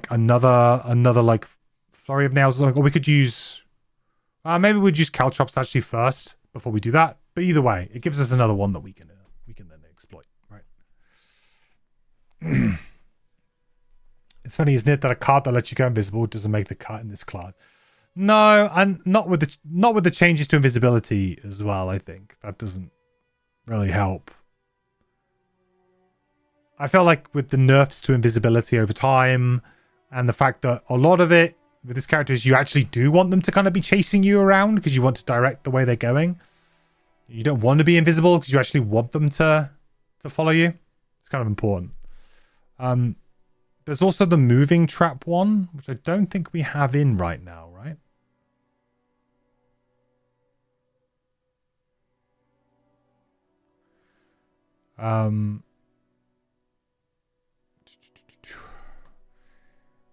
[SPEAKER 2] another like Flurry of Nails or something. Or we could use maybe we'd use Caltrops actually first before we do that. But either way, it gives us another one that we can then exploit, right? It's funny, isn't it, that a card that lets you go invisible doesn't make the cut in this class? No, and not with the changes to invisibility as well. I think that doesn't really help. I felt like with the nerfs to invisibility over time, and the fact that a lot of it with this character is you actually do want them to kind of be chasing you around because you want to direct the way they're going. You don't want to be invisible because you actually want them to follow you. It's kind of important. There's also the moving trap one, which I don't think we have in right now, right?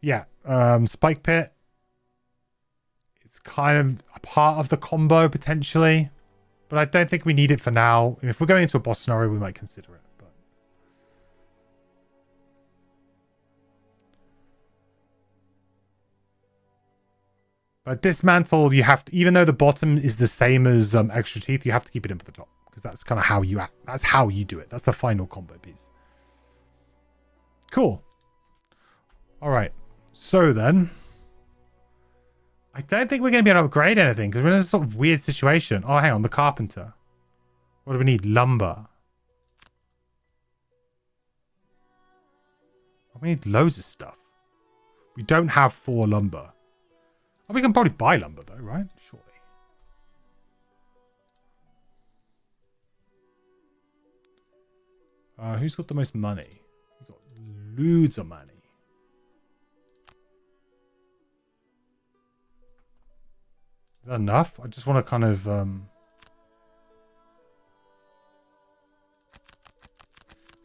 [SPEAKER 2] Yeah, Spike Pit. It's kind of a part of the combo potentially, but I don't think we need it for now. If we're going into a boss scenario, we might consider it. But dismantle, you have to, even though the bottom is the same as extra teeth, you have to keep it in for the top because that's kind of how you act. That's how you do it. That's the final combo piece. Cool. All right. So then, I don't think we're going to be able to upgrade anything because we're in a sort of weird situation. Oh, hang on, the carpenter. What do we need? Lumber. Oh, we need loads of stuff. We don't have 4 lumber. Oh, we can probably buy lumber though, right? Surely. Who's got the most money? We've got loads of money. Is that enough? I just want to kind of...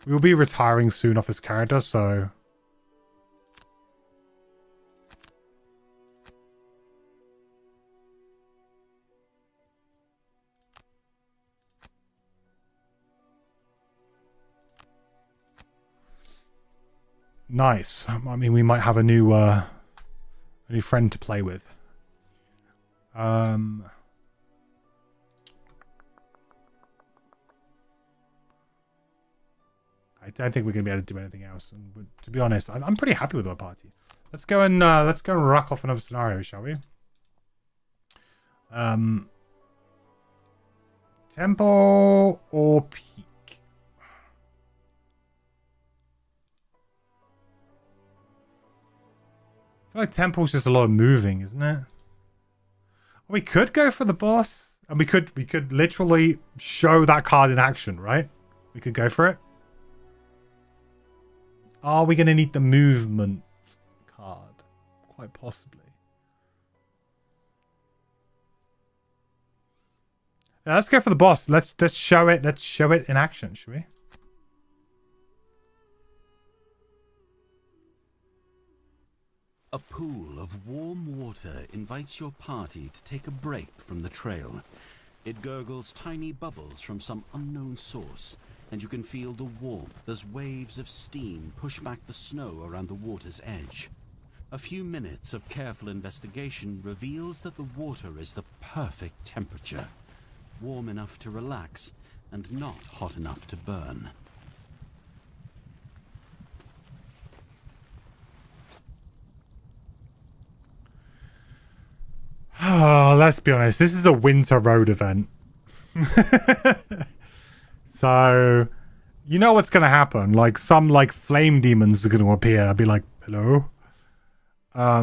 [SPEAKER 2] We will be retiring soon off this character, so... Nice. I mean, we might have a new friend to play with. I don't think we're gonna be able to do anything else. And to be honest, I'm pretty happy with our party. Let's go and rock off another scenario, shall we? Temple or peak? I feel like Temple's just a lot of moving, isn't it? We could go for the boss. And we could literally show that card in action, right? We could go for it. Are we going to need the movement card? Quite possibly. Yeah, let's go for the boss. Let's show it. Let's show it in action, shall we?
[SPEAKER 5] A pool of warm water invites your party to take a break from the trail. It gurgles tiny bubbles from some unknown source, and you can feel the warmth as waves of steam push back the snow around the water's edge. A few minutes of careful investigation reveals that the water is the perfect temperature, warm enough to relax and not hot enough to burn.
[SPEAKER 2] Oh, let's be honest. This is a winter road event. So, you know what's going to happen. Like, some, like, flame demons are going to appear. I'll be like, hello? I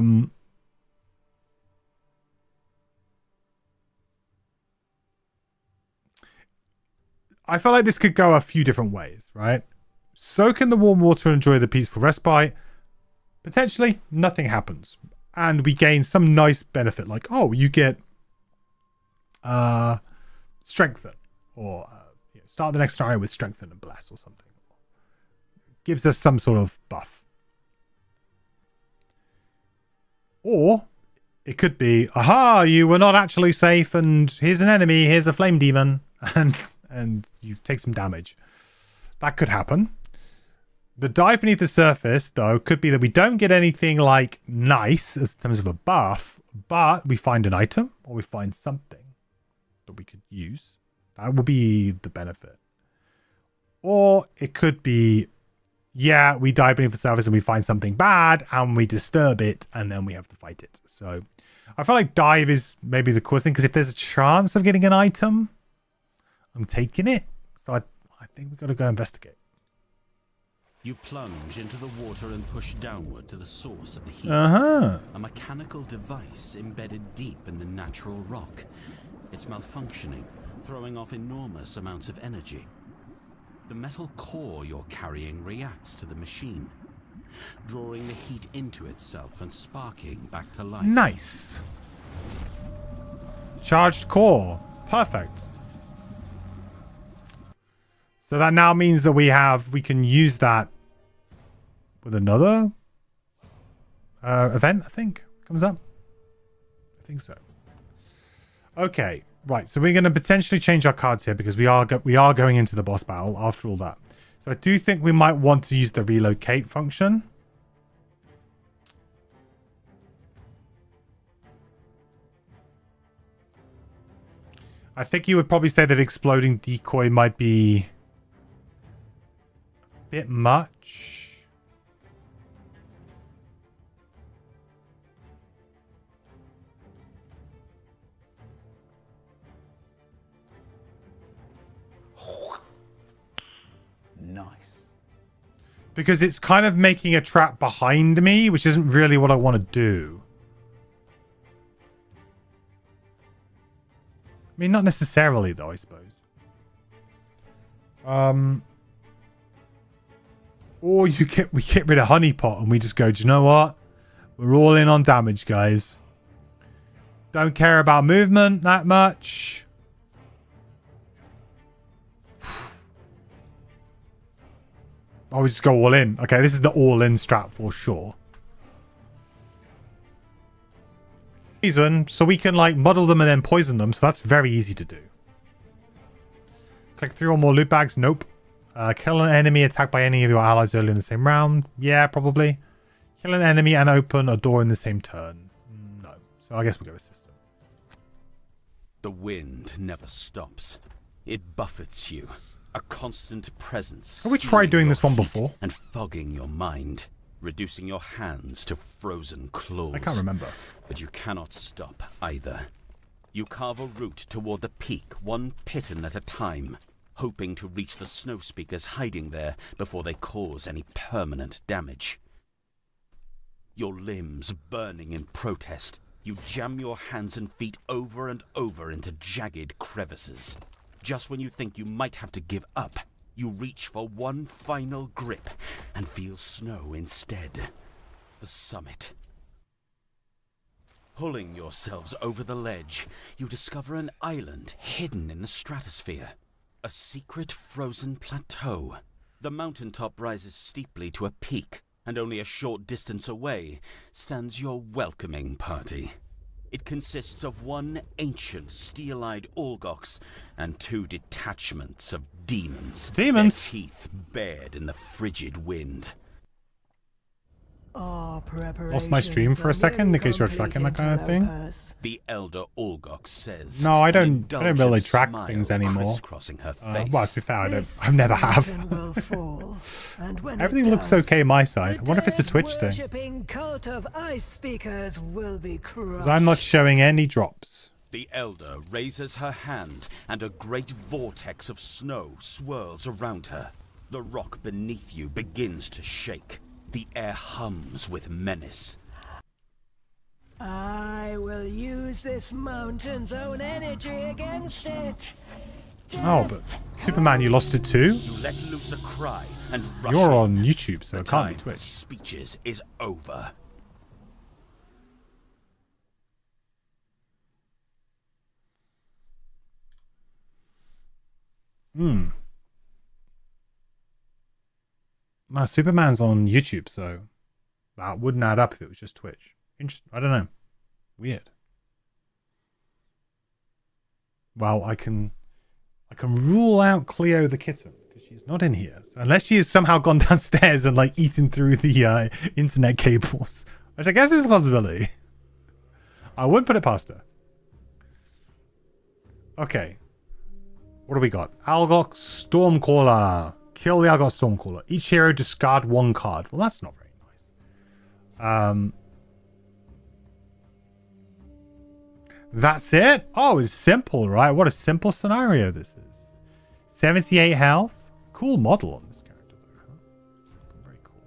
[SPEAKER 2] feel like this could go a few different ways, right? Soak in the warm water and enjoy the peaceful respite. Potentially, nothing happens. And we gain some nice benefit, like, oh, you get strengthen, or start the next scenario with strengthen and bless or something. Gives us some sort of buff. Or it could be, aha, you were not actually safe, and here's an enemy, here's a flame demon, and you take some damage. That could happen. The dive beneath the surface, though, could be that we don't get anything, like, nice in terms of a buff, but we find an item, or we find something that we could use. That will be the benefit. Or it could be, yeah, we dive beneath the surface and we find something bad, and we disturb it, and then we have to fight it. So I feel like dive is maybe the coolest thing, because if there's a chance of getting an item, I'm taking it. So I think we've got to go investigate.
[SPEAKER 5] You plunge into the water and push downward to the source of the heat. A mechanical device embedded deep in the natural rock. It's malfunctioning, throwing off enormous amounts of energy. The metal core you're carrying reacts to the machine, drawing the heat into itself and sparking back to life.
[SPEAKER 2] Nice. Charged core. Perfect. So that now means that we can use that with another event, I think, comes up. I think so. Okay, right. So we're going to potentially change our cards here because we are going into the boss battle after all that. So I do think we might want to use the relocate function. I think you would probably say that exploding decoy might be bit much.
[SPEAKER 6] Nice.
[SPEAKER 2] Because it's kind of making a trap behind me, which isn't really what I want to do. I mean, not necessarily though, I suppose. Or we get rid of Honeypot and we just go, do you know what? We're all in on damage, guys. Don't care about movement that much. Oh, we just go all in. Okay, this is the all-in strat for sure. Poison, so we can like muddle them and then poison them, so that's very easy to do. Click 3 or more loot bags. Nope. Kill an enemy attacked by any of your allies early in the same round. Yeah, probably. Kill an enemy and open a door in the same turn. No. So I guess we'll go with system.
[SPEAKER 5] The wind never stops. It buffets you. A constant presence.
[SPEAKER 2] Have we tried doing this one before?
[SPEAKER 5] And fogging your mind, reducing your hands to frozen claws.
[SPEAKER 2] I can't remember.
[SPEAKER 5] But you cannot stop either. You carve a route toward the peak, one piton at a time, hoping to reach the snow speakers hiding there before they cause any permanent damage. Your limbs burning in protest, You jam your hands and feet over and over into jagged crevices. Just when you think you might have to give up, you reach for one final grip and feel snow instead. The summit. Pulling yourselves over the ledge, you discover an island hidden in the stratosphere. A secret frozen plateau. The mountaintop rises steeply to a peak, and only a short distance away stands your welcoming party. It consists of one ancient steel-eyed Olgox and 2 detachments of demons.
[SPEAKER 2] Demons?
[SPEAKER 5] Their teeth bared in the frigid wind.
[SPEAKER 2] Lost my stream for a second in case you're tracking that kind of thing.
[SPEAKER 5] The elder Olgox says.
[SPEAKER 2] No, I don't really track
[SPEAKER 5] smile
[SPEAKER 2] things anymore.
[SPEAKER 5] crisscrossing her face.
[SPEAKER 2] Well, to be fair, I never have. Everything looks okay my side. I wonder if it's a Twitch thing.
[SPEAKER 6] Cult of ice speakers will be
[SPEAKER 2] Because I'm not showing any drops.
[SPEAKER 5] The elder raises her hand, and a great vortex of snow swirls around her. The rock beneath you begins to shake. The air hums with menace.
[SPEAKER 6] I will use this mountain's own energy against it.
[SPEAKER 2] Oh, but Superman, you lost it too?
[SPEAKER 5] You let loose a cry and rush
[SPEAKER 2] You're
[SPEAKER 5] in.
[SPEAKER 2] on YouTube, so
[SPEAKER 5] The
[SPEAKER 2] it can't be
[SPEAKER 5] time for
[SPEAKER 2] Twitch.
[SPEAKER 5] speeches is over.
[SPEAKER 2] Now, Superman's on YouTube, so that wouldn't add up if it was just Twitch. I don't know. Weird. Well, I can rule out Cleo the kitten because she's not in here. So unless she has somehow gone downstairs and like eaten through the internet cables, which I guess is a possibility. I wouldn't put it past her. Okay. What do we got? Algox Stormcaller. Kill the Algox Stormcaller. Each hero discard 1 card. Well, that's not very nice. That's it? Oh, it's simple, right? What a simple scenario this is. 78 health. Cool model on this character, though. Huh? Very cool.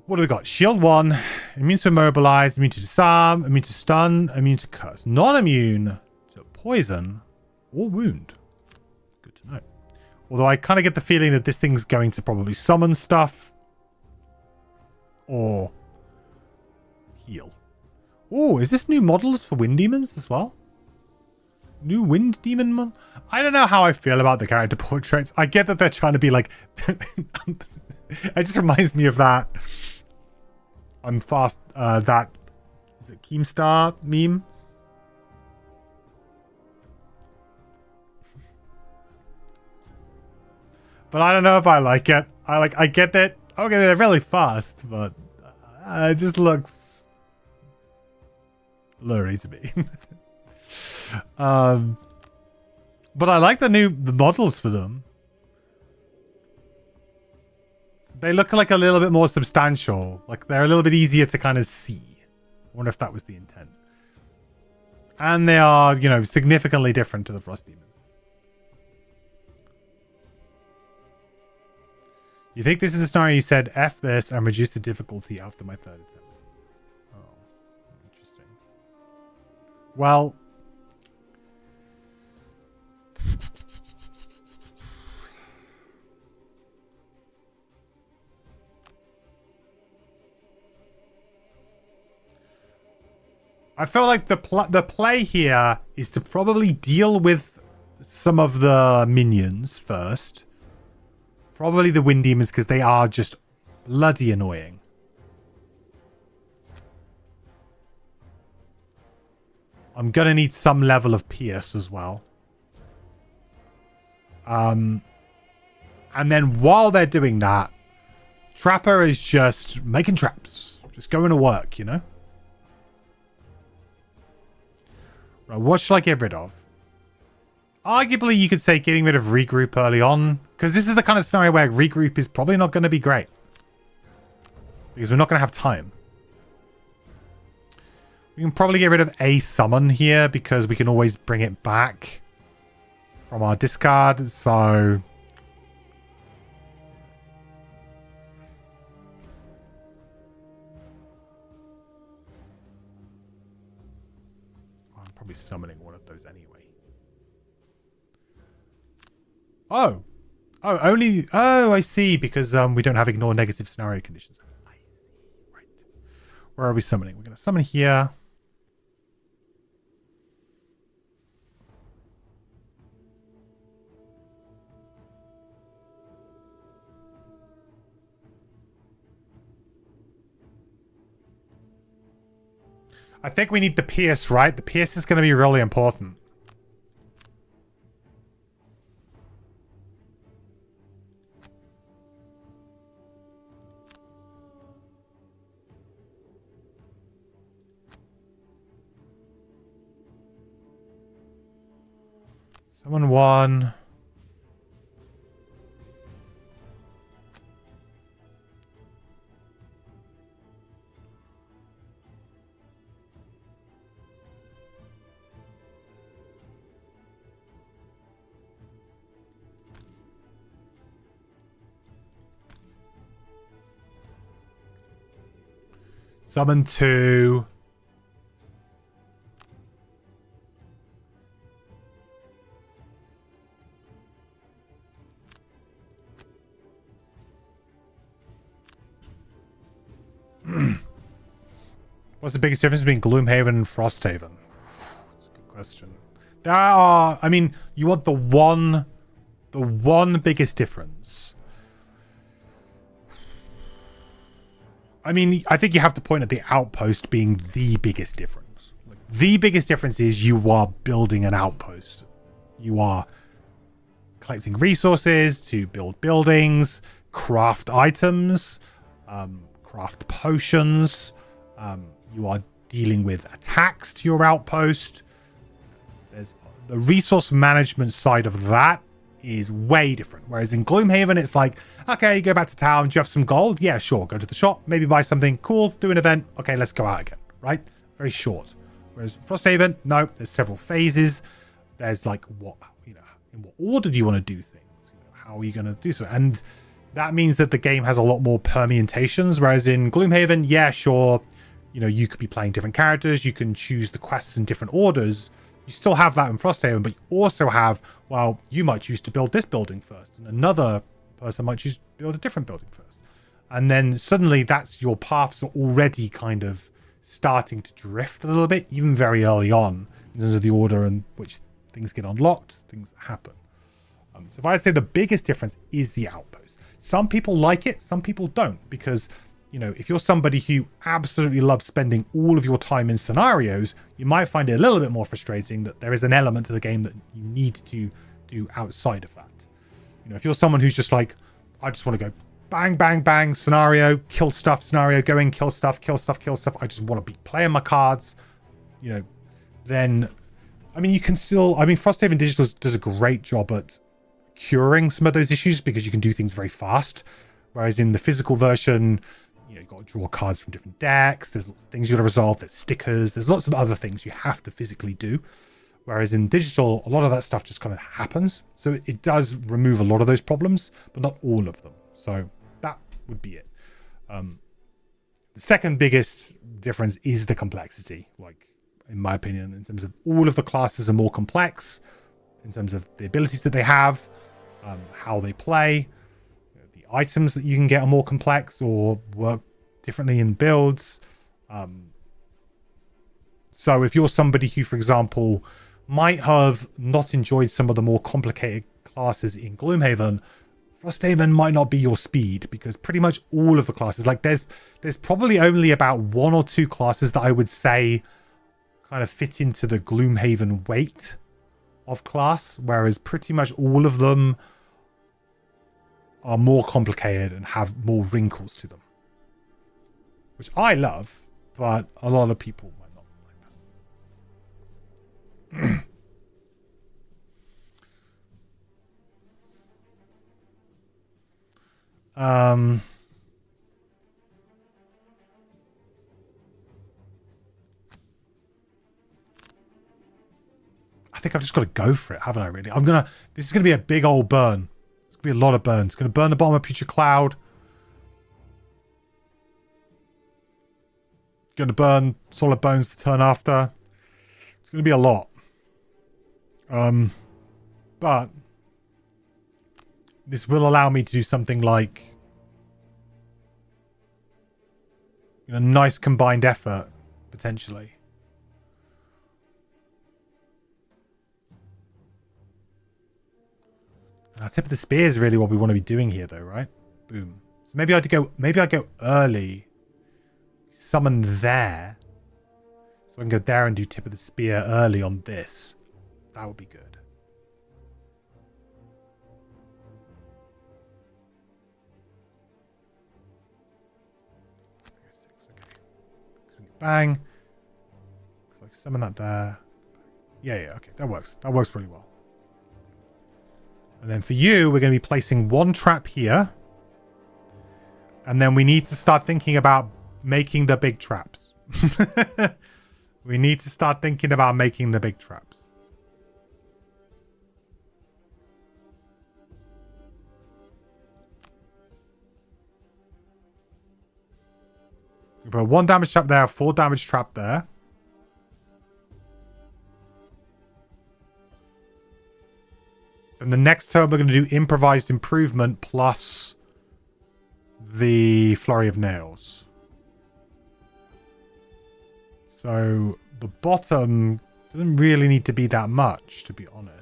[SPEAKER 2] What do we got? Shield 1. Immune to immobilize. Immune to disarm. Immune to stun. Immune to curse. Non-immune to poison or wound. Good to know. Although I kind of get the feeling that this thing's going to probably summon stuff. Or heal. Oh, is this new models for wind demons as well? New wind demon? I don't know how I feel about the character portraits. I get that they're trying to be like... It just reminds me of that... I'm fast... that... Is it Keemstar meme? But I don't know if I like it. I get that. Okay, they're really fast, but it just looks blurry to me. But I like the models for them. They look like a little bit more substantial. Like they're a little bit easier to kind of see. I wonder if that was the intent. And they are, you know, significantly different to the Frost Demons. You think this is a scenario you said, F this and reduce the difficulty after my 3rd attempt? Oh, interesting. Well... I feel like the play here is to probably deal with some of the minions first. Probably the wind demons because they are just bloody annoying. I'm going to need some level of pierce as well. And then while they're doing that, Trapper is just making traps. Just going to work, you know? Right, what should I get rid of? Arguably, you could say getting rid of regroup early on. Because this is the kind of scenario where regroup is probably not going to be great. Because we're not going to have time. We can probably get rid of a summon here. Because we can always bring it back from our discard. So... be summoning one of those anyway. Oh, only. Oh, I see. Because we don't have ignore negative scenario conditions. I see. Right. Where are we summoning? We're going to summon here. I think we need the Pierce, right? The Pierce is going to be really important. Someone won. Summon 2. What's the biggest difference between Gloomhaven and Frosthaven? That's a good question. There are, I mean, you want the one biggest difference. I mean, I think you have to point at the outpost being the biggest difference. Like, the biggest difference is you are building an outpost. You are collecting resources to build buildings, craft items, craft potions. You are dealing with attacks to your outpost. There's the resource management side of that is way different. Whereas in Gloomhaven, it's like, okay, you go back to town. Do you have some gold? Yeah, sure. Go to the shop, maybe buy something. Cool. Do an event. Okay, let's go out again. Right? Very short. Whereas Frosthaven, no, there's several phases. There's like, what, you know, in what order do you want to do things? You know, how are you going to do so? And that means that the game has a lot more permutations. Whereas in Gloomhaven, yeah, sure. You know, you could be playing different characters. You can choose the quests in different orders. You still have that in Frosthaven, but you also have, well, you might choose to build this building first, and another person might choose to build a different building first. And then suddenly that's your paths are already kind of starting to drift a little bit, even very early on, in terms of the order in which things get unlocked, things happen. So if I'd say the biggest difference is the outpost. Some people like it, some people don't, because, you know, if you're somebody who absolutely loves spending all of your time in scenarios, you might find it a little bit more frustrating that there is an element to the game that you need to do outside of that. You know, if you're someone who's just like, I just want to go bang, bang, bang, scenario, kill stuff, scenario, go in, kill stuff, kill stuff, kill stuff. I just want to be playing my cards, you know, then, I mean, you can still, I mean, Frosthaven Digital does a great job at curing some of those issues because you can do things very fast. Whereas in the physical version, you know, you've got to draw cards from different decks. There's lots of things you got to resolve. There's stickers. There's lots of other things you have to physically do. Whereas in digital, a lot of that stuff just kind of happens. So it does remove a lot of those problems, but not all of them. So that would be it. The second biggest difference is the complexity. Like, in my opinion, in terms of all of the classes are more complex, in terms of the abilities that they have, how they play. The items that you can get are more complex or work differently in builds. So if you're somebody who, for example, might have not enjoyed some of the more complicated classes in Gloomhaven, Frosthaven might not be your speed, because pretty much all of the classes, like there's probably only about 1 or 2 classes that I would say kind of fit into the Gloomhaven weight of class, whereas pretty much all of them are more complicated and have more wrinkles to them, which I love, but a lot of people might not like that. I think I've just got to go for it, haven't I, really? This is going to be a big old burn. It's going to be a lot of burns. It's going to burn the bottom of Future Cloud. Going to burn Solid Bones to turn after. It's going to be a lot. But this will allow me to do something like, you know, nice combined effort, potentially. Tip of the spear is really what we want to be doing here, though, right? Boom. So maybe I go early, summon there, so I can go there and do tip of the spear early on this. That would be good. Bang. Like summon that there. Yeah, okay. That works. That works pretty well. And then for you, we're going to be placing one trap here. And then we need to start thinking about making the big traps. We need to start thinking about making the big traps. We put a 1 damage trap there, a 4 damage trap there. And the next turn we're going to do improvised improvement plus the flurry of nails. So the bottom doesn't really need to be that much, to be honest.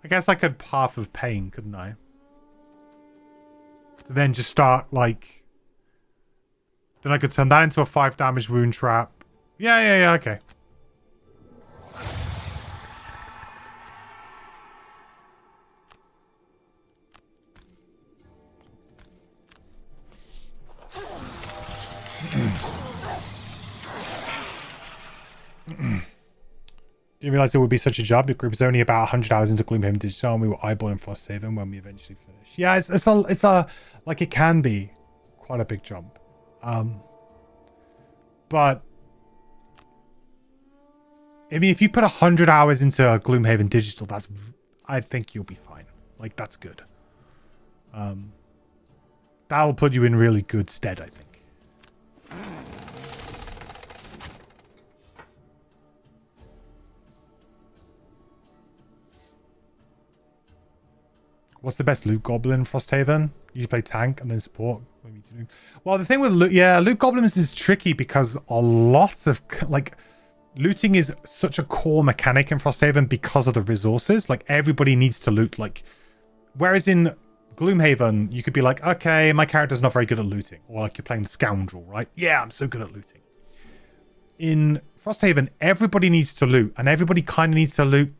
[SPEAKER 2] I guess I could Path of Pain, couldn't I? So then just start, like... Then I could turn that into a 5 damage wound trap. Yeah, okay. Didn't realize it would be such a job. The group is only about 100 hours into Gloomhaven Digital, and we were eyeballing Frosthaven when we eventually finished. Yeah, it's a like it can be quite a big jump, but I mean, if you put 100 hours into Gloomhaven Digital, I think you'll be fine. Like that's good. That'll put you in really good stead, I think. What's the best loot goblin in Frosthaven? You play tank and then support. Well, the thing with loot goblins is tricky because a lot of like looting is such a core mechanic in Frosthaven because of the resources. Like everybody needs to loot. Like whereas in Gloomhaven, you could be like, okay, my character's not very good at looting, or like you're playing the scoundrel, right? Yeah, I'm so good at looting. In Frosthaven, everybody needs to loot, and everybody kind of needs to loot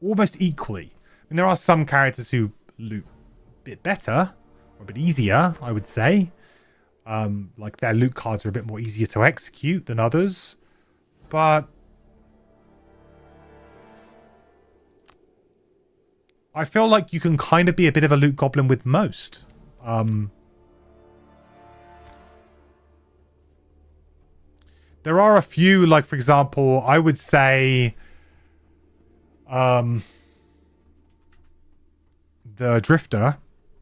[SPEAKER 2] almost equally. I mean, there are some characters who loot a bit better or a bit easier, I would say. Like their loot cards are a bit more easier to execute than others, but I feel like you can kind of be a bit of a loot goblin with most. There are a few, like for example, I would say the Drifter,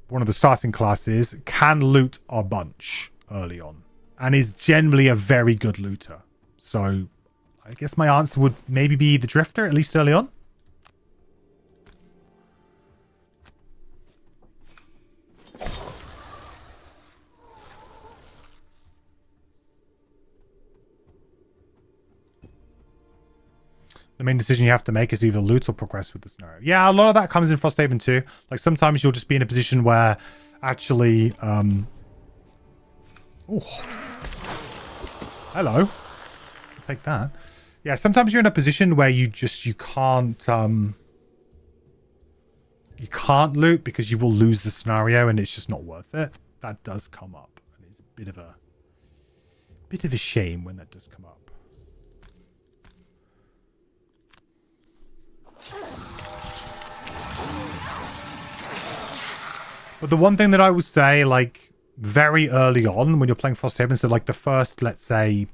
[SPEAKER 2] one of the starting classes, can loot a bunch early on and is generally a very good looter. So I guess my answer would maybe be the Drifter, at least early on. The main decision you have to make is either loot or progress with the scenario. Yeah, a lot of that comes in Frosthaven too. Like sometimes you'll just be in a position where actually oh, hello. I'll take that. Yeah, sometimes you're in a position where you can't loot because you will lose the scenario and it's just not worth it. That does come up. And it's a bit bit of a shame when that does come up. But the one thing that I would say, like, very early on when you're playing Frosthaven, so like the first, let's say,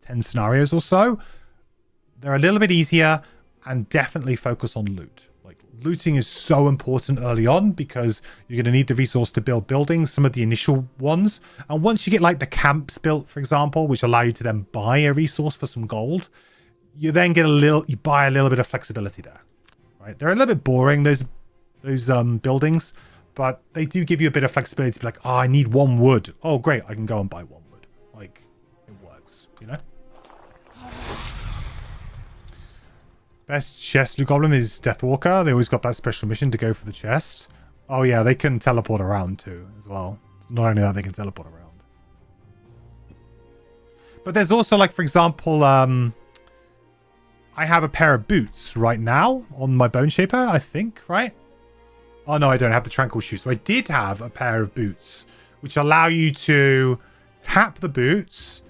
[SPEAKER 2] 10 scenarios or so, they're a little bit easier, and definitely focus on loot. Like, looting is so important early on because you're going to need the resource to build buildings, some of the initial ones. And once you get like the camps built, for example, which allow you to then buy a resource for some gold, you then get you buy a little bit of flexibility there, right? They're a little bit boring, those buildings, but they do give you a bit of flexibility to be like, oh, I need 1 wood. Oh, great, I can go and buy 1 wood. Like, it works, you know? Best chest Blue Goblin is Deathwalker. They always got that special mission to go for the chest. Oh yeah, they can teleport around too, as well. Not only that, they can teleport around. But there's also, like, for example, I have a pair of boots right now on my Bone Shaper, I think, right? Oh no, I don't have the Tranquil Shoes. So I did have a pair of boots, which allow you to tap the boots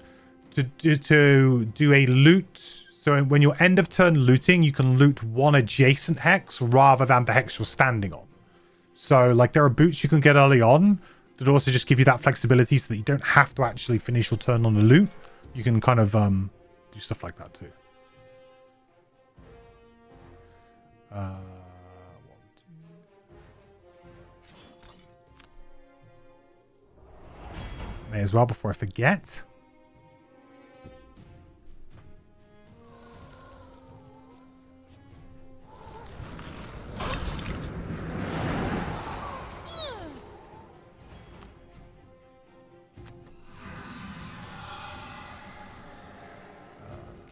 [SPEAKER 2] to do a loot. So when you're end of turn looting, you can loot 1 adjacent hex rather than the hex you're standing on. So, like, there are boots you can get early on that also just give you that flexibility so that you don't have to actually finish your turn on the loot. You can kind of do stuff like that too. May as well before I forget.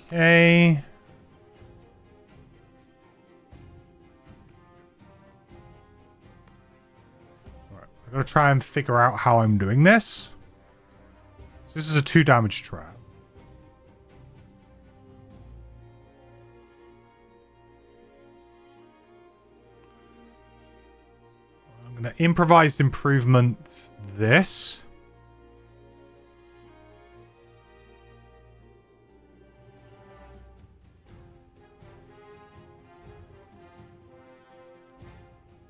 [SPEAKER 2] Okay. Alright, I'm gonna try and figure out how I'm doing this. So this is a 2 damage trap. I'm gonna improvise improvement this.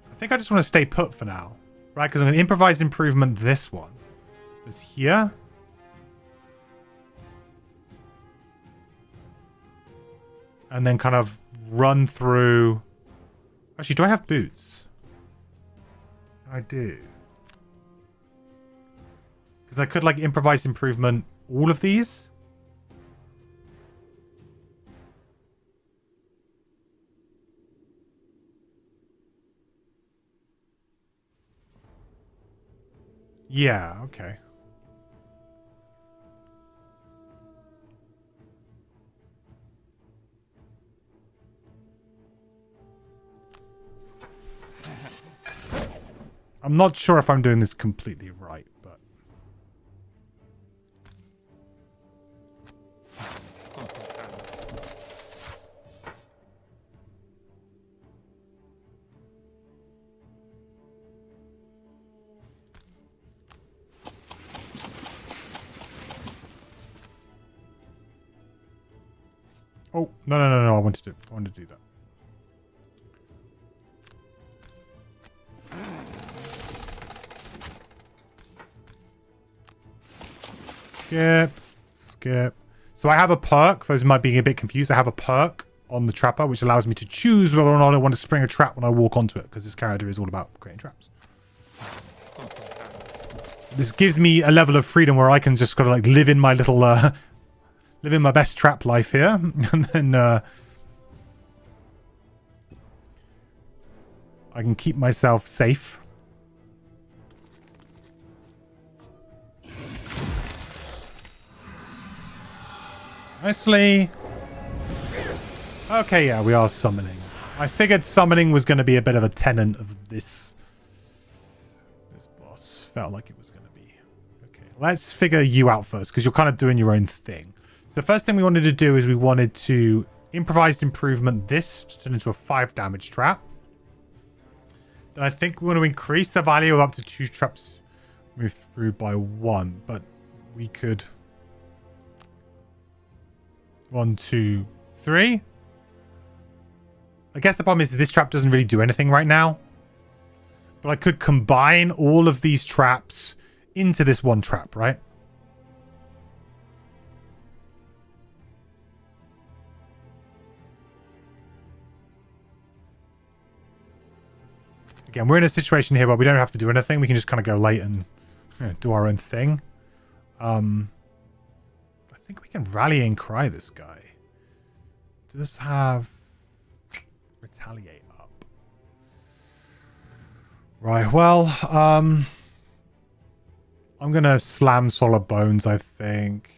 [SPEAKER 2] I think I just want to stay put for now, right? Because I'm going to improvise improvement this one. It's here. And then kind of run through... Actually, do I have boots? I do. Because I could, like, improvise improvement all of these. Yeah, okay. I'm not sure if I'm doing this completely right, but... Oh, no, I want to do that. Skip. So I have a perk, for those who might be a bit confused, I have a perk on the trapper, which allows me to choose whether or not I want to spring a trap when I walk onto it, because this character is all about creating traps. This gives me a level of freedom where I can just kind of like live in my little, live in my best trap life here, and then I can keep myself safe. Nicely. Okay, yeah, we are summoning. I figured summoning was going to be a bit of a tenet of this boss. Felt like it was going to be. Okay, let's figure you out first, because you're kind of doing your own thing. So the first thing we wanted to do is we wanted to improvised improvement this to turn into a 5 damage trap. Then I think we want to increase the value of up to 2 traps moved through by 1, but we could... 1, 2, 3. I guess the problem is this trap doesn't really do anything right now. But I could combine all of these traps into this one trap, right? Again, we're in a situation here where we don't have to do anything. We can just kind of go late and do our own thing. I think we can rallying cry this guy. Does have retaliate up. Right, well, I'm gonna slam solid bones, I think.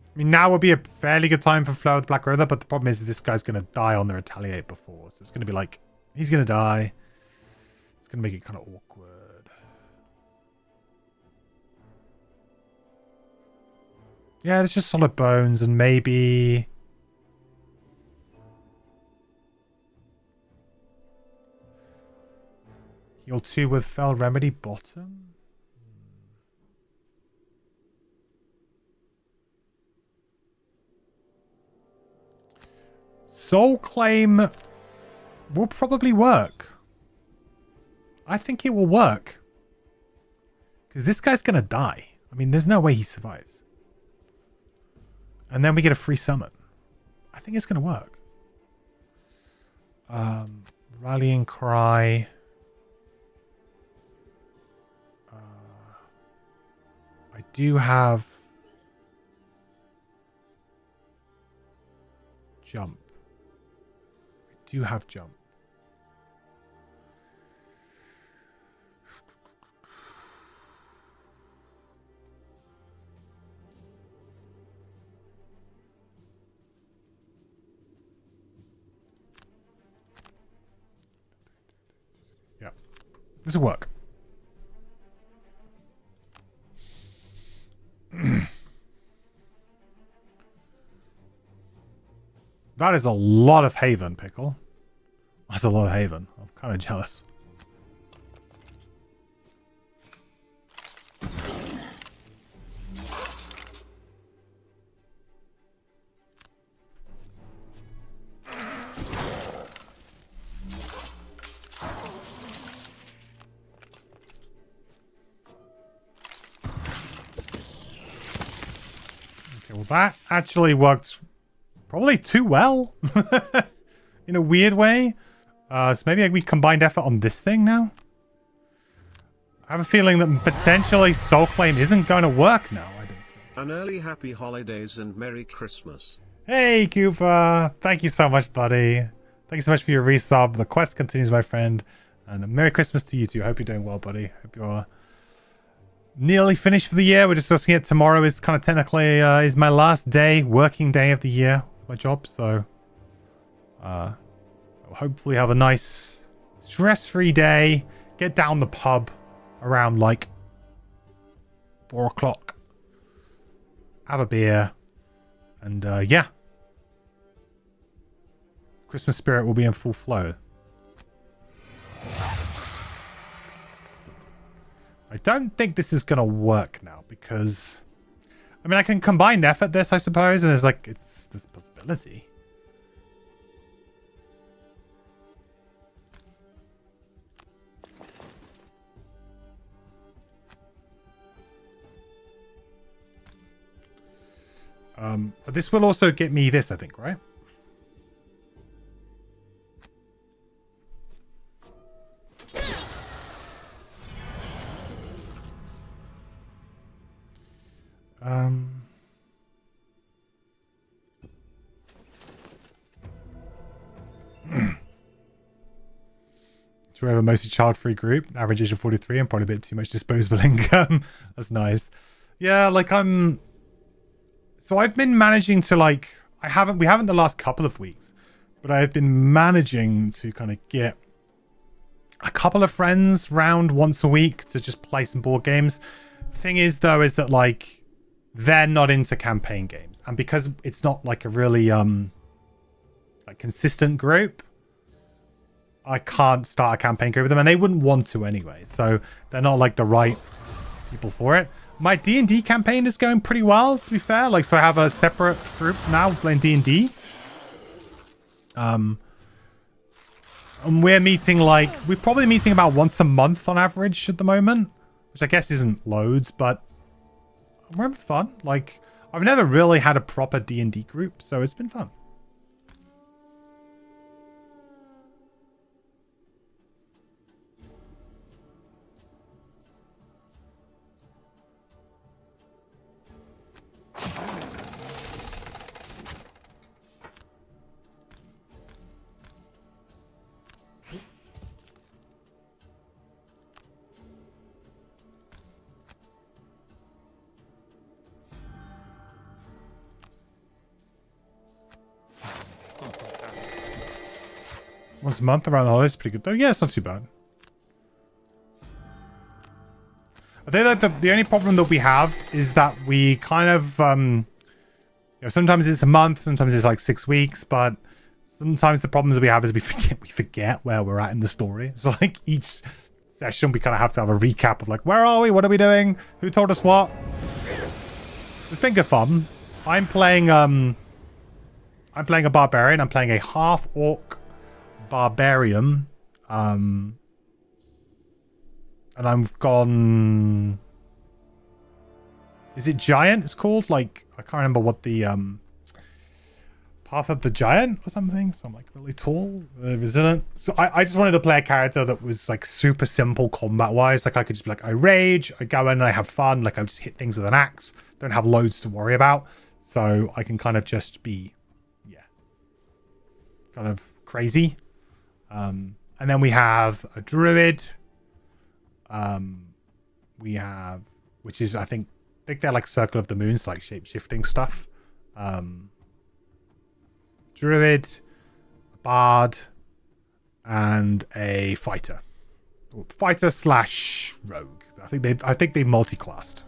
[SPEAKER 2] I mean, now would be a fairly good time for Flow of the Black River, but the problem is this guy's going to die on the Retaliate before. So it's going to be like, he's going to die. It's going to make it kind of awkward. Yeah, it's just Solid Bones and maybe... Heal 2 with Fell Remedy bottom? Soul Claim will probably work. I think it will work. Because this guy's going to die. I mean, there's no way he survives. And then we get a free summon. I think it's going to work. Rallying Cry. I do have... Jump. Do have jump. Yeah. This will work. That is a lot of Haven, Pickle. That's a lot of Haven. I'm kind of jealous. Okay, well that actually worked probably too well. In a weird way. So maybe we combined effort on this thing now? I have a feeling that potentially Soul Claim isn't going to work now. I don't think.
[SPEAKER 1] An early happy holidays and Merry Christmas.
[SPEAKER 2] Hey, Cooper. Thank you so much, buddy. Thank you so much for your resub. The quest continues, my friend. And Merry Christmas to you too. Hope you're doing well, buddy. Hope you're nearly finished for the year. We're just looking at tomorrow is kind of technically is my last day, working day of the year, my job. So I'll hopefully have a nice stress-free day. Get down the pub around like 4 o'clock. Have a beer. And yeah. Christmas spirit will be in full flow. I don't think this is going to work now because... I mean, I can combine effort this, I suppose, and there's like, it's this possibility. But this will also get me this, I think, right? So we have a mostly child-free group, average age of 43, and probably a bit too much disposable income. That's nice. Yeah, like So I've been managing to like, we haven't the last couple of weeks, but I've been managing to kind of get a couple of friends round once a week to just play some board games. Thing is, though, is that like they're not into campaign games, and because it's not like a really like consistent group, I can't start a campaign group with them, and they wouldn't want to anyway. So they're not like the right people for it. My D&D campaign is going pretty well, to be fair. Like, so I have a separate group now playing D&D. And we're meeting we're probably meeting about once a month on average at the moment, which I guess isn't loads, but we're having fun. Like, I've never really had a proper D&D group, so it's been fun. Once a month around the holidays is pretty good though. Yeah, it's not too bad. I think that the only problem that we have is that we kind of you know, sometimes it's a month, sometimes it's like 6 weeks, but sometimes the problems we have is we forget where we're at in the story. So like each session we kind of have to have a recap of like, where are we? What are we doing? Who told us what? It's been good fun. I'm playing a barbarian. I'm playing a half orc barbarian, and I've gone, is it giant it's called? Like, I can't remember what the path of the giant or something. So I'm like really tall, resilient. So I just wanted to play a character that was like super simple combat wise. Like I could just be like, I rage, I go in and I have fun, like I just hit things with an axe, don't have loads to worry about, so I can kind of just be, yeah, kind of crazy. And then we have a druid. We have, which is, I think they're like Circle of the Moons, like shape-shifting stuff. Druid, a bard, and a fighter. Fighter slash rogue. I think they multi-classed.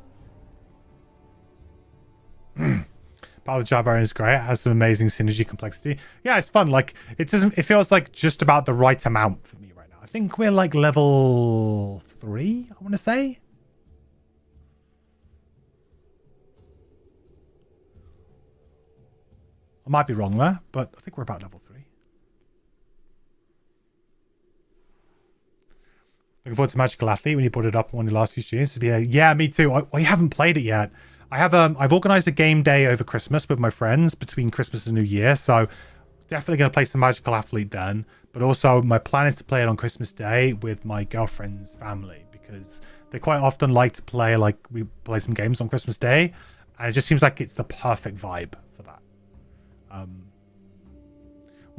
[SPEAKER 2] Part of the Barbarian is great. It has some amazing synergy complexity. Yeah, it's fun. Like, it feels like just about the right amount for me right now. I think we're like level 3, I want to say. I might be wrong there, but I think we're about level 3. Looking forward to Magical Athlete when you brought it up on one of the last few streams. Yeah, me too. I haven't played it yet. I've organized a game day over Christmas with my friends between Christmas and New Year, so definitely going to play some Magical Athlete then. But also my plan is to play it on Christmas Day with my girlfriend's family, because they quite often like to play, like, we play some games on Christmas Day, and it just seems like it's the perfect vibe for that.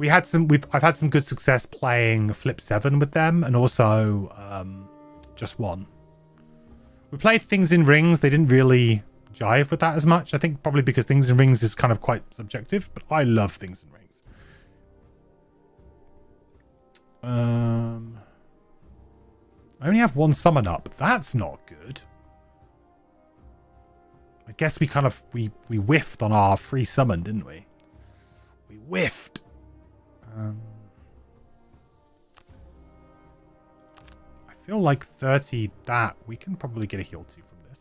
[SPEAKER 2] I've had some good success playing Flip 7 with them, and also Just One. We played Things in Rings. They didn't really jive with that as much. I think probably because Things in Rings is kind of quite subjective, but I love Things in Rings. I only have one summon up. That's not good. I guess we whiffed on our free summon, didn't we? We whiffed. I feel like 30 that we can probably get a heal 2 from this.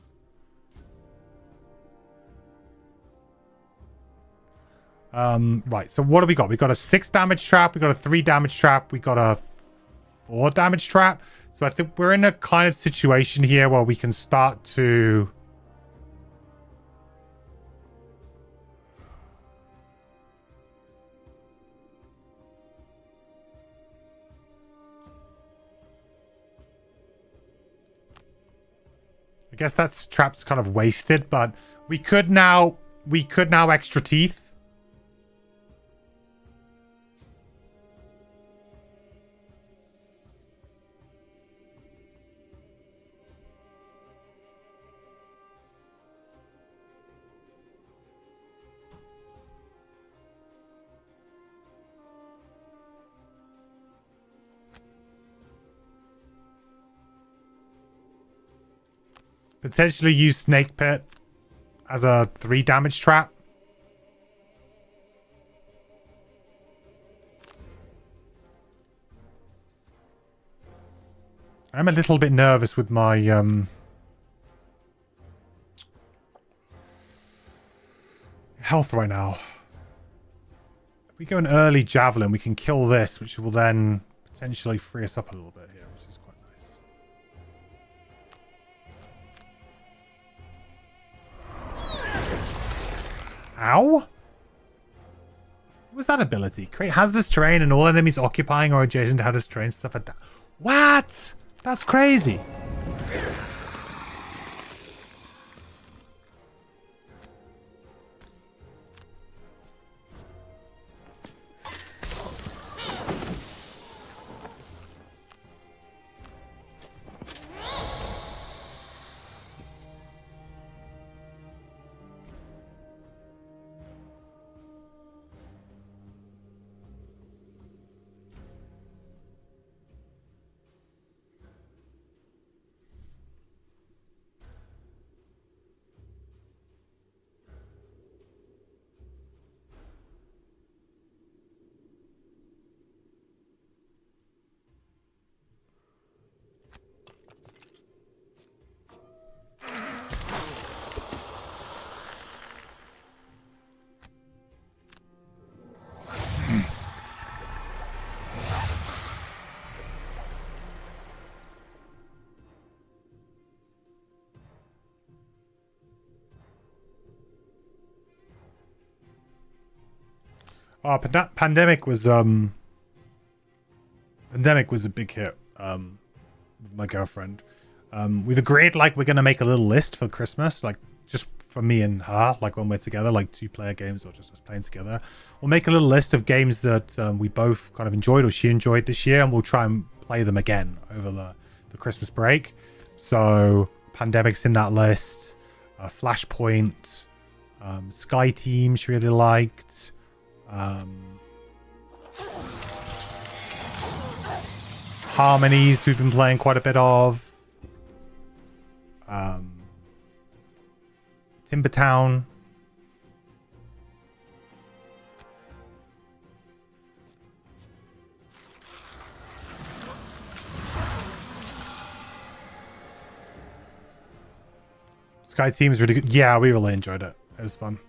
[SPEAKER 2] Right, so what do we got? We got a 6 damage trap, we got a 3 damage trap, we got a 4 damage trap. So I think we're in a kind of situation here where we can start to... I guess that's trap's kind of wasted, but we could now extra teeth. Potentially use Snake Pit as a 3 damage trap. I'm a little bit nervous with my health right now. If we go an early javelin, we can kill this, which will then potentially free us up a little bit here, which is quite nice. Ow! What was that ability? Create hazardous terrain and all enemies occupying or adjacent to hazardous terrain, stuff like that. What? That's crazy. Oh, pandemic was a big hit with my girlfriend. We've agreed like we're gonna make a little list for Christmas, like just for me and her, like when we're together, like 2-player games or just us playing together. We'll make a little list of games that we both kind of enjoyed or she enjoyed this year, and we'll try and play them again over the Christmas break. So Pandemic's in that list. Flashpoint, Sky Team she really liked. Harmonies we've been playing quite a bit of. Timbertown. Sky Team is really good. Yeah, we really enjoyed it. It was fun.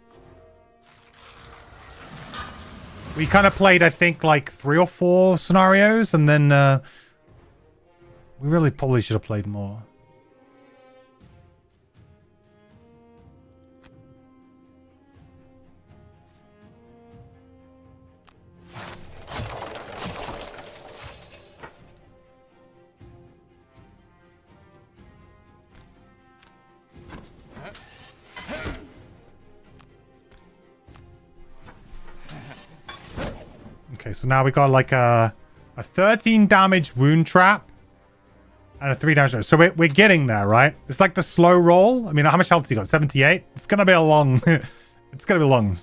[SPEAKER 2] We kind of played, I think, like 3 or 4 scenarios, and then we really probably should have played more. Okay, so now we got like a 13 damage wound trap and a 3 damage. So we're getting there, right? It's like the slow roll. I mean, how much health has he got? 78? It's gonna be a long it's gonna be a long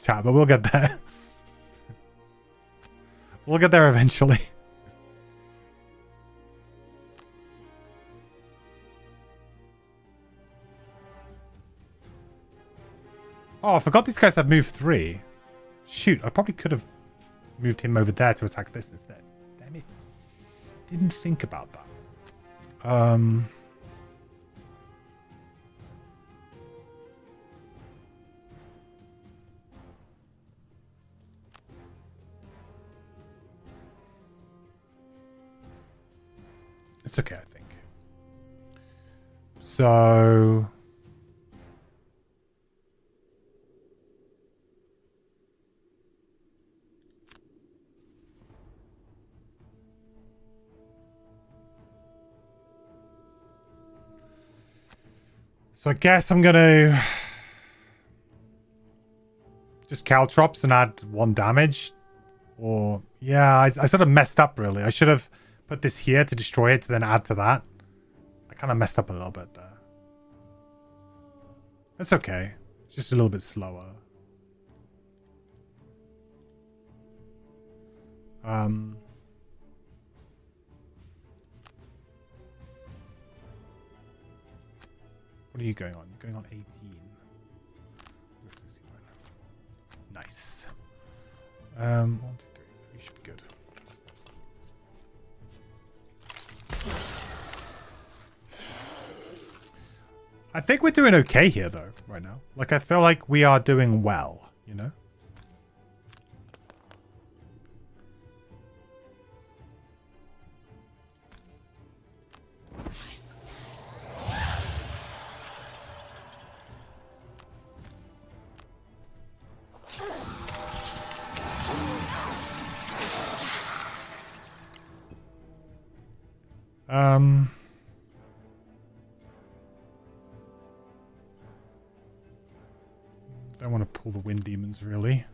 [SPEAKER 2] chat, but we'll get there. We'll get there eventually. Oh, I forgot these guys have move 3. Shoot, I probably could have moved him over there to attack this instead. Damn it. Didn't think about that. It's okay, I think. So I guess I'm gonna just caltrops and add 1 damage. Or yeah, I sort of messed up really. I should have put this here to destroy it to then add to that. I kind of messed up a little bit there. That's okay. It's just a little bit slower. What are you going on? You're going on 18. Nice. 1, 2, 3. You should be good. I think we're doing okay here, though, right now. Like, I feel like we are doing well, you know? Don't want to pull the wind demons, really.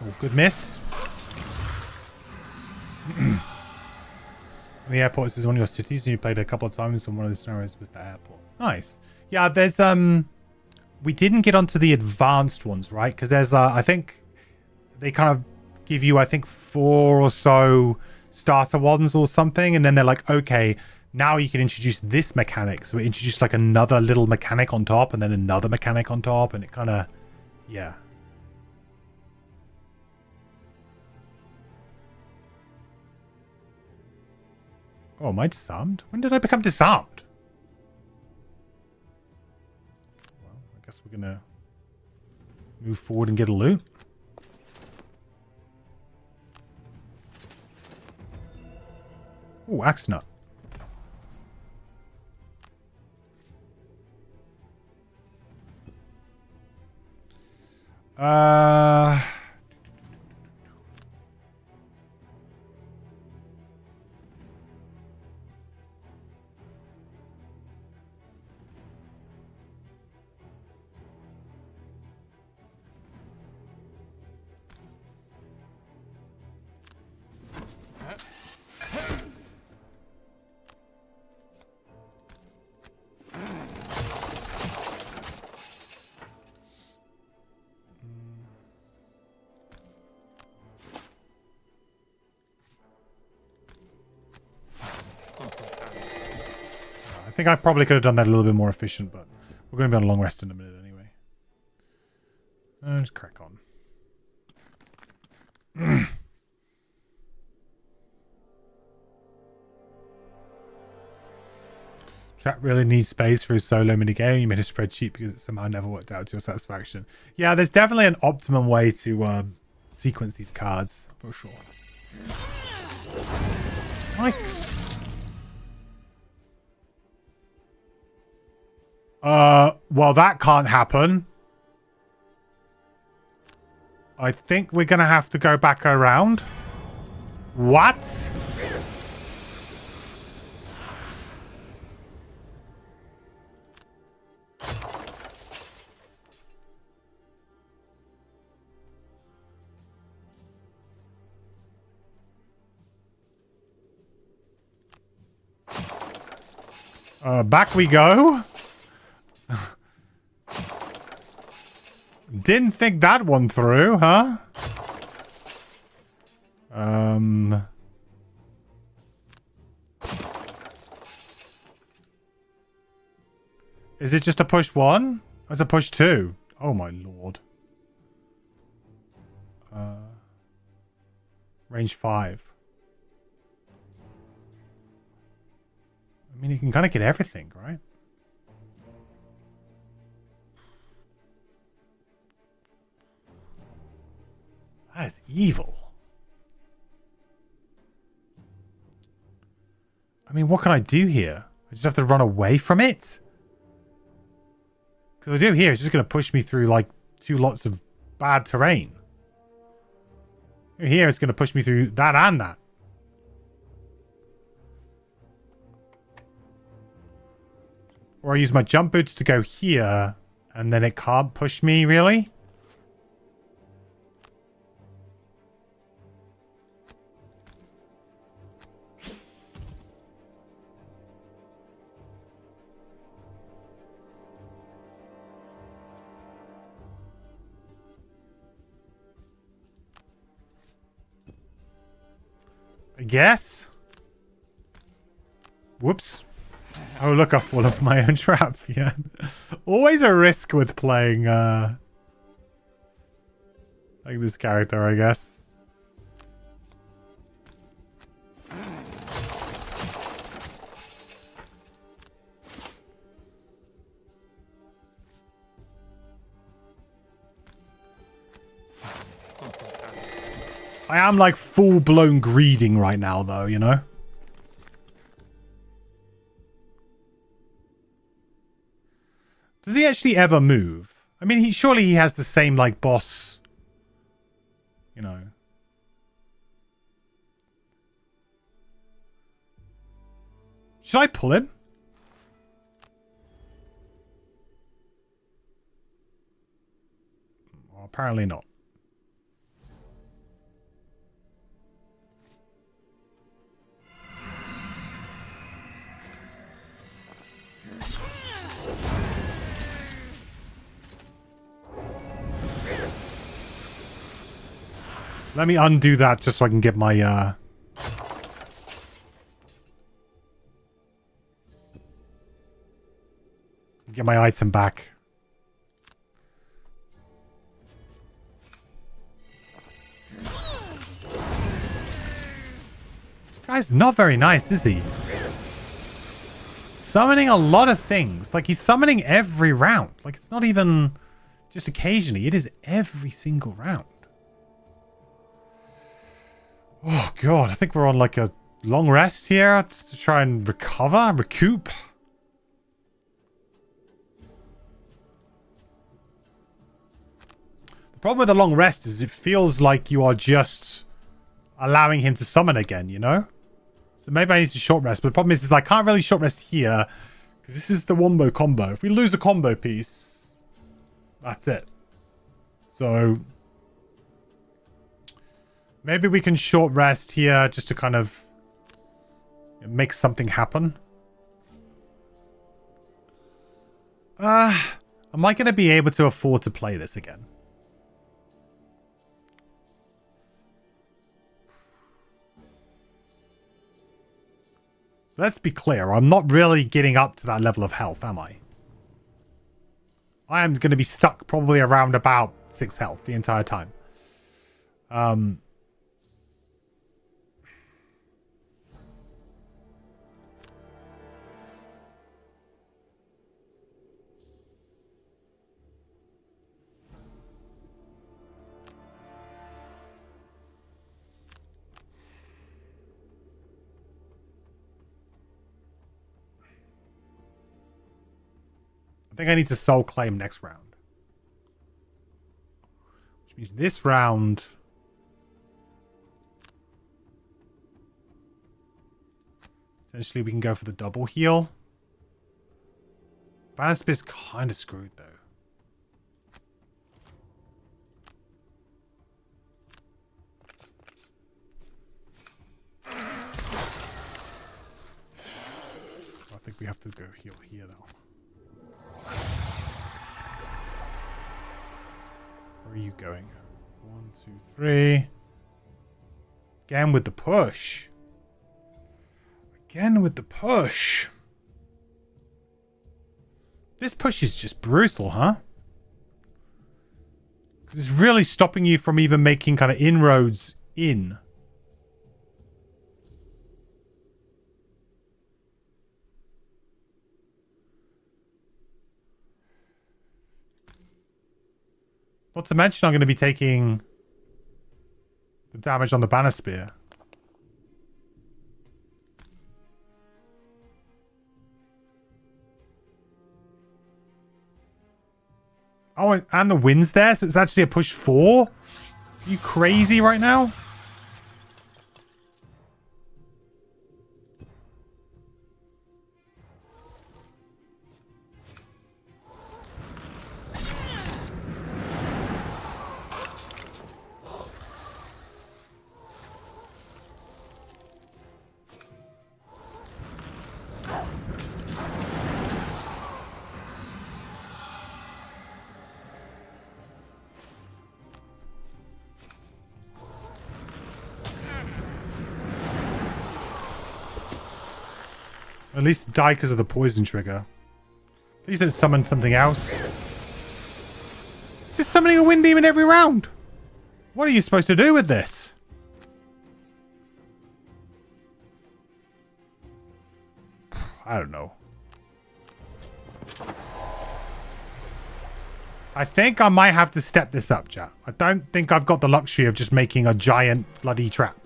[SPEAKER 2] Oh, good miss. The airport is one of your cities, and you played a couple of times, and one of the scenarios was the airport. Nice. Yeah, there's we didn't get onto the advanced ones, right? Because there's I think they kind of give you, I think, 4 or so starter ones or something, and then they're like, okay, now you can introduce this mechanic. So it introduced like another little mechanic on top, and then another mechanic on top, and it kind of, yeah. Oh, am I disarmed? When did I become disarmed? Well, I guess we're gonna move forward and get a loot. Oh, axe nut. I think I probably could have done that a little bit more efficient, but we're going to be on a long rest in a minute anyway. Just crack on. Chat really needs space for his solo minigame. You made a spreadsheet because it somehow never worked out to your satisfaction. Yeah, there's definitely an optimum way to sequence these cards, for sure. Mike. Well, that can't happen. I think we're gonna have to go back around. What? Back we go. Didn't think that one through, huh? Is it just a push 1? Or is it push 2? Oh my lord. Range 5. I mean, you can kind of get everything, right? That is evil. I mean, what can I do here? I just have to run away from it? Because I do here, it's just going to push me through, like, 2 lots of bad terrain. Here, it's going to push me through that and that. Or I use my jump boots to go here, and then it can't push me, really? guess. Whoops. Oh, look, I fall off my own trap. Yeah. Always a risk with playing like this character, I guess. I am like full-blown greeding right now, though, you know? Does he actually ever move? I mean, surely he has the same, like, boss, you know. Should I pull him? Well, apparently not. Let me undo that just so I can get my item back. Guy's not very nice, is he? Summoning a lot of things. Like, he's summoning every round. Like, it's not even just occasionally. It is every single round. Oh, God. I think we're on, like, a long rest here to try and recoup. The problem with a long rest is it feels like you are just allowing him to summon again, you know? So maybe I need to short rest. But the problem is I can't really short rest here because this is the wombo combo. If we lose a combo piece, that's it. So maybe we can short rest here just to kind of make something happen. Am I going to be able to afford to play this again? Let's be clear, I'm not really getting up to that level of health, am I? I am going to be stuck probably around about 6 health the entire time. I think I need to soul claim next round. Which means this round... essentially we can go for the double heal. Bannerspit's kind of screwed though. I think we have to go heal here though. Where are you going? 1, 2, 3. Again with the push. Again with the push. This push is just brutal, huh? It's really stopping you from even making kind of inroads in. Not to mention I'm going to be taking the damage on the banner spear. Oh, and the wind's there, so it's actually a push 4? Are you crazy right now? At least die because of the poison trigger. Please don't summon something else. Just summoning a wind demon every round. What are you supposed to do with this? I don't know. I think I might have to step this up, chat. I don't think I've got the luxury of just making a giant bloody trap.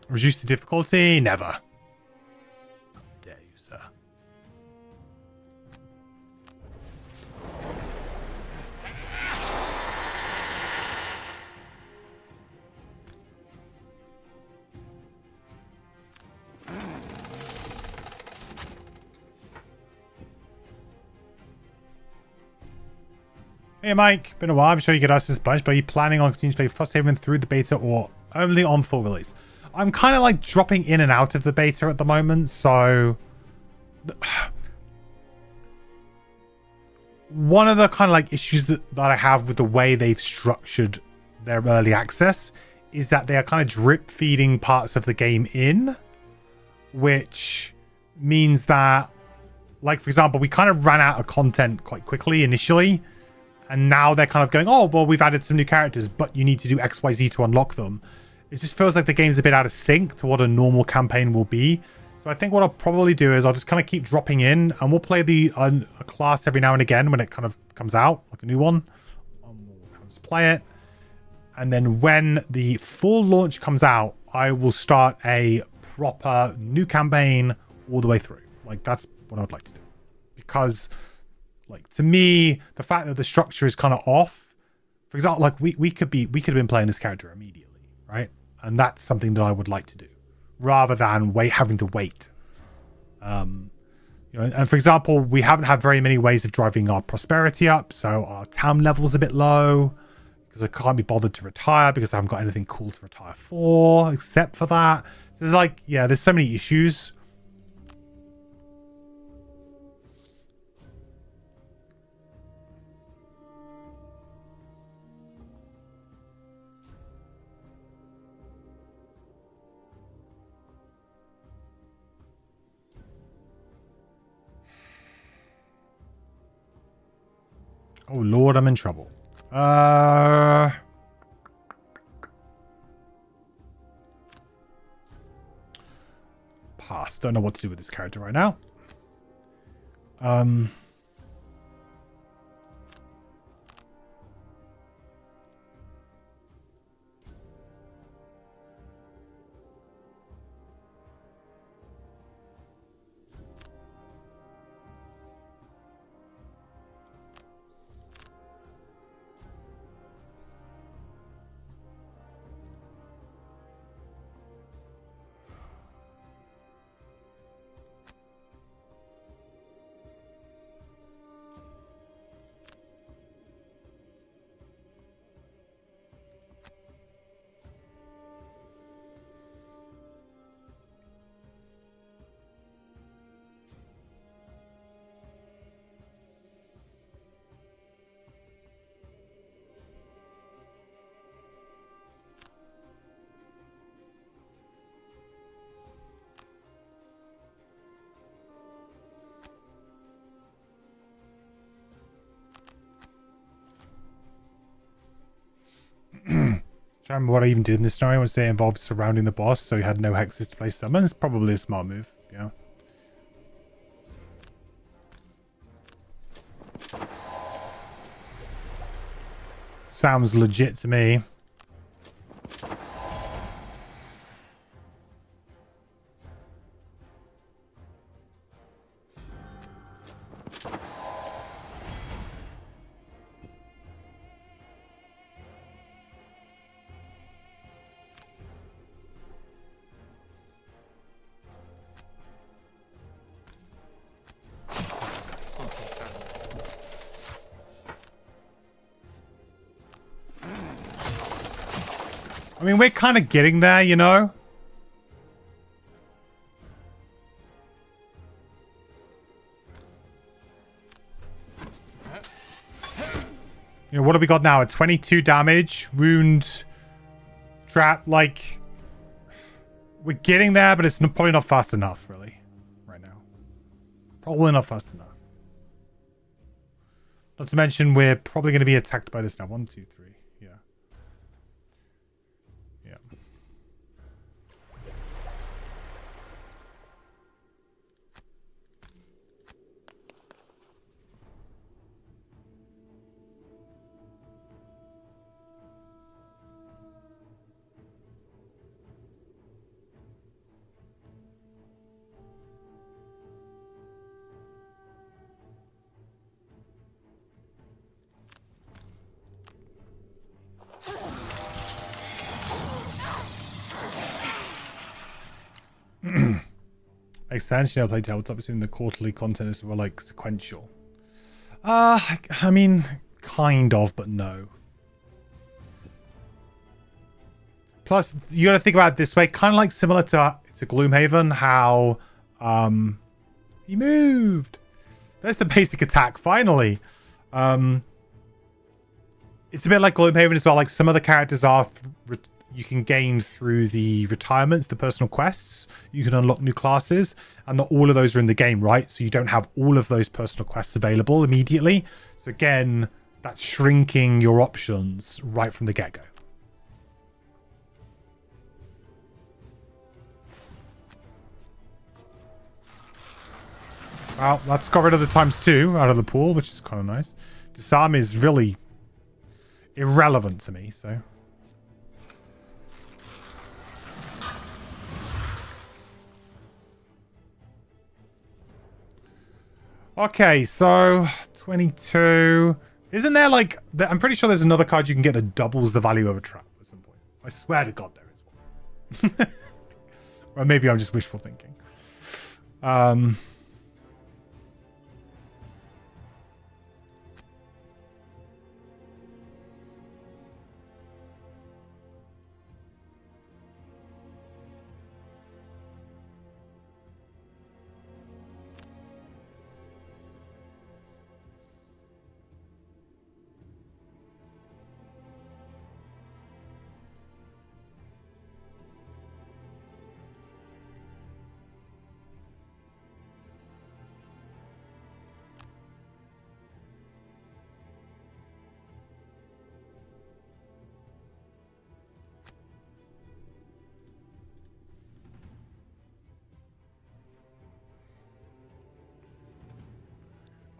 [SPEAKER 2] Reduce the difficulty? Never. How dare you, sir. Hey Mike, been a while. I'm sure you get asked this bunch, but are you planning on continuing to play Frosthaven through the beta or only on full release? I'm kind of like dropping in and out of the beta at the moment, so one of the kind of like issues that I have with the way they've structured their early access is that they are kind of drip feeding parts of the game in, which means that, like, for example, we kind of ran out of content quite quickly initially, and now they're kind of going, oh, well, we've added some new characters, but you need to do XYZ to unlock them. It just feels like the game's a bit out of sync to what a normal campaign will be. So I think what I'll probably do is I'll just kind of keep dropping in, and we'll play a class every now and again when it kind of comes out, like a new one. We'll kind of just play it. And then when the full launch comes out, I will start a proper new campaign all the way through. Like, that's what I would like to do. Because, like, to me, the fact that the structure is kind of off, for example, like we could have been playing this character immediately, right? And that's something that I would like to do, rather than having to wait. You know, and for example, we haven't had very many ways of driving our prosperity up, so our town level's a bit low because I can't be bothered to retire because I haven't got anything cool to retire for, except for that. So there's like, yeah, there's so many issues. Oh Lord, I'm in trouble. Pass. Don't know what to do with this character right now. I remember what I even did in this scenario was they involved surrounding the boss, so he had no hexes to place summons. Probably a smart move, yeah. Sounds legit to me. I mean, we're kind of getting there, you know? what have we got now? A 22 damage, wound, trap. Like, we're getting there, but it's probably not fast enough, really, right now. Probably not fast enough. Not to mention, we're probably going to be attacked by this now. 1, 2, 3. Yeah. Yeah. Makes sense, you know, play tabletop, assuming the quarterly content is more like sequential. I mean, kind of, but no. Plus, you gotta think about it this way, kind of like similar to Gloomhaven, how he moved. There's the basic attack, finally. It's a bit like Gloomhaven as well, like some of the characters are you can gain through the retirements, the personal quests. You can unlock new classes, and not all of those are in the game, right? So you don't have all of those personal quests available immediately. So again, that's shrinking your options right from the get-go. Well, that's got rid of the ×2 out of the pool, which is kind of nice. Disarm is really irrelevant to me, so... Okay, so 22. Isn't there like... I'm pretty sure there's another card you can get that doubles the value of a trap at some point. I swear to God there is one. Or maybe I'm just wishful thinking.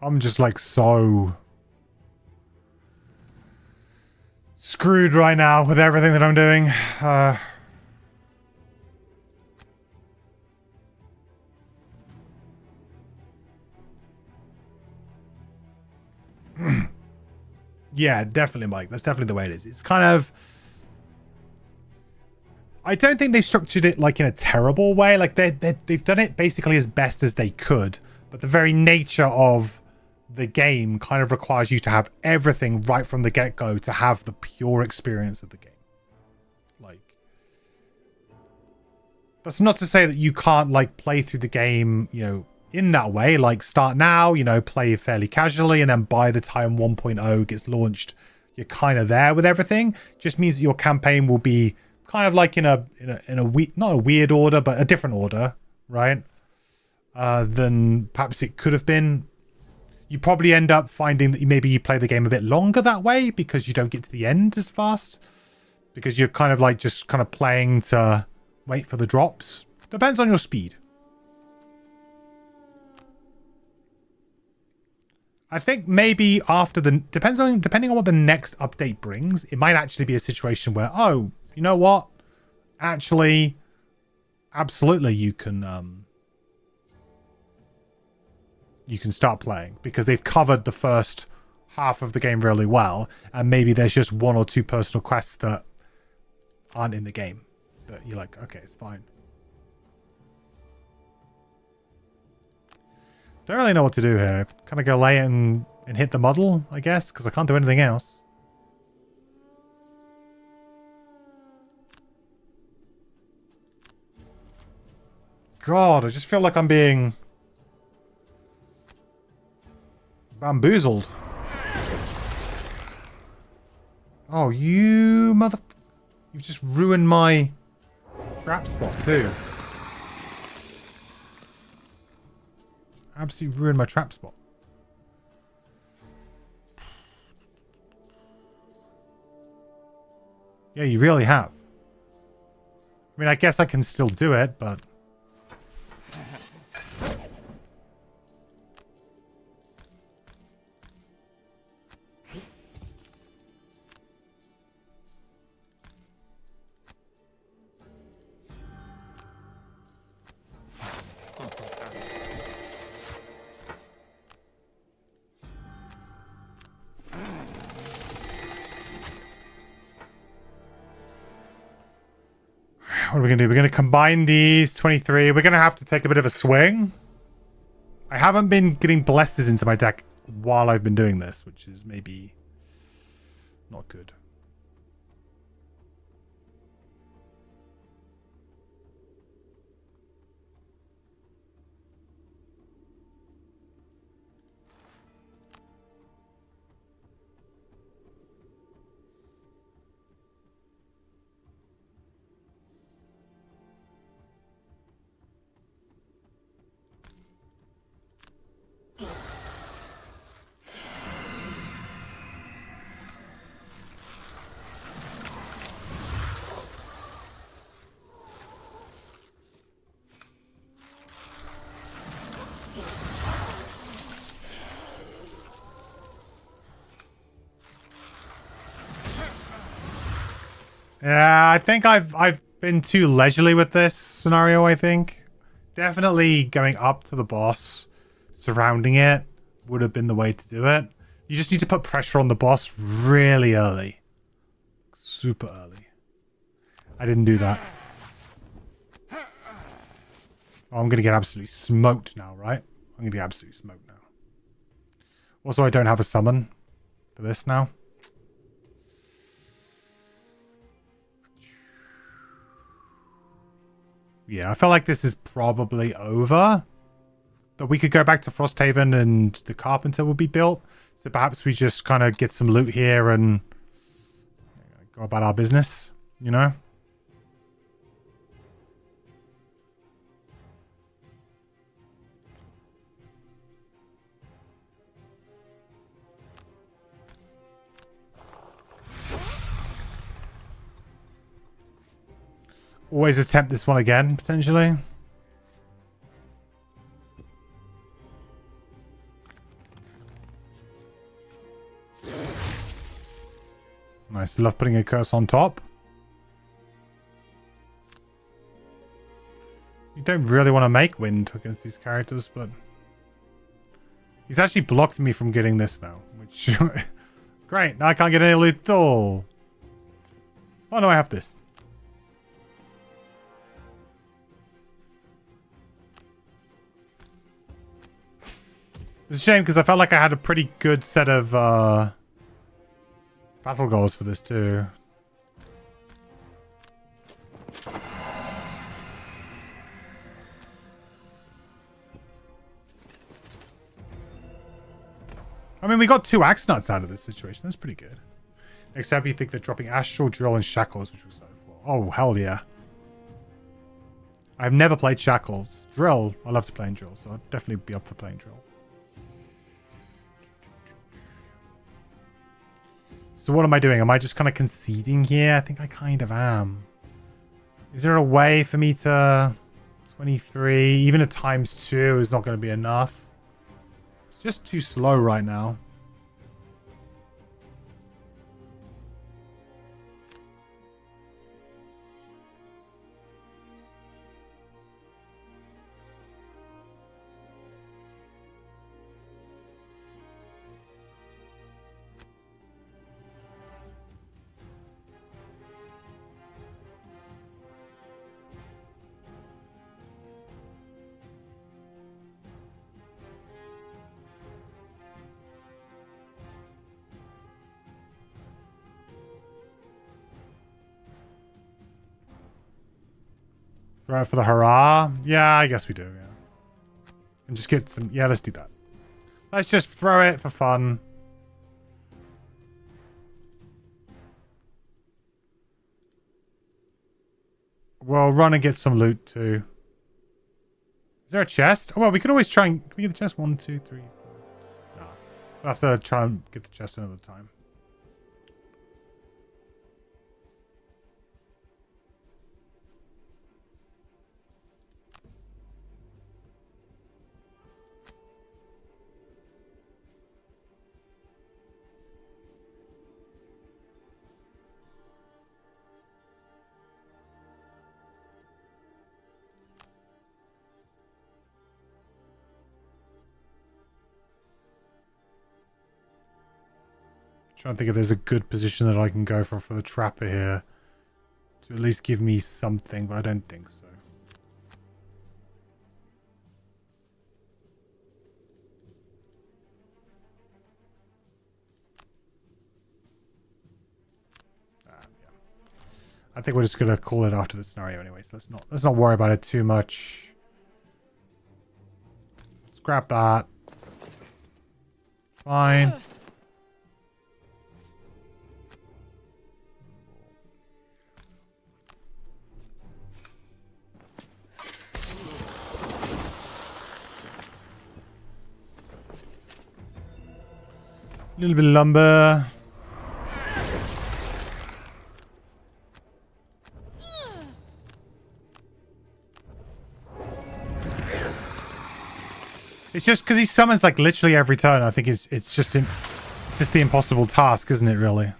[SPEAKER 2] I'm just like so screwed right now with everything that I'm doing. Yeah, definitely, Mike. That's definitely the way it is. It's kind of... I don't think they structured it like in a terrible way. Like they've done it basically as best as they could. But the very nature of the game kind of requires you to have everything right from the get-go to have the pure experience of the game. Like, that's not to say that you can't like play through the game, you know, in that way. Like, start now, you know, play fairly casually, and then by the time 1.0 gets launched, you're kind of there with everything. Just means that your campaign will be kind of like in a not a weird order, but a different order, right? Than perhaps it could have been. You probably end up finding that maybe you play the game a bit longer that way because you don't get to the end as fast. Because you're kind of like just kind of playing to wait for the drops. Depends on your speed. I think maybe after the... Depending on what the next update brings, it might actually be a situation where, oh, you know what? Actually, absolutely you can start playing because they've covered the first half of the game really well, and maybe there's just 1 or 2 personal quests that aren't in the game that you're like, okay, it's fine. Don't really know what to do here. Kind of go lay it and hit the model, I guess, because I can't do anything else. God, I just feel like I'm being bamboozled. Oh, you mother... You've just ruined my trap spot too. Absolutely ruined my trap spot. Yeah, you really have. I mean, I guess I can still do it, but... What are we going to do? We're going to combine these 23. We're going to have to take a bit of a swing. I haven't been getting blessings into my deck while I've been doing this, which is maybe not good. Yeah, I think I've been too leisurely with this scenario, I think. Definitely going up to the boss, surrounding it, would have been the way to do it. You just need to put pressure on the boss really early. Super early. I didn't do that. Oh, I'm going to get absolutely smoked now, right? I'm going to get absolutely smoked now. Also, I don't have a summon for this now. Yeah, I feel like this is probably over. But we could go back to Frosthaven and the Carpenter will be built. So perhaps we just kind of get some loot here and go about our business, you know? Always attempt this one again, potentially. Nice. Love putting a curse on top. You don't really want to make wind against these characters, but... He's actually blocked me from getting this now, which... Great, now I can't get any loot at all. Oh no, I have this. It's a shame because I felt like I had a pretty good set of battle goals for this too. I mean, we got 2 axe nuts out of this situation. That's pretty good. Except you think they're dropping Astral, Drill, and Shackles, which was so cool. Oh, hell yeah. I've never played Shackles. Drill, I love to play in Drill, so I'd definitely be up for playing Drill. So what am I doing? Am I just kind of conceding here? I think I kind of am. Is there a way for me to... 23, even a ×2 is not going to be enough. It's just too slow right now. Throw it for the hurrah? Yeah, I guess we do, yeah. And just get some... Yeah, let's do that. Let's just throw it for fun. We'll run and get some loot too. Is there a chest? Oh, well, we could always try and... Can we get the chest? 1, 2, 3, 4. No. We'll have to try and get the chest another time. Trying to think if there's a good position that I can go for the trapper here to at least give me something, but I don't think so. Yeah. I think we're just gonna call it after the scenario, anyways. Let's not worry about it too much. Scrap that. Fine. A little bit of lumber. It's just because he summons like literally every turn. I think it's just the impossible task, isn't it? Really.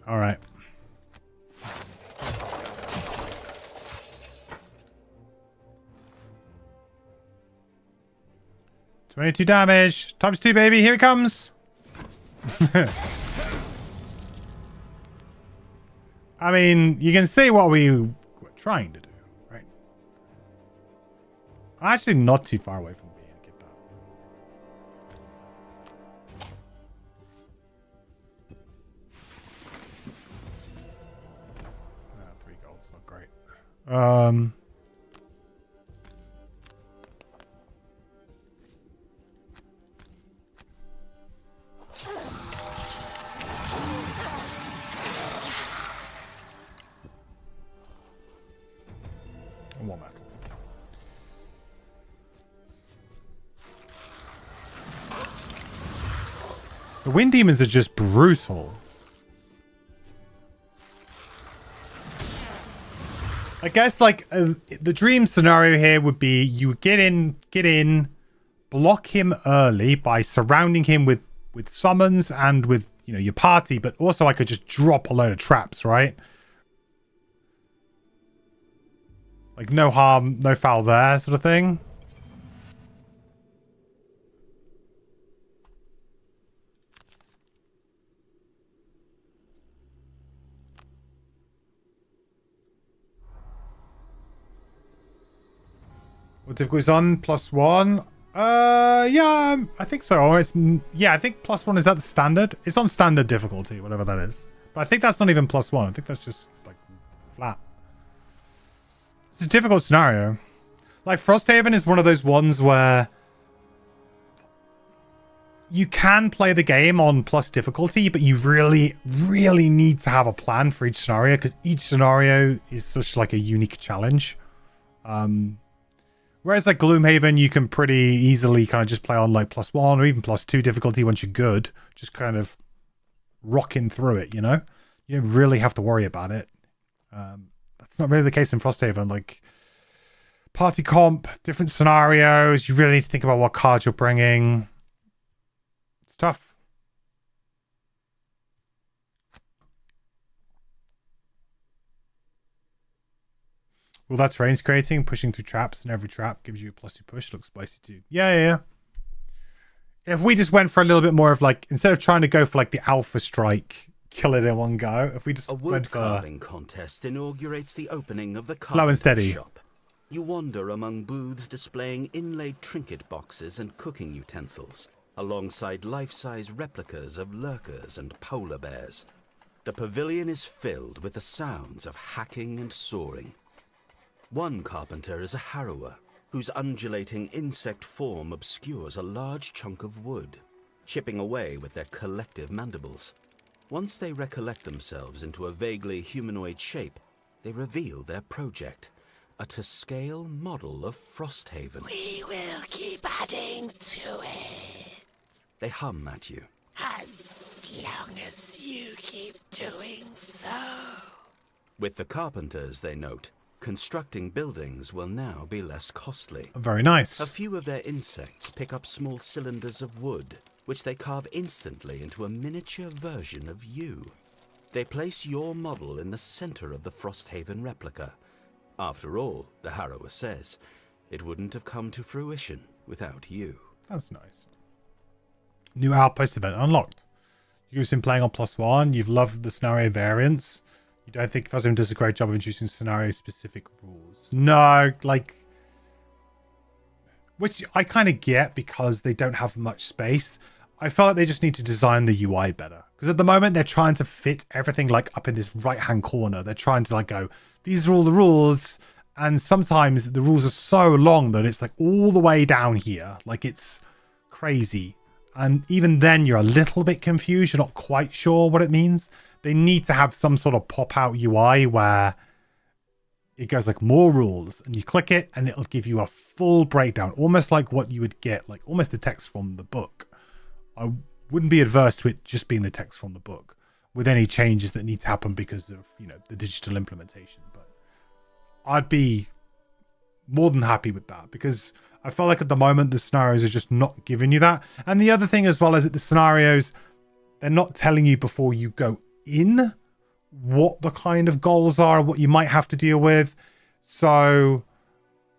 [SPEAKER 2] All right. 22 damage. Times 2, baby. Here it comes. I mean, you can see what we were trying to do, right? I'm actually not too far away from being able to get that. 3 gold's not great. More metal. The wind demons are just brutal. I guess like the dream scenario here would be you get in, block him early by surrounding him with summons and with, you know, your party, but also I could just drop a load of traps, right? Like, no harm, no foul there, sort of thing. What difficulty's on? +1? Yeah, I think so. Yeah, I think +1 is that the standard? It's on standard difficulty, whatever that is. But I think that's not even +1. I think that's just, like, flat. It's a difficult scenario. Like, Frosthaven is one of those ones where you can play the game on plus difficulty, but you really, really need to have a plan for each scenario because each scenario is such like a unique challenge. Whereas like Gloomhaven, you can pretty easily kind of just play on like +1 or even +2 difficulty once you're good. Just kind of rocking through it, you know? You don't really have to worry about it. That's not really the case in Frosthaven. Like, party comp, different scenarios. You really need to think about what cards you're bringing. It's tough. Well, that's range creating, pushing through traps, and every trap gives you a +2 push. Looks spicy too. Yeah. If we just went for a little bit more of like, instead of trying to go for like the alpha strike, kill it in one go. If we just went for
[SPEAKER 5] a wood carving contest inaugurates the opening of the
[SPEAKER 2] slow and steady
[SPEAKER 5] shop. You wander among booths displaying inlaid trinket boxes and cooking utensils, alongside life-size replicas of lurkers and polar bears. The pavilion is filled with the sounds of hacking and sawing. One carpenter is a harrower, whose undulating insect form obscures a large chunk of wood, chipping away with their collective mandibles. Once they recollect themselves into a vaguely humanoid shape, they reveal their project, a to-scale model of Frosthaven.
[SPEAKER 6] We will keep adding to it.
[SPEAKER 5] They hum at you.
[SPEAKER 6] As long as you keep doing so.
[SPEAKER 5] With the carpenters, they note, constructing buildings will now be less costly.
[SPEAKER 2] Very nice.
[SPEAKER 5] A few of their insects pick up small cylinders of wood, which they carve instantly into a miniature version of you. They place your model in the center of the Frosthaven replica. After all, the Harrower says, it wouldn't have come to fruition without you.
[SPEAKER 2] That's nice. New outpost event unlocked. You've been playing on +1. You've loved the scenario variants. You don't think Frosthaven does a great job of introducing scenario-specific rules? No, like... Which I kind of get because they don't have much space. I felt like they just need to design the UI better. Because at the moment, they're trying to fit everything like up in this right-hand corner. They're trying to like go, these are all the rules. And sometimes the rules are so long that it's like all the way down here. Like it's crazy. And even then, you're a little bit confused. You're not quite sure what it means. They need to have some sort of pop-out UI where it goes like more rules. And you click it and it'll give you a full breakdown. Almost like what you would get, like almost the text from the book. I wouldn't be adverse to it just being the text from the book with any changes that need to happen because of, you know, the digital implementation. But I'd be more than happy with that because I feel like at the moment the scenarios are just not giving you that. And the other thing as well is that the scenarios, they're not telling you before you go in what the kind of goals are, what you might have to deal with. So,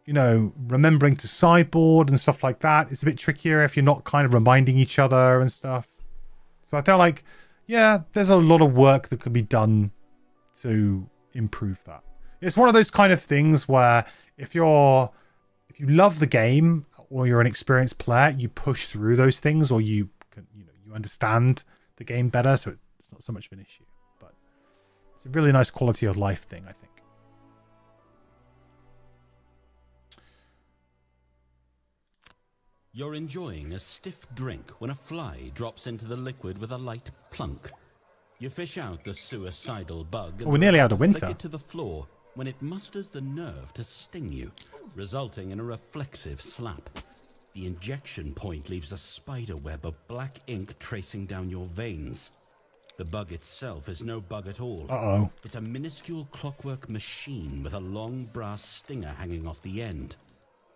[SPEAKER 2] you know, remembering to sideboard and stuff like that is a bit trickier if you're not kind of reminding each other and stuff. So I feel like, yeah, there's a lot of work that could be done to improve that. It's one of those kind of things where if you love the game or you're an experienced player, you push through those things or you understand the game better, so it's not so much of an issue. But it's a really nice quality of life thing, I think.
[SPEAKER 5] You're enjoying a stiff drink when a fly drops into the liquid with a light plunk. You fish out the suicidal bug and
[SPEAKER 2] we're nearly out of
[SPEAKER 5] flick
[SPEAKER 2] winter.
[SPEAKER 5] it to the floor when it musters the nerve to sting you, resulting in a reflexive slap. The injection point leaves a spider web of black ink tracing down your veins. The bug itself is no bug at all.
[SPEAKER 2] Uh-oh.
[SPEAKER 5] It's a minuscule clockwork machine with a long brass stinger hanging off the end.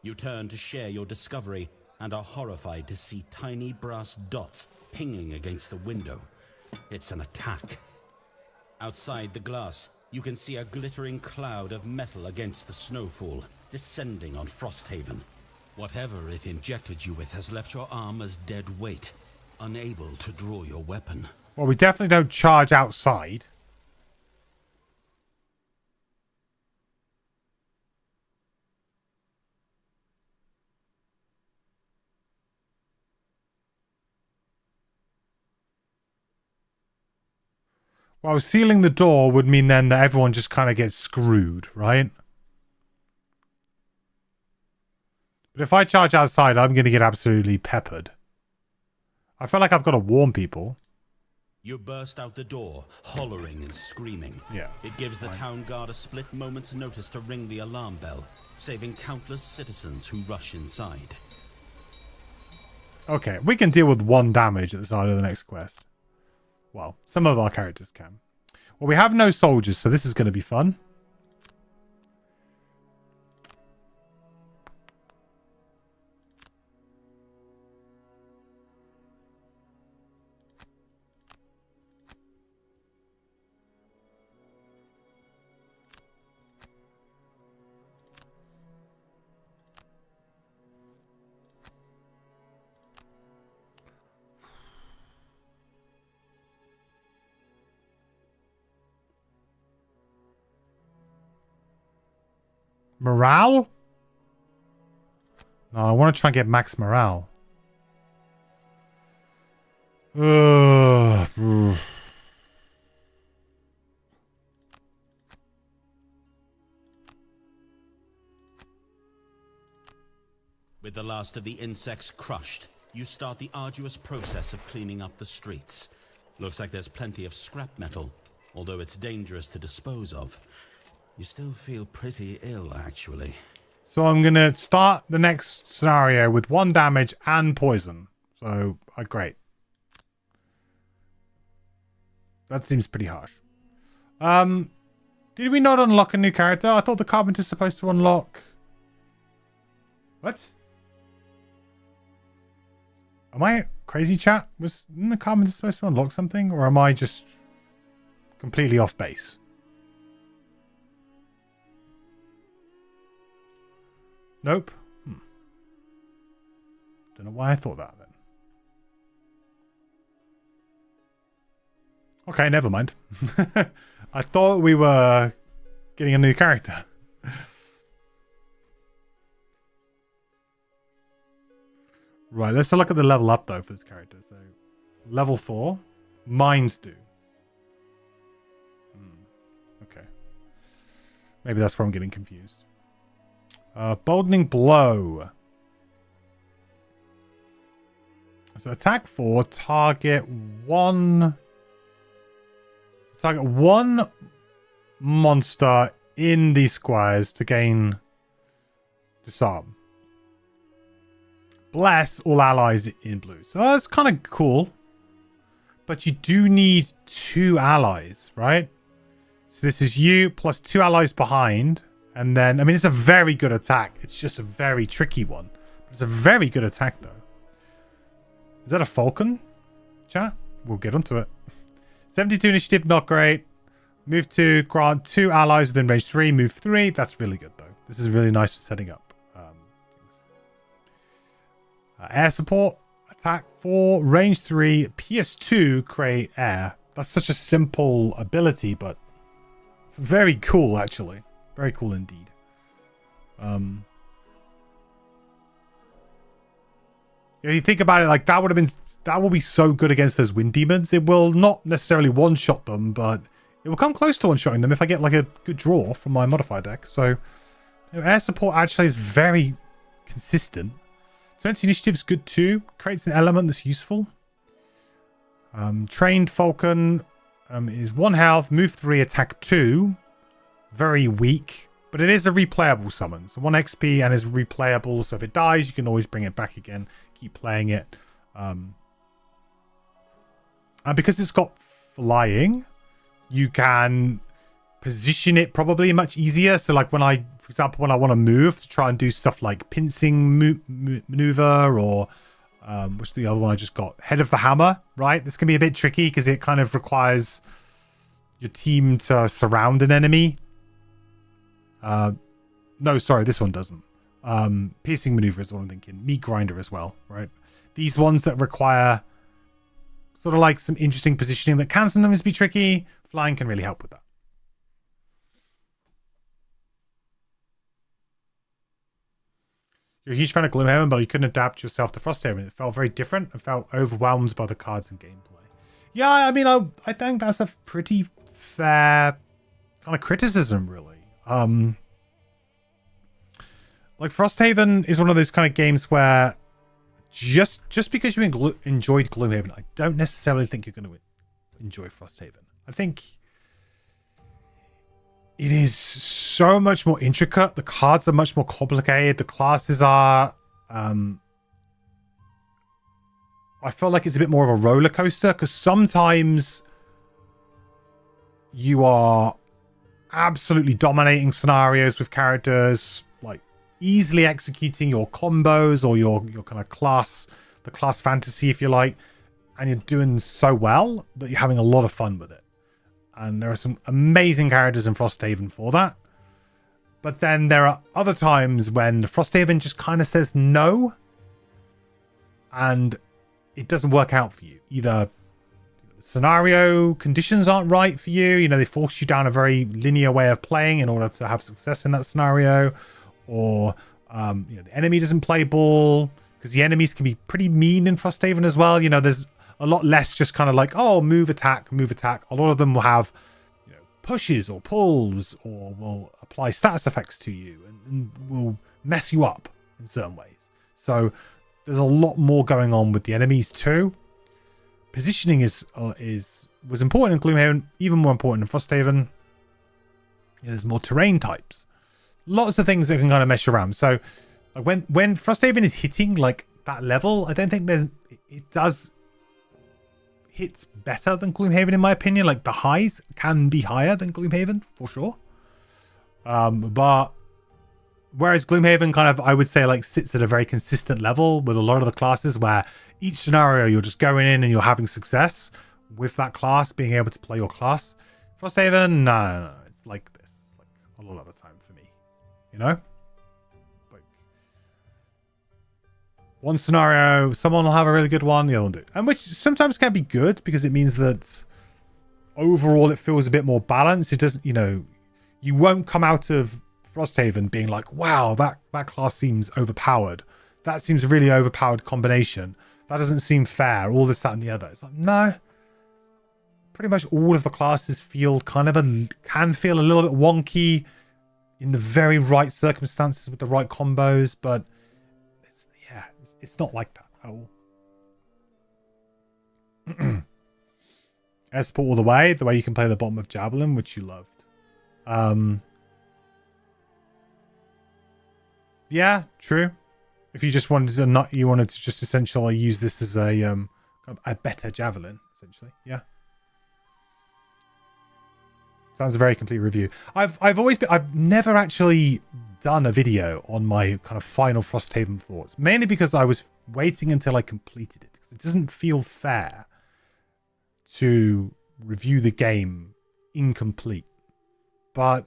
[SPEAKER 5] You turn to share your discovery and are horrified to see tiny brass dots pinging against the window. It's an attack. Outside the glass, you can see a glittering cloud of metal against the snowfall, descending on Frosthaven. Whatever it injected you with has left your arm as dead weight, unable to draw your weapon.
[SPEAKER 2] Well, we definitely don't charge outside. Well, sealing the door would mean then that everyone just kind of gets screwed, right? But if I charge outside, I'm going to get absolutely peppered. I feel like I've got to warn people.
[SPEAKER 5] You burst out the door, hollering and screaming.
[SPEAKER 2] Yeah.
[SPEAKER 5] It gives the town guard a split moment's notice to ring the alarm bell, saving countless citizens who rush inside.
[SPEAKER 2] Okay, we can deal with 1 damage at the start of the next quest. Well, some of our characters can. Well, we have no soldiers, so this is going to be fun. Morale? No, I want to try and get max morale. Ugh.
[SPEAKER 5] With the last of the insects crushed, you start the arduous process of cleaning up the streets. Looks like there's plenty of scrap metal, although it's dangerous to dispose of. You still feel pretty ill, actually.
[SPEAKER 2] So I'm going to start the next scenario with 1 damage and poison. So, great. That seems pretty harsh. Did we not unlock a new character? I thought the carpenter's supposed to unlock... What? Am I crazy, chat? Wasn't the carpenter supposed to unlock something? Or am I just completely off base? Nope. Don't know why I thought that then. Okay, never mind. I thought we were getting a new character. Right, let's look at the level up though for this character. So, level 4, mines do. Okay. Maybe that's where I'm getting confused. Boldening blow. So attack 4, target 1 monster in these squares to gain disarm. Bless all allies in blue. So that's kind of cool. But you do need 2 allies, right? So this is you plus 2 allies behind. And then, I mean, it's a very good attack. It's just a very tricky one. But it's a very good attack, though. Is that a falcon? Chat? We'll get onto it. 72 initiative, not great. Move 2, grant 2 allies within range 3. Move 3. That's really good, though. This is really nice for setting up. Air support, attack 4, range 3, PS2, create air. That's such a simple ability, but very cool, actually. Very cool indeed. You think about it, like that will be so good against those wind demons. It will not necessarily one-shot them, but it will come close to one-shotting them if I get like a good draw from my modifier deck. So air support actually is very consistent. 20 initiative is good too. Creates an element that's useful. Trained Falcon is 1 health, move 3, attack 2. Very weak, but it is a replayable summon. So 1 XP and is replayable. So if it dies, you can always bring it back again. Keep playing it. And because it's got flying, you can position it probably much easier. So like for example, when I want to move to try and do stuff like pincing maneuver or what's the other one I just got? Head of the hammer, right? This can be a bit tricky because it kind of requires your team to surround an enemy. No, sorry, this one doesn't. Piercing maneuver is what I'm thinking. Meat grinder as well, right? These ones that require sort of like some interesting positioning that can sometimes be tricky. Flying can really help with that. You're a huge fan of Gloomhaven, but you couldn't adapt yourself to Frosthaven. It felt very different and felt overwhelmed by the cards and gameplay. Yeah, I mean, I think that's a pretty fair kind of criticism, really. Like Frosthaven is one of those kind of games where just because you enjoyed Gloomhaven, I don't necessarily think you're going to enjoy Frosthaven. I think it is so much more intricate. The cards are much more complicated. The classes are I feel like it's a bit more of a roller coaster because sometimes you are absolutely dominating scenarios with characters, like easily executing your combos or your kind of the class fantasy, if you like, and you're doing so well that you're having a lot of fun with it. And there are some amazing characters in Frosthaven for that. But then there are other times when Frosthaven just kind of says no, and it doesn't work out for you. Either scenario conditions aren't right for you, they force you down a very linear way of playing in order to have success in that scenario, or the enemy doesn't play ball, because the enemies can be pretty mean in Frosthaven as well. There's a lot less just kind of like, oh, move attack. A lot of them will have pushes or pulls, or will apply status effects to you and will mess you up in certain ways. So there's a lot more going on with the enemies too. positioning was important in Gloomhaven, even more important in Frosthaven. There's more terrain types, lots of things that can kind of mesh around. So like when Frosthaven is hitting like that level, I don't think it does hits better than Gloomhaven in my opinion. Like the highs can be higher than Gloomhaven for sure. But whereas Gloomhaven kind of, I would say, like sits at a very consistent level with a lot of the classes where each scenario you're just going in and you're having success with that class, being able to play your class. Frosthaven, no. It's like this, like a lot of the time for me, you know? Like one scenario, someone will have a really good one, the other one do. And which sometimes can be good because it means that overall it feels a bit more balanced. It doesn't, you know, you won't come out of Frosthaven being like, wow, that class seems overpowered. That seems a really overpowered combination. That doesn't seem fair. All this, that, and the other. It's like, no. Pretty much all of the classes feel can feel a little bit wonky in the very right circumstances with the right combos, but it's not like that at all. Air support all the way you can play the bottom of Javelin, which you loved. Yeah, true. If you just wanted to just essentially use this as a better Javelin, essentially. Yeah. Sounds a very complete review. I've never actually done a video on my kind of final Frosthaven thoughts, mainly because I was waiting until I completed it, because it doesn't feel fair to review the game incomplete. But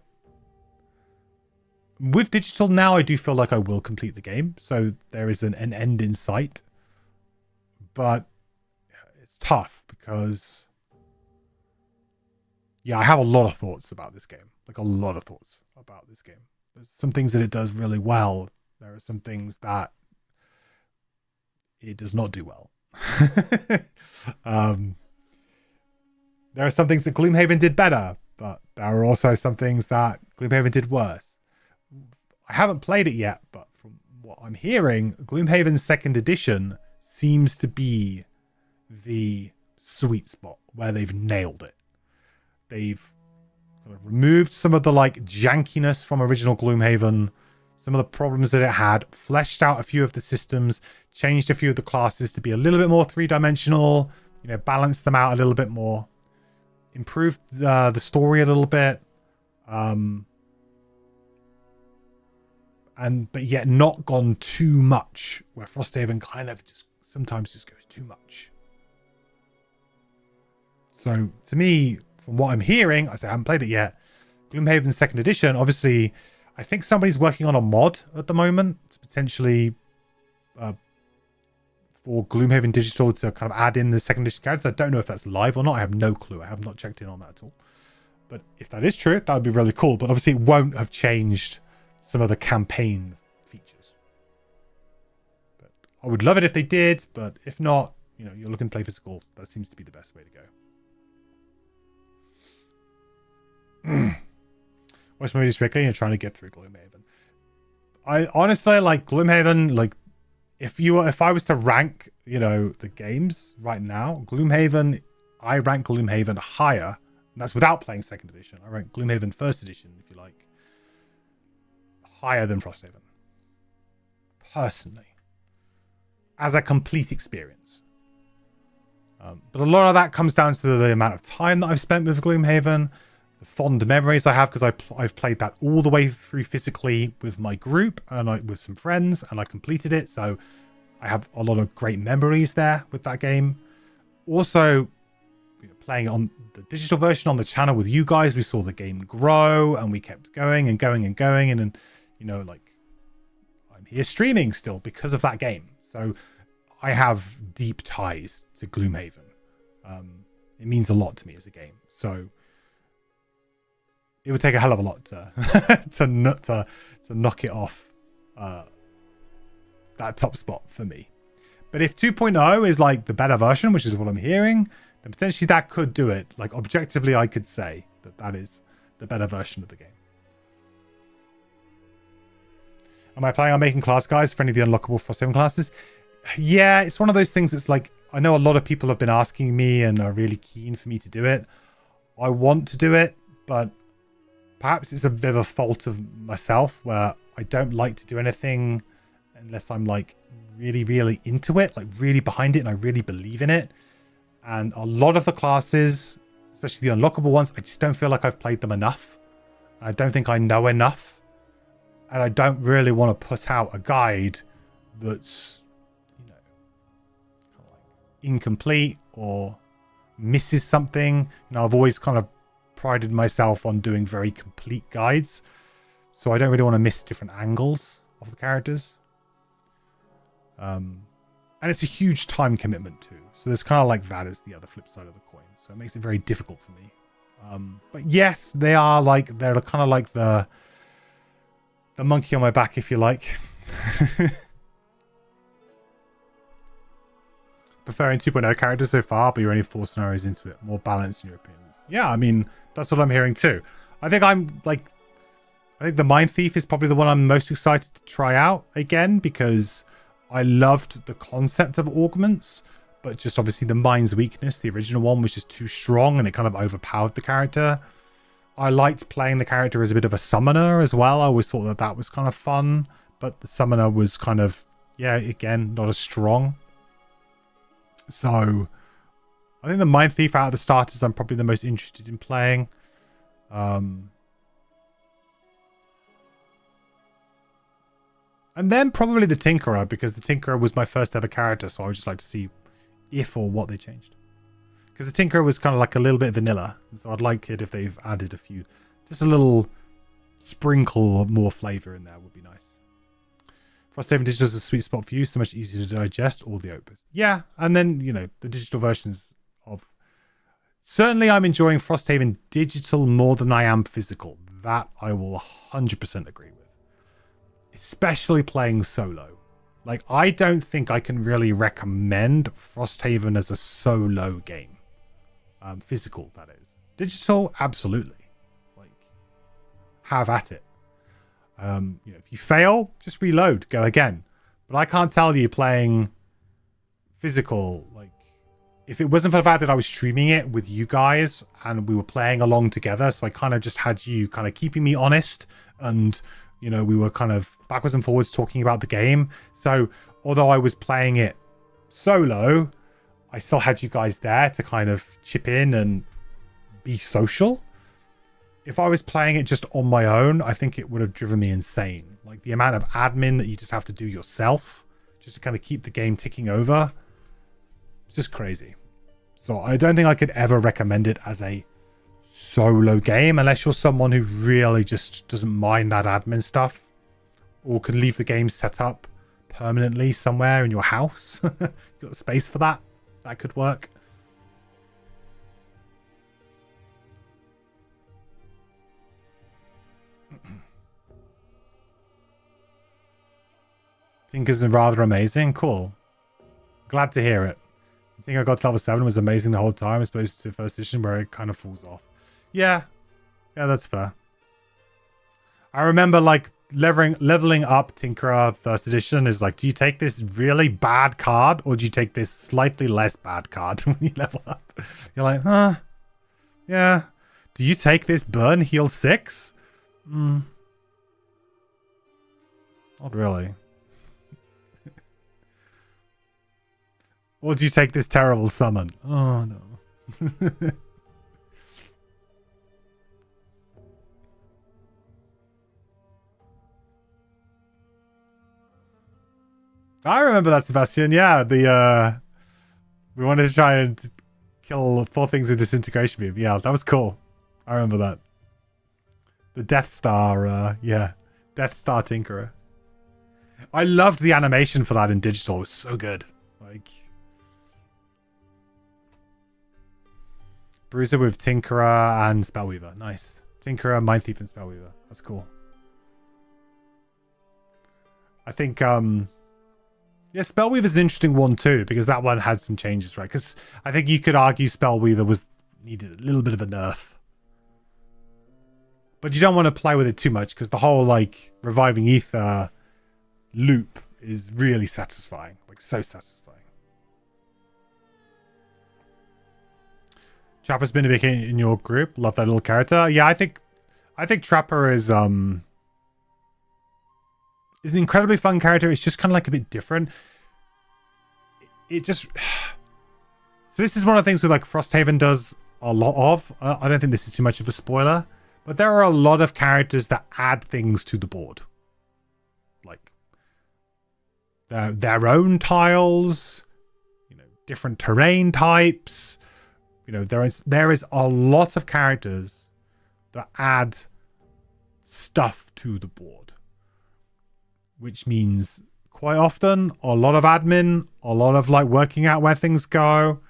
[SPEAKER 2] with digital now, I do feel like I will complete the game, so there is an end in sight. But it's tough because, yeah, I have a lot of thoughts about this game. Like a lot of thoughts about this game. There's some things that it does really well. There are some things that it does not do well. There are some things that Gloomhaven did better, but there are also some things that Gloomhaven did worse. I haven't played it yet, but from what I'm hearing, Gloomhaven 2nd Edition seems to be the sweet spot where they've nailed it. They've kind of removed some of the like jankiness from original Gloomhaven, some of the problems that it had, fleshed out a few of the systems, changed a few of the classes to be a little bit more three-dimensional, you know, balanced them out a little bit more, improved the story a little bit, but yet not gone too much, where Frosthaven kind of just sometimes just goes too much. So to me, from what I'm hearing, I haven't played it yet, Gloomhaven 2nd Edition, obviously, I think somebody's working on a mod at the moment to potentially for Gloomhaven Digital to kind of add in the 2nd Edition characters. I don't know if that's live or not. I have no clue. I have not checked in on that at all. But if that is true, that would be really cool. But obviously it won't have changed some of the campaign features. But I would love it if they did, but if not, you know, you're looking to play physical. That seems to be the best way to go. Watch movies strictly and you're trying to get through Gloomhaven. I honestly like Gloomhaven, like if I was to rank, you know, the games right now, Gloomhaven, I rank Gloomhaven higher, and that's without playing 2nd Edition. I rank Gloomhaven 1st Edition, if you like, higher than Frosthaven. Personally. As a complete experience. But a lot of that comes down to the amount of time that I've spent with Gloomhaven, the fond memories I have, because I've played that all the way through physically with my group and with some friends, and I completed it, so I have a lot of great memories there with that game. Also, you know, playing it on the digital version on the channel with you guys, we saw the game grow, and we kept going and going and going, and then, you know, like, I'm here streaming still because of that game. So I have deep ties to Gloomhaven. It means a lot to me as a game. So it would take a hell of a lot to knock it off that top spot for me. But if 2.0 is like the better version, which is what I'm hearing, then potentially that could do it. Like objectively, I could say that is the better version of the game. Am I planning on making class guides for any of the unlockable Frosthaven classes? Yeah, it's one of those things that's like, I know a lot of people have been asking me and are really keen for me to do it. I want to do it, but perhaps it's a bit of a fault of myself where I don't like to do anything unless I'm like really, really into it, like really behind it, and I really believe in it. And a lot of the classes, especially the unlockable ones, I just don't feel like I've played them enough. I don't think I know enough. And I don't really want to put out a guide that's, you know, kind of like incomplete or misses something. You know, I've always kind of prided myself on doing very complete guides. So I don't really want to miss different angles of the characters. And it's a huge time commitment too. So there's kind of like that as the other flip side of the coin. So it makes it very difficult for me. But yes, they're kind of like the monkey on my back, if you like. Preferring 2.0 characters so far, but you're only 4 scenarios into it. More balanced in your opinion. Yeah, I mean, that's what I'm hearing too. I think the Mind Thief is probably the one I'm most excited to try out again, because I loved the concept of augments, but just obviously the Mind's weakness, the original one, was just too strong and it kind of overpowered the character. I liked playing the character as a bit of a summoner as well. I always thought that was kind of fun, but the summoner was kind of, yeah, again, not as strong. So I think the Mind Thief out of the starters, I'm probably the most interested in playing. And then probably the Tinkerer, because the Tinkerer was my first ever character, so I would just like to see if or what they changed. Because the Tinkerer was kind of like a little bit vanilla, so I'd like it if they've added a few, just a little sprinkle of more flavor in there would be nice. Frosthaven Digital is a sweet spot for you, so much easier to digest all the opus. Yeah, and then, you know, the digital versions of... Certainly I'm enjoying Frosthaven Digital more than I am physical. That I will 100% agree with. Especially playing solo. Like, I don't think I can really recommend Frosthaven as a solo game. Physical, that is. Digital, absolutely. Like, have at it. You know, if you fail, just reload, go again. But I can't tell you playing physical, like, if it wasn't for the fact that I was streaming it with you guys and we were playing along together, so I kind of just had you kind of keeping me honest, and you know, we were kind of backwards and forwards talking about the game. So although I was playing it solo, I still had you guys there to kind of chip in and be social. If I was playing it just on my own, I think it would have driven me insane. Like the amount of admin that you just have to do yourself just to kind of keep the game ticking over. It's just crazy. So I don't think I could ever recommend it as a solo game unless you're someone who really just doesn't mind that admin stuff, or could leave the game set up permanently somewhere in your house. You've got space for that. That could work. Tinker's rather amazing. Cool. Glad to hear it. I think I got to level 7 was amazing the whole time, as opposed to first edition where it kind of falls off. Yeah, that's fair. I remember like leveling up Tinkerer first edition is like, do you take this really bad card or do you take this slightly less bad card when you level up? You're like, huh? Yeah. Do you take this burn heal 6? Not really. Or do you take this terrible summon? Oh no. I remember that, Sebastian. Yeah, we wanted to try and kill 4 things with disintegration beam. Yeah, that was cool. I remember that. The Death Star, yeah. Death Star Tinkerer. I loved the animation for that in digital. It was so good. Like, Bruiser with Tinkerer and Spellweaver. Nice. Tinkerer, Mind Thief, and Spellweaver. That's cool. I think, yeah, Spellweaver's an interesting one too, because that one had some changes, right? Because I think you could argue Spellweaver needed a little bit of a nerf. But you don't want to play with it too much, because the whole, like, reviving ether loop is really satisfying. Like, so satisfying. Trapper's been a big hit in your group. Love that little character. Yeah, I think Trapper is an incredibly fun character. It's just kind of like a bit different. It just so this is one of the things with like Frosthaven does a lot of. I don't think this is too much of a spoiler, but there are a lot of characters that add things to the board, like their own tiles, you know, different terrain types. You know, there is a lot of characters that add stuff to the board, which means quite often a lot of admin, a lot of like working out where things go.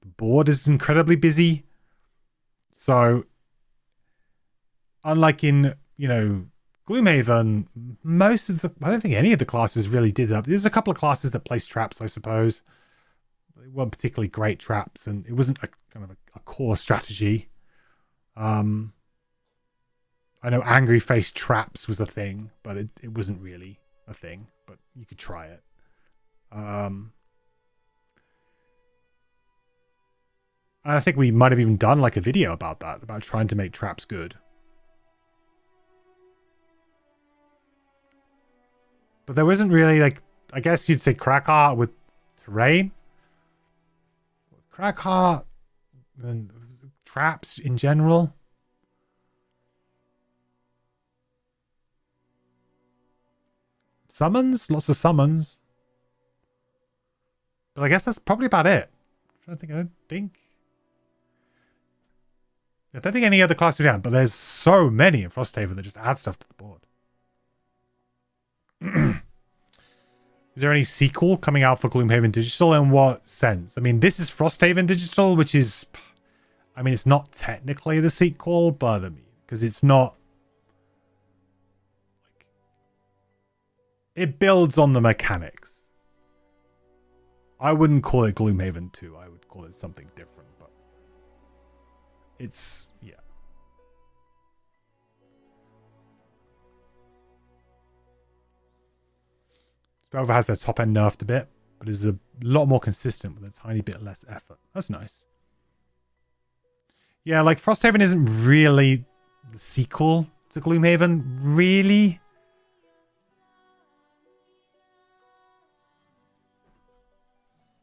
[SPEAKER 2] The board is incredibly busy. So unlike in, you know, Gloomhaven, I don't think any of the classes really did that. There's a couple of classes that place traps, I suppose. They weren't particularly great traps, and it wasn't a kind of a core strategy. I know angry face traps was a thing, but it wasn't really a thing, but you could try it. And I think we might have even done like a video about that, about trying to make traps good. But there wasn't really like, I guess you'd say Crackheart with terrain. Crackheart and traps in general. Summons, lots of summons. But I guess that's probably about it. I don't think any other classes do, but there's so many in Frosthaven that just add stuff to the board. Is there any sequel coming out for Gloomhaven Digital? In what sense? I mean, this is Frosthaven Digital, which is, I mean, it's not technically the sequel, but I mean, because it's not, like, it builds on the mechanics. I wouldn't call it Gloomhaven 2. I would call it something different, but it's, yeah. Spellver has their top end nerfed a bit, but is a lot more consistent with a tiny bit less effort. That's nice. Yeah, like Frosthaven isn't really the sequel to Gloomhaven, really.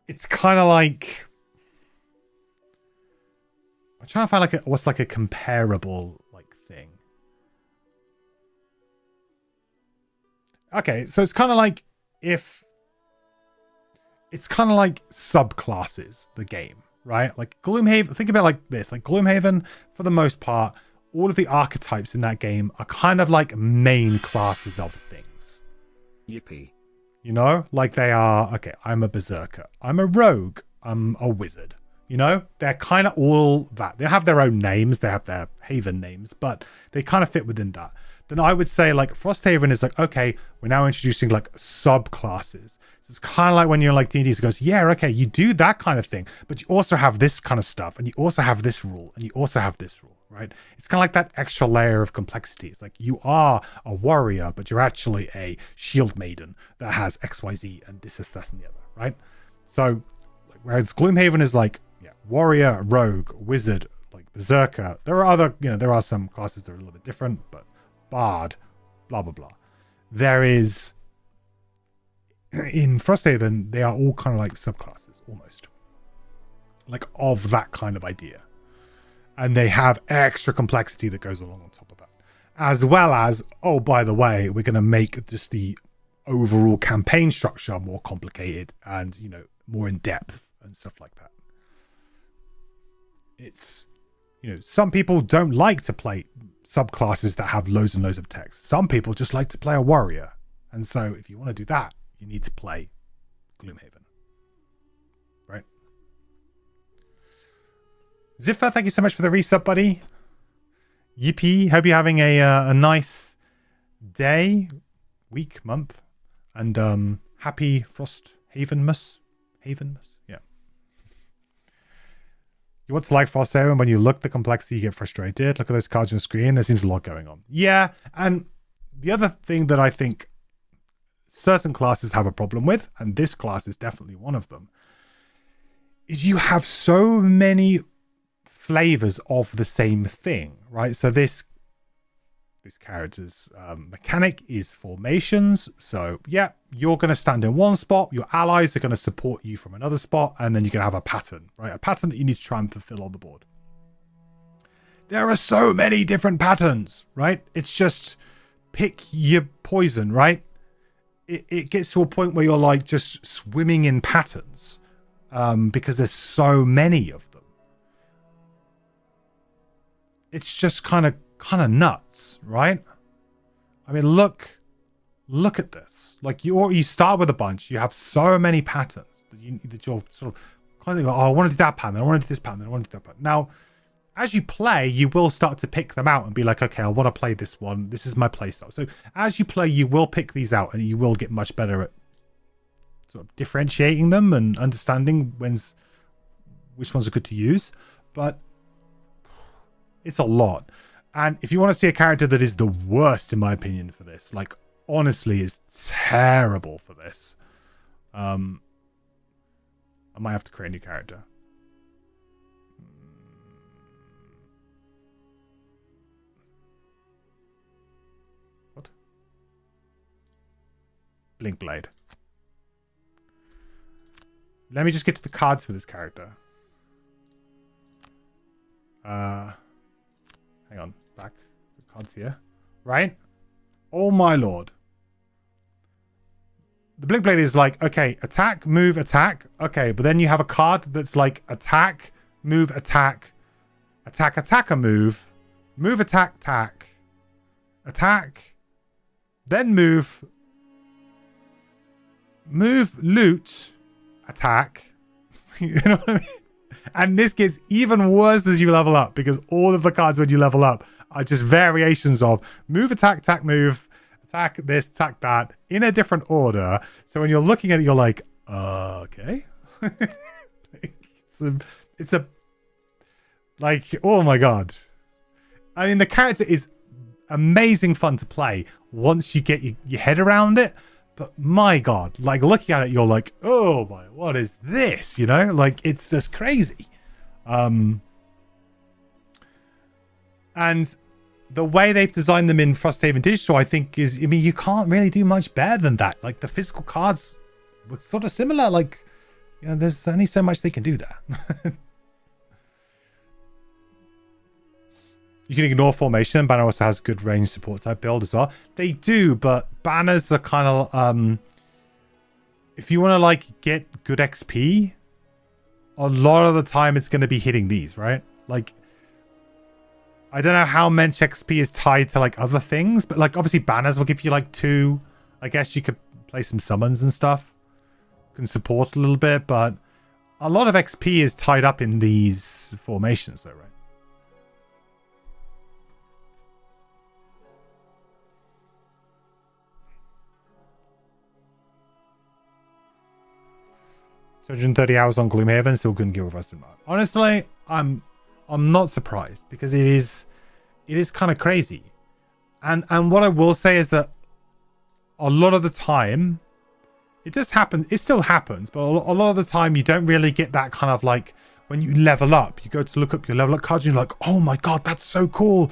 [SPEAKER 2] It's kind of like, I'm trying to find like what's like a comparable like thing. Okay, so it's kind of like, if it's kind of like subclasses, the game, right? Like Gloomhaven, think about it like this, like Gloomhaven, for the most part, all of the archetypes in that game are kind of like main classes of things.
[SPEAKER 1] Yippee.
[SPEAKER 2] You know, like they are, okay, I'm a berserker, I'm a rogue, I'm a wizard. You know, they're kind of all that. They have their own names, they have their Haven names, but they kind of fit within that. Then I would say like Frosthaven is like, okay, we're now introducing like subclasses. So it's kind of like when you're like D&D, so it goes, yeah, okay, you do that kind of thing, but you also have this kind of stuff, and you also have this rule, and you also have this rule, right? It's kind of like that extra layer of complexity. It's like you are a warrior, but you're actually a shield maiden that has XYZ and this, that, and the other, right? So like, whereas Gloomhaven is like, yeah, warrior, rogue, wizard, like berserker. There are other, you know, there are some classes that are a little bit different, but bard, blah blah blah. There is, in Frosthaven, they are all kind of like subclasses, almost like of that kind of idea, and they have extra complexity that goes along on top of that, as well as, oh, by the way, we're going to make just the overall campaign structure more complicated and, you know, more in depth and stuff like that. It's, you know, some people don't like to play subclasses that have loads and loads of text. Some people just like to play a warrior. And so if you want to do that, you need to play Gloomhaven. Right? Ziffa, thank you so much for the resub, buddy. Yippee. Hope you're having a nice day, week, month. And happy Frosthaven'mas. Haven'mas? Yeah. You want to like Frosthaven, when you look at the complexity, you get frustrated. Look at those cards on the screen. There seems a lot going on. Yeah, and the other thing that I think certain classes have a problem with, and this class is definitely one of them, is you have so many flavors of the same thing, right? So this character's mechanic is formations. So yeah, you're going to stand in one spot, your allies are going to support you from another spot, and then you're going to have a pattern, right? A pattern that you need to try and fulfill on the board. There are so many different patterns, right? It's just pick your poison, right? It gets to a point where you're like just swimming in patterns because there's so many of them. It's just kind of nuts, right? I mean, look at this. Like you start with a bunch. You have so many patterns that you're sort of kind of go, oh, I want to do that pattern. I want to do this pattern. I want to do that pattern. Now, as you play, you will start to pick them out and be like, okay, I want to play this one. This is my play style. So as you play, you will pick these out and you will get much better at sort of differentiating them and understanding which ones are good to use. But it's a lot. And if you want to see a character that is the worst, in my opinion, for this, like honestly is terrible for this, I might have to create a new character. What? Blink Blade. Let me just get to the cards for this character. Hang on, back. The cards here. Right? Oh my lord. The Blink Blade is like, okay, attack, move, attack. Okay, but then you have a card that's like attack, move, attack, attack, attacker, move, attack, attack, then move, loot, attack. You know what I mean? And this gets even worse as you level up because all of the cards when you level up are just variations of move, attack, move, attack this, attack that in a different order. So when you're looking at it, you're like, okay. it's a like, oh my god. I mean, the character is amazing fun to play once you get your head around it. But my god, like looking at it, you're like, oh my, what is this? You know, like it's just crazy. And the way they've designed them in Frosthaven Digital, I think is, I mean, you can't really do much better than that. Like the physical cards were sort of similar. Like, you know, there's only so much they can do there. You can ignore formation. Banner also has good range support type build as well. They do, but banners are kind of if you want to like get good XP, a lot of the time it's going to be hitting these, right? Like, I don't know how Mensch XP is tied to like other things, but like obviously banners will give you like 2. I guess you could play some summons and stuff, can support a little bit, but a lot of XP is tied up in these formations, though, right? $230 hours on Gloomhaven, still couldn't give us in mind. Honestly, I'm not surprised because it is kind of crazy. And what I will say is that a lot of the time it does happen, it still happens, but a lot of the time you don't really get that kind of like when you level up, you go to look up your level up cards and you're like, oh my god, that's so cool.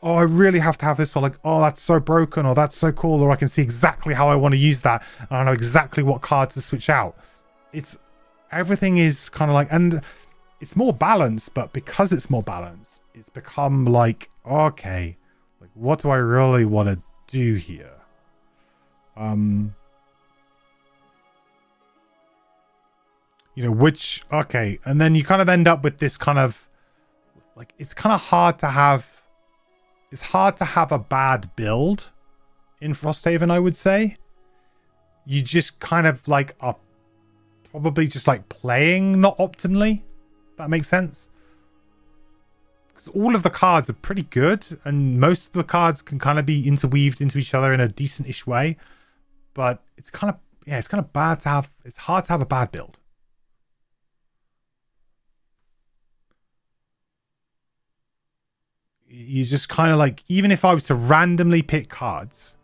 [SPEAKER 2] Oh, I really have to have this one. Like, oh, that's so broken, or that's so cool, or I can see exactly how I want to use that, and I know exactly what cards to switch out. Everything is kind of like, and it's more balanced, but because it's more balanced, it's become like, okay, like what do I really want to do here? You know, okay, and then you kind of end up with this kind of like, it's kind of hard to have, it's hard to have a bad build in Frosthaven, I would say. You just kind of like are probably just like playing not optimally. That makes sense. Because all of the cards are pretty good, and most of the cards can kind of be interweaved into each other in a decent-ish way. But it's kind of, yeah, it's kind of bad to have, it's hard to have a bad build. You just kind of like, even if I was to randomly pick cards,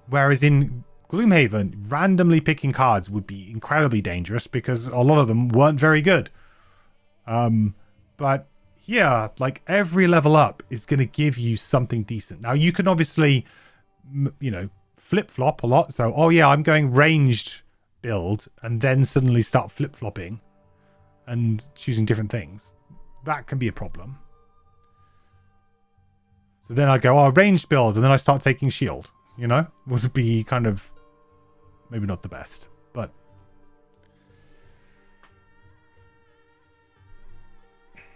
[SPEAKER 2] whereas in Gloomhaven, randomly picking cards would be incredibly dangerous because a lot of them weren't very good. But here, like every level up is going to give you something decent. Now you can obviously, you know, flip-flop a lot. So, oh yeah, I'm going ranged build and then suddenly start flip-flopping and choosing different things. That can be a problem. So then I go, oh, ranged build, and then I start taking shield, you know? Would be kind of maybe not the best, but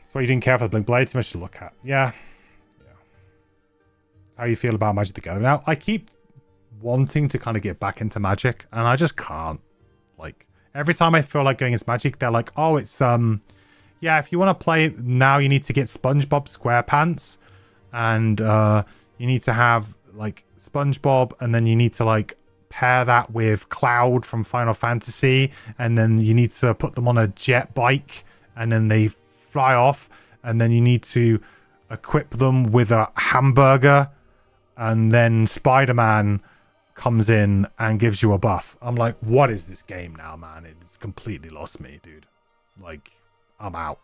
[SPEAKER 2] so you didn't care for the blink blade, too much to look at. Yeah. How you feel about Magic the Gathering? Now, I keep wanting to kind of get back into Magic, and I just can't. Like, every time I feel like going into Magic, they're like, oh, it's yeah, if you want to play now, you need to get SpongeBob SquarePants, and you need to have like SpongeBob, and then you need to like pair that with Cloud from Final Fantasy, and then you need to put them on a jet bike, and then they fly off, and then you need to equip them with a hamburger, and then Spider-Man comes in and gives you a buff. I'm like, what is this game now, man? It's completely lost me, dude. Like, I'm out.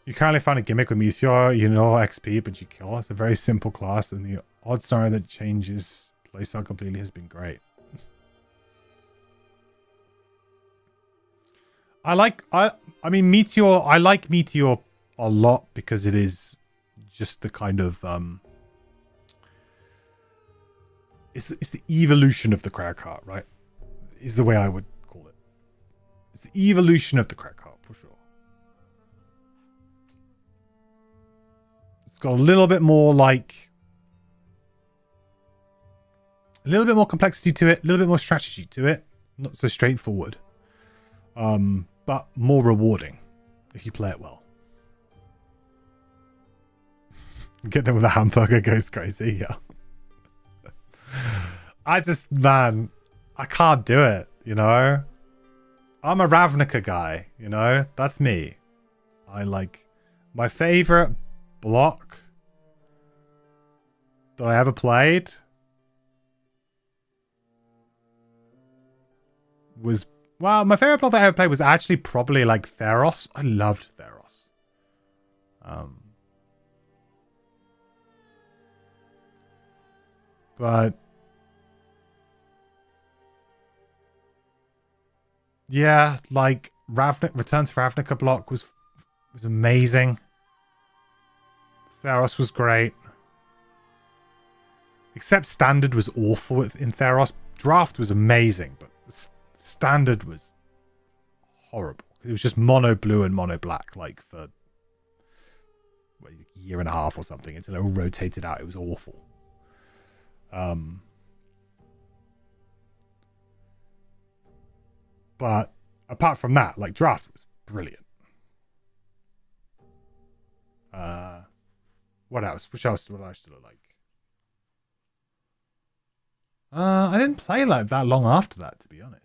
[SPEAKER 2] You currently find a gimmick with Meteor, you know XP, but you kill. It's a very simple class, and the odd scenario that changes playstyle completely has been great. I mean Meteor, I like Meteor a lot because it is just the kind of it's the evolution of the crowd cart, right? Is the way I would call it. It's the evolution of the crowd cart for sure. It's got a little bit more like a little bit more complexity to it, a little bit more strategy to it. Not so straightforward. But more rewarding if you play it well. Get them with a hamburger goes crazy, yeah. Man, I can't do it, you know? I'm a Ravnica guy, you know? That's me. I like... My favorite block that I ever played was... Well, my favorite block that I ever played was actually probably like Theros. I loved Theros. But yeah, like Return to Ravnica block was amazing. Theros was great. Except Standard was awful in Theros. Draft was amazing, but Standard was horrible. It was just mono blue and mono black, like for a year and a half or something until it all rotated out. It was awful. But apart from that, like Draft was brilliant. What else? What else did I like? I didn't play like that long after that, to be honest.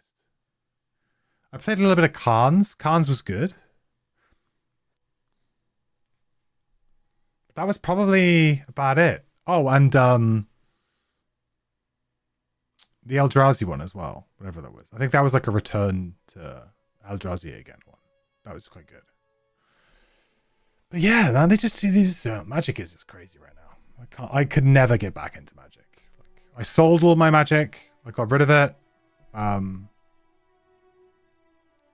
[SPEAKER 2] I played a little bit of Khans. Khans was good. That was probably about it. Oh, and the Eldrazi one as well. Whatever that was. I think that was like a return to Eldrazi again one. That was quite good. But yeah, man, they just see these... Magic is just crazy right now. I could never get back into Magic. Like, I sold all my Magic. I got rid of it.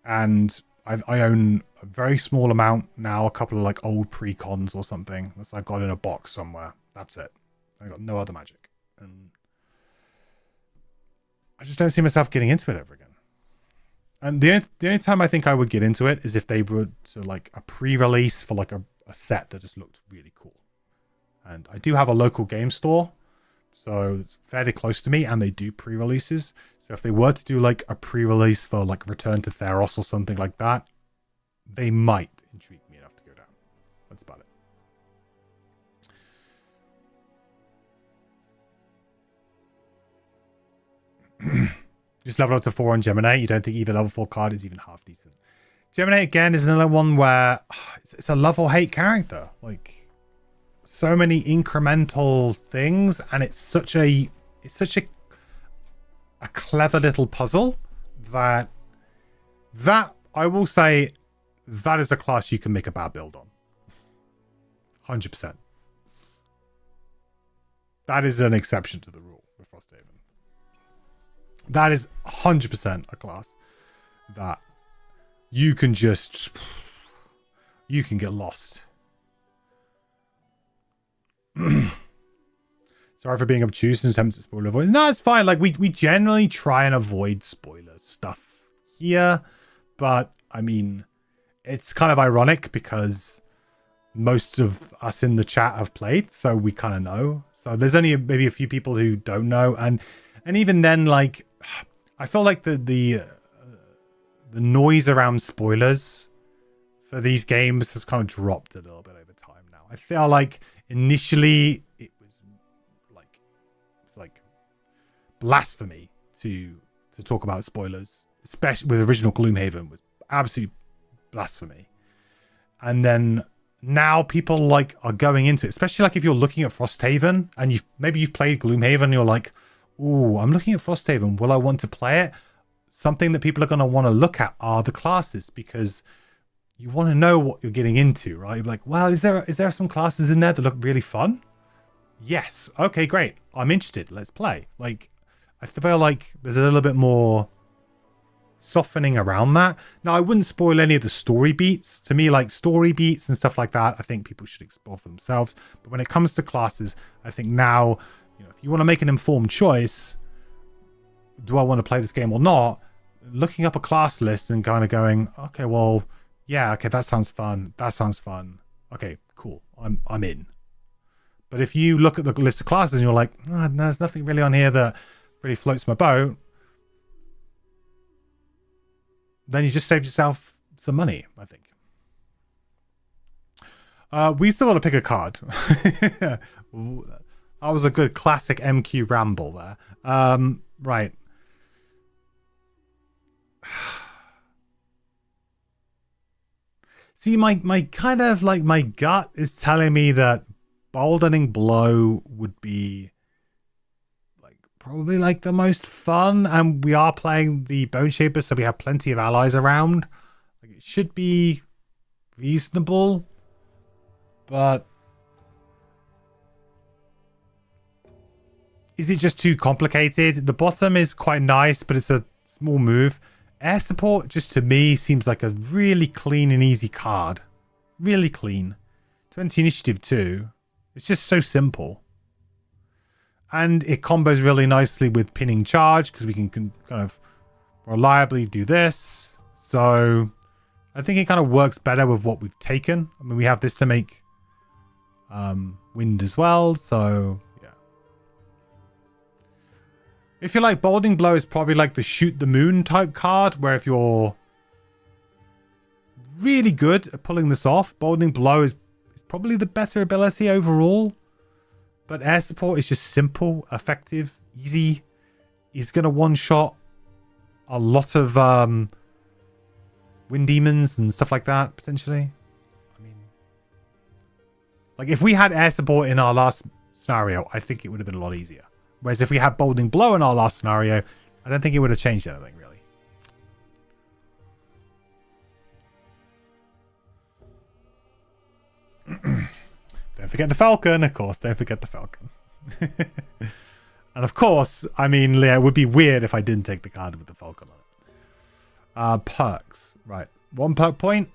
[SPEAKER 2] And I own a very small amount now, a couple of like old pre-cons or something. That's I got in a box somewhere. That's it. I got no other Magic. And I just don't see myself getting into it ever again. And the only time I think I would get into it is if they were to like a pre-release for like a set that just looked really cool. And I do have a local game store, so it's fairly close to me, and they do pre-releases. So if they were to do like a pre-release for like Return to Theros or something like that, they might intrigue me enough to go down. That's about it. Just level up to 4 on Gemini. You don't think either level 4 card is even half decent. Gemini again is another one where it's a love or hate character. Like so many incremental things, and it's such a clever little puzzle that I will say that is a class you can make a bad build on. 100%. That is an exception to the rule with Frosthaven. That is 100% a class that you can get lost. Sorry for being obtuse and attempts at spoiler avoidance. No, it's fine. Like we generally try and avoid spoiler stuff here, but I mean, it's kind of ironic because most of us in the chat have played, so we kind of know. So there's only maybe a few people who don't know, and even then, like I feel like the noise around spoilers for these games has kind of dropped a little bit over time now. I feel like initially it was like blasphemy to talk about spoilers, especially with original Gloomhaven, was absolute blasphemy. And then now people like are going into it, especially like if you're looking at Frosthaven and you've played Gloomhaven and you're like, oh, I'm looking at Frosthaven, will I want to play it? Something that people are going to want to look at are the classes, because you want to know what you're getting into, right? You're like, well, is there some classes in there that look really fun? Yes. Okay, great. I'm interested. Let's play. Like, I feel like there's a little bit more softening around that. Now, I wouldn't spoil any of the story beats. To me, like story beats and stuff like that, I think people should explore for themselves. But when it comes to classes, I think now, you know, if you want to make an informed choice, do I want to play this game or not? Looking up a class list and kind of going, okay, well, yeah, okay, that sounds fun. That sounds fun. Okay, cool. I'm in. But if you look at the list of classes and you're like, oh, there's nothing really on here that really floats my boat, then you just saved yourself some money, I think. We still got to pick a card. That was a good classic MQ ramble there. Right. See, my kind of like my gut is telling me that Boldening Blow would be like probably like the most fun, and we are playing the Bone Shapers, so we have plenty of allies around. Like, it should be reasonable, but is it just too complicated? The bottom is quite nice, but it's a small move. Air support, just to me, seems like a really clean and easy card. Really clean. 20 initiative too. It's just so simple. And it combos really nicely with pinning charge, because we can kind of reliably do this. So I think it kind of works better with what we've taken. I mean, we have this to make wind as well, so yeah. If you like, Bolding Blow is probably like the shoot the moon type card, where if you're really good at pulling this off, Bolding Blow is probably the better ability overall. But air support is just simple, effective, easy. He's going to one-shot a lot of wind demons and stuff like that, potentially. I mean, like if we had air support in our last scenario, I think it would have been a lot easier. Whereas if we had Bolding Blow in our last scenario, I don't think it would have changed anything, really. Don't forget the Falcon, of course. Don't forget the Falcon. And of course, I mean, it would be weird if I didn't take the card with the Falcon on it. Perks. Right. 1 perk point.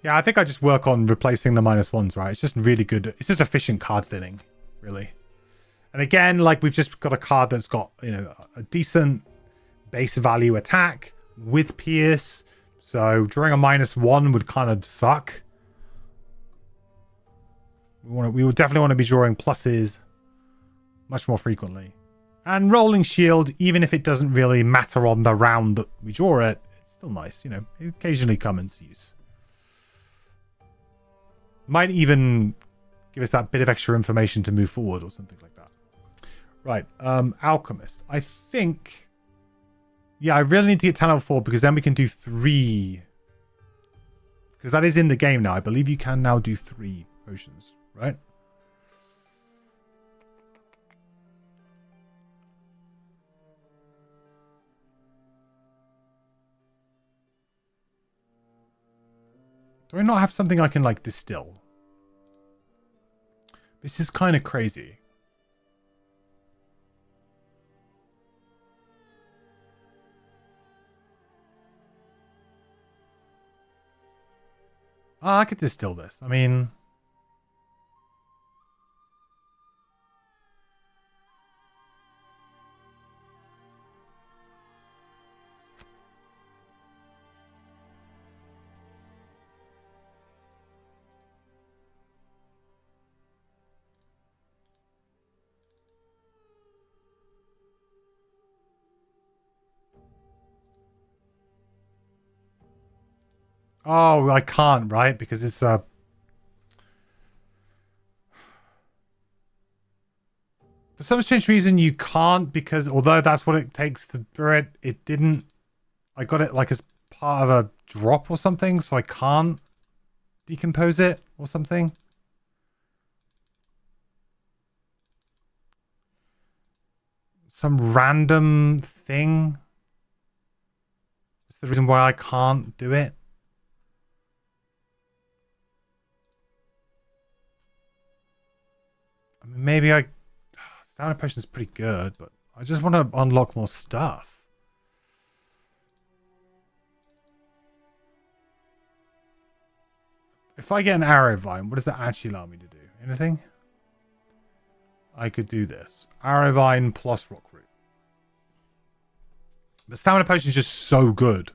[SPEAKER 2] Yeah, I think I just work on replacing the -1s, right? It's just really good. It's just efficient card thinning, really. And again, like we've just got a card that's got, you know, a decent base value attack with Pierce. So drawing a -1 would kind of suck. We would definitely want to be drawing pluses much more frequently. And rolling shield, even if it doesn't really matter on the round that we draw it, it's still nice, you know, it occasionally come into use. Might even give us that bit of extra information to move forward or something like that. Right, Alchemist. I think Yeah, I really need to get 10 level 4 because then we can do 3. Because that is in the game now. I believe you can now do 3 potions, right? Do I not have something I can, like, distill? This is kind of crazy. Ah, I could distill this. I mean... Oh, I can't, right? Because it's for some strange reason you can't, because although that's what it takes to do it, it didn't. I got it like as part of a drop or something, so I can't decompose it or something. Some random thing. It's the reason why I can't do it. I mean, maybe Stamina Potion is pretty good, but I just want to unlock more stuff. If I get an Arrow Vine, what does that actually allow me to do? Anything? I could do this. Arrow Vine plus Rock Root. The Stamina Potion is just so good.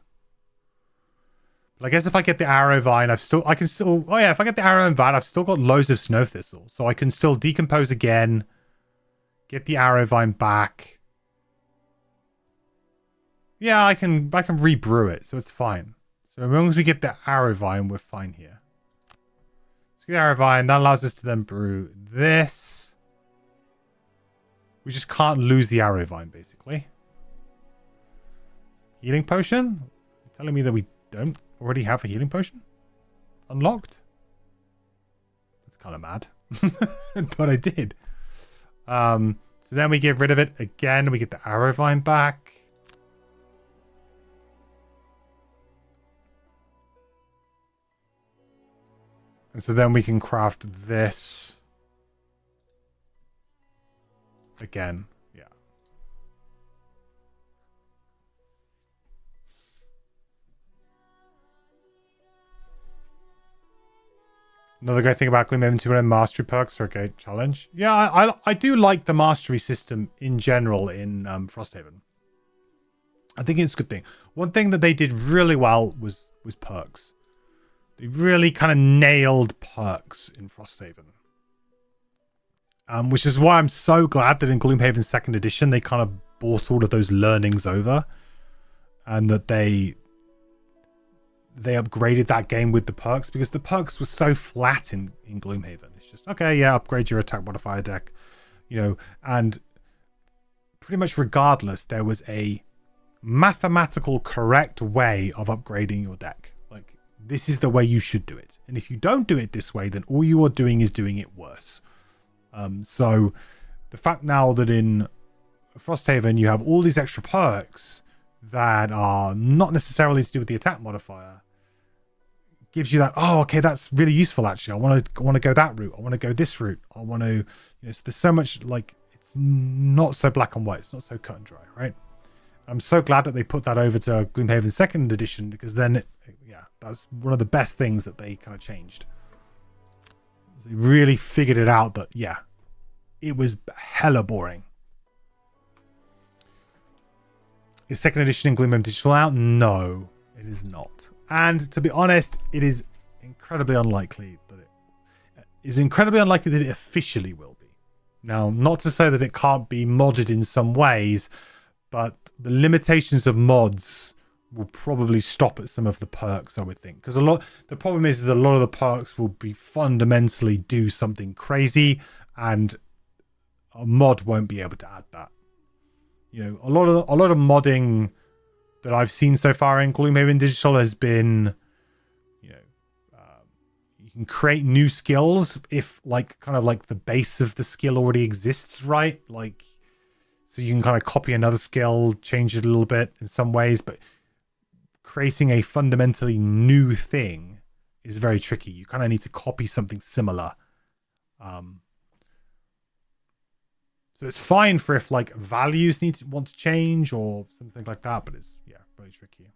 [SPEAKER 2] But I guess if I get the Arrow Vine, I can still... Oh yeah, if I get the Arrow Vine, I've still got loads of Snow Thistle. So I can still decompose again. Get the Arrow Vine back. Yeah, I can rebrew it, so it's fine. So as long as we get the Arrow Vine, we're fine here. Let's get the Arrow Vine. That allows us to then brew this. We just can't lose the Arrow Vine, basically. Healing Potion? You're telling me that we don't already have a healing potion unlocked? That's kind of mad. But I did. So then we get rid of it again. We get the Arrow Vine back. And so then we can craft this again. Yeah. Another great thing about Gloomhaven 2 and mastery perks are a great challenge. Yeah, I do like the mastery system in general in Frosthaven. I think it's a good thing. One thing that they did really well was perks. They really kind of nailed perks in Frosthaven. Which is why I'm so glad that in Gloomhaven 2nd edition they kind of brought all of those learnings over. And that they upgraded that game with the perks, because the perks were so flat in Gloomhaven. It's just, okay, yeah, upgrade your attack modifier deck, you know, and pretty much regardless, there was a mathematical correct way of upgrading your deck. Like, this is the way you should do it. And if you don't do it this way, then all you are doing is doing it worse. So the fact now that in Frosthaven you have all these extra perks that are not necessarily to do with the attack modifier gives you that, oh, okay, that's really useful actually. I want to go that route. I want to go this route. I want to, you know, so there's so much, like, it's not so black and white. It's not so cut and dry, right? I'm so glad that they put that over to Gloomhaven 2nd edition, because then, yeah, that's one of the best things that they kind of changed. They really figured it out that, yeah, it was hella boring. Is 2nd edition in Gloomhaven digital out? No, it is not. And to be honest, it is incredibly unlikely that it officially will be. Now, not to say that it can't be modded in some ways, but the limitations of mods will probably stop at some of the perks, I would think. Because the problem is that a lot of the perks will be fundamentally do something crazy, and a mod won't be able to add that. You know, a lot of modding that I've seen so far in Gloomhaven Digital has been, you know, you can create new skills if like kind of like the base of the skill already exists, right? Like, so you can kind of copy another skill, change it a little bit in some ways, but creating a fundamentally new thing is very tricky. You kind of need to copy something similar. So it's fine for if like values want to change or something like that, but it's really tricky.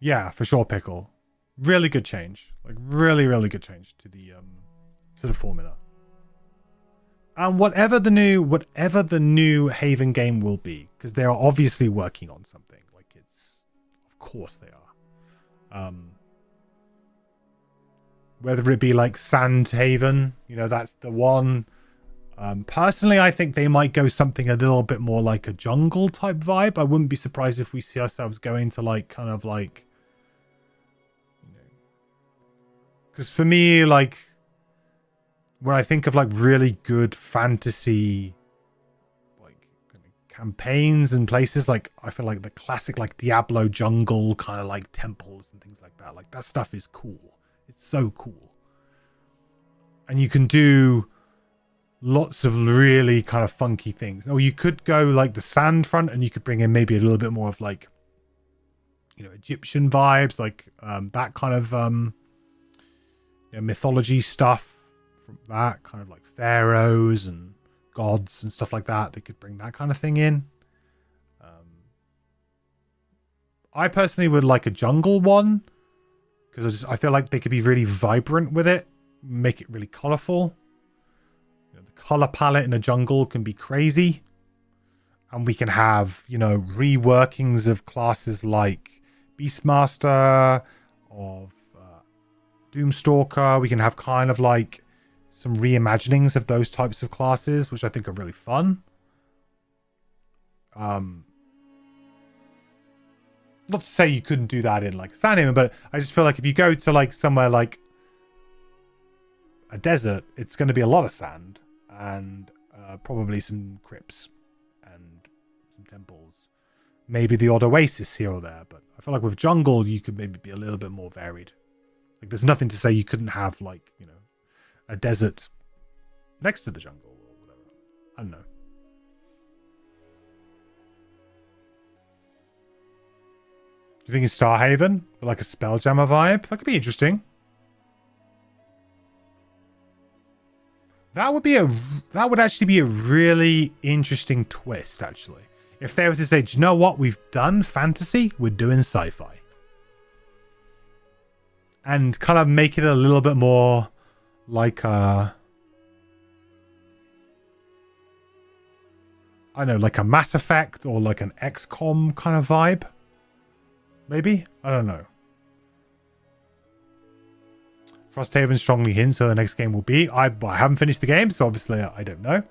[SPEAKER 2] Yeah, for sure, Pickle. Really good change. Like really, really good change to the formula. And whatever the new Haven game will be, because they are obviously working on something. Of course they are. Whether it be like Sandhaven, you know, that's the one. Personally, I think they might go something a little bit more like a jungle type vibe. I wouldn't be surprised if we see ourselves going to like kind of like, you know, because for me, like when I think of like really good fantasy campaigns and places, like I feel like the classic like Diablo jungle kind of like temples and things like that, like that stuff is cool. It's so cool, and you can do lots of really kind of funky things. Or you could go like the sand front and you could bring in maybe a little bit more of like, you know, Egyptian vibes, like that kind of you know, mythology stuff from that kind of like pharaohs and gods and stuff like that. They could bring that kind of thing in. I personally would like a jungle one because I feel like they could be really vibrant with it, make it really colorful. You know, the color palette in a jungle can be crazy, and we can have, you know, reworkings of classes like Beastmaster, of Doomstalker. We can have kind of like some reimaginings of those types of classes, which I think are really fun. Not to say you couldn't do that in like Sandhaven, but I just feel like if you go to like somewhere like a desert, it's going to be a lot of sand and probably some crypts and some temples, maybe the odd oasis here or there. But I feel like with jungle, you could maybe be a little bit more varied. Like there's nothing to say you couldn't have like, you know, a desert next to the jungle or whatever. I don't know. Do you think it's Starhaven? Like a Spelljammer vibe? That could be interesting. That would actually be a really interesting twist, actually. If they were to say, do you know what? We've done fantasy, we're doing sci-fi. And kind of make it a little bit more like I don't know, like a Mass Effect or like an XCOM kind of vibe. Maybe? I don't know. Frosthaven strongly hints who the next game will be. I haven't finished the game, so obviously I don't know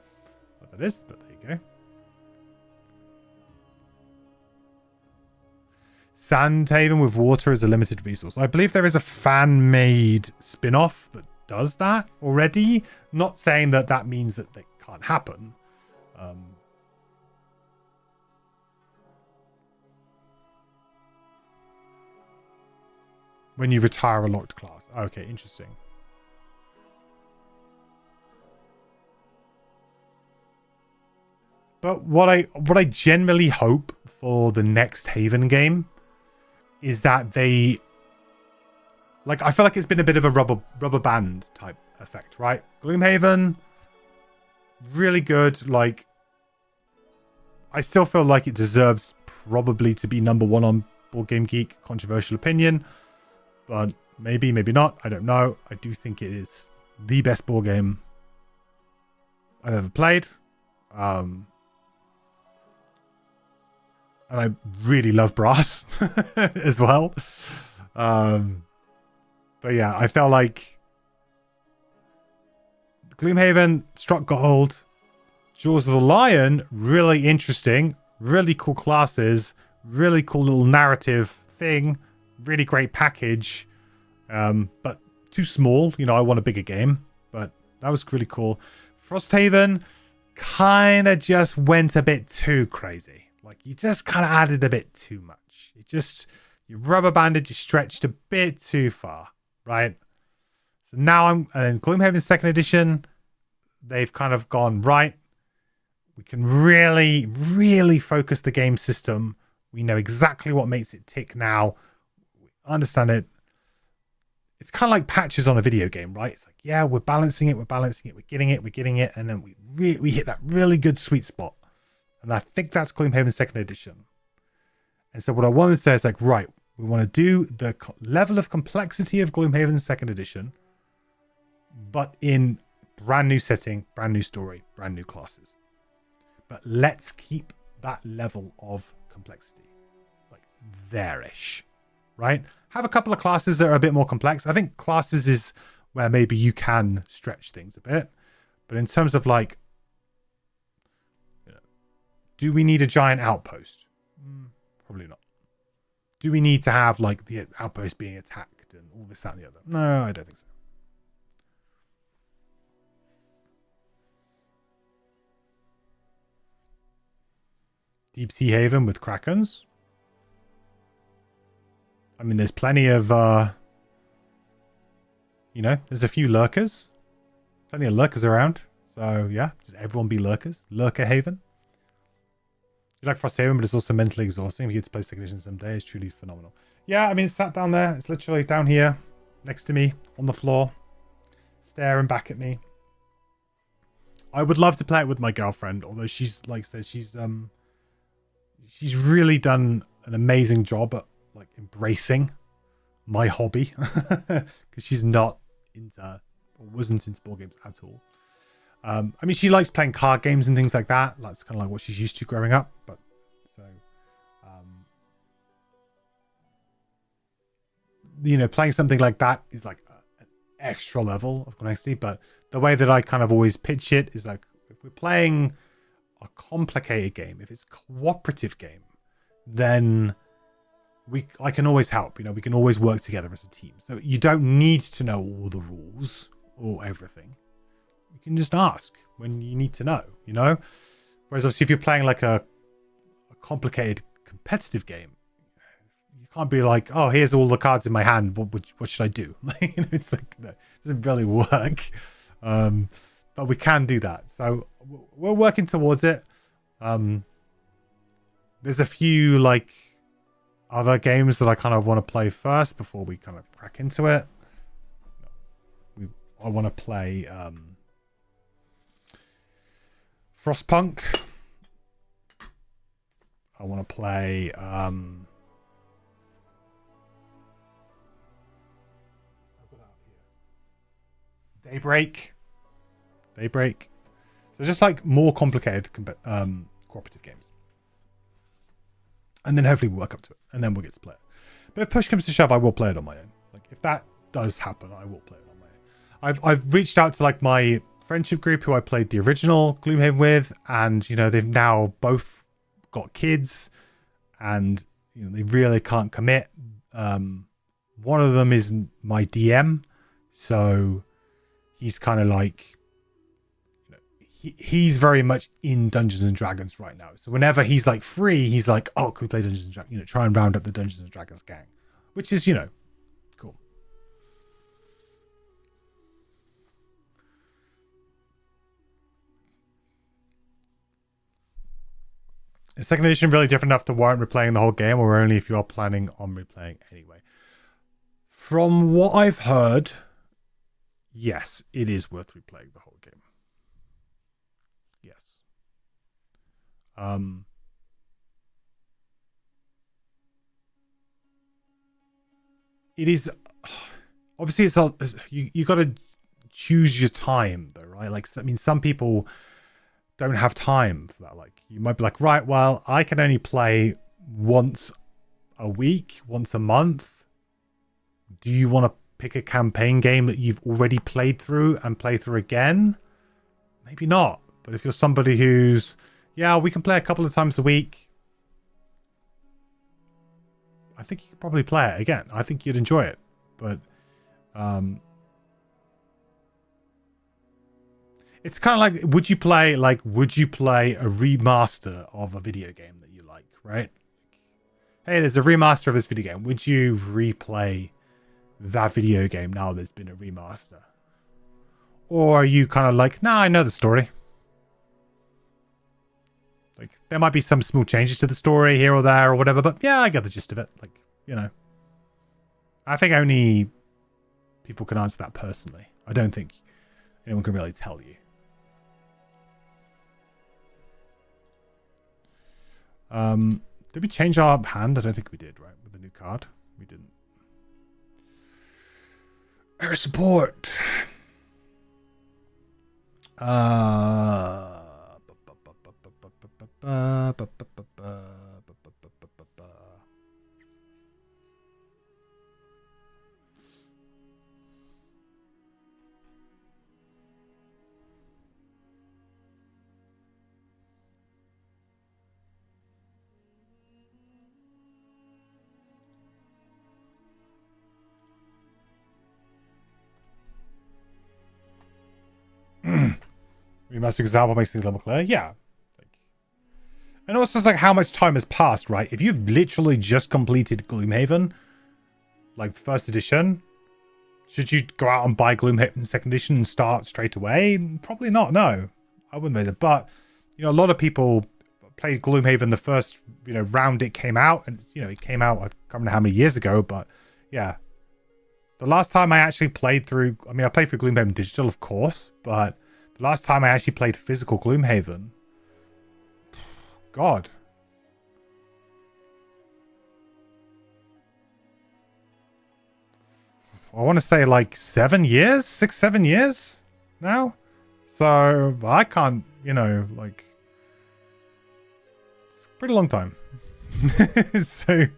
[SPEAKER 2] what that is, but there you go. Sandhaven with water is a limited resource. I believe there is a fan-made spin-off that does that already. Not saying that that means that they can't happen. When you retire a locked class. Okay, interesting. But what I generally hope for the next Haven game is that they, like, I feel like it's been a bit of a rubber band type effect, right? Gloomhaven, really good. Like, I still feel like it deserves probably to be number one on Board Game Geek. Controversial opinion. But maybe, maybe not. I don't know. I do think it is the best board game I've ever played. And I really love Brass as well. But yeah, I felt like Gloomhaven struck gold. Jaws of the Lion, really interesting. Really cool classes. Really cool little narrative thing. Really great package, but too small. You know, I want a bigger game, but that was really cool. Frosthaven kind of just went a bit too crazy. Like, you just kind of added a bit too much. You rubber banded, you stretched a bit too far, right? So now and Gloomhaven 2nd edition, they've kind of gone, right, we can really, really focus the game system. We know exactly what makes it tick now. We understand it. It's kind of like patches on a video game, right? It's like, yeah, we're balancing it, we're getting it, and then we hit that really good sweet spot. And I think that's Gloomhaven 2nd edition. And so what I want to say is like, right, we want to do the level of complexity of Gloomhaven 2nd edition, but in brand new setting, brand new story, brand new classes. But let's keep that level of complexity, like there-ish, right? Have a couple of classes that are a bit more complex. I think classes is where maybe you can stretch things a bit. But in terms of like, do we need a giant outpost? Probably not. Do we need to have like the outpost being attacked and all this, that, and the other? No, I don't think so. Deep Sea Haven with Krakens. I mean, there's plenty of, there's a few lurkers. Plenty of lurkers around. So, yeah, just everyone be lurkers. Lurker Haven. You like Frosthaven, but it's also mentally exhausting. If you get to play second edition someday, it's truly phenomenal. Yeah, I mean, it's sat down there. It's literally down here, next to me, on the floor, staring back at me. I would love to play it with my girlfriend, although she's, like I said, she's really done an amazing job at like embracing my hobby because she's not into or wasn't into board games at all. I mean, she likes playing card games and things like that. That's kind of like what she's used to growing up. But so, playing something like that is like an extra level of complexity. But the way that I kind of always pitch it is like, if we're playing a complicated game, if it's a cooperative game, then I can always help. We can always work together as a team. So you don't need to know all the rules or everything. You can just ask when you need to know, Whereas obviously if you're playing like a complicated competitive game, you can't be like, oh, here's all the cards in my hand. What should I do? It's like, no, it doesn't really work. But we can do that. So we're working towards it. There's a few like other games that I kind of want to play first before we kind of crack into it. I want to play Frostpunk. I want to play Daybreak. So just like more complicated cooperative games. And then hopefully we'll work up to it. And then we'll get to play it. But if push comes to shove, I will play it on my own. Like if that does happen, I will play it on my own. I've reached out to like my friendship group who I played the original Gloomhaven with, and they've now both got kids, and they really can't commit. One of them is my DM, so he's kind of like he's very much in Dungeons and Dragons right now. So whenever he's like free, he's like, oh, can we play Dungeons and Dragons? Try and round up the Dungeons and Dragons gang, which is cool. Is second edition really different enough to warrant replaying the whole game, or only if you are planning on replaying anyway? From what I've heard, yes, it is worth replaying the whole game. Yes. It is obviously it's all you got to choose your time though, right? Like, I mean, some people don't have time for that. Like, you might be like, right, well, I can only play once a week, once a month. Do you want to pick a campaign game that you've already played through and play through again? Maybe not. But if you're somebody who's, yeah, we can play a couple of times a week, I think you could probably play it again. I think you'd enjoy it. But It's kind of like, would you play a remaster of a video game that you like, right? Hey, there's a remaster of this video game. Would you replay that video game now there's been a remaster? Or are you kind of like, nah, I know the story. Like, there might be some small changes to the story here or there or whatever, but yeah, I get the gist of it. Like, you know. I think only people can answer that personally. I don't think anyone can really tell you. Did we change our hand? I don't think we did, right? With the new card. We didn't. Air support. Remaster example makes things a little more clear. Yeah. And also, it's like how much time has passed, right? If you've literally just completed Gloomhaven, like the first edition, should you go out and buy Gloomhaven second edition and start straight away? Probably not, no. I wouldn't do that. But, you know, a lot of people played Gloomhaven the first, you know, round it came out. And, you know, it came out, I can't remember how many years ago, but yeah. The last time I actually played through, I mean, I played through Gloomhaven digital, of course, but the last time I actually played physical Gloomhaven, God. I want to say like 7 years, 6-7 years now. So I can't, you know, like, it's a pretty long time. so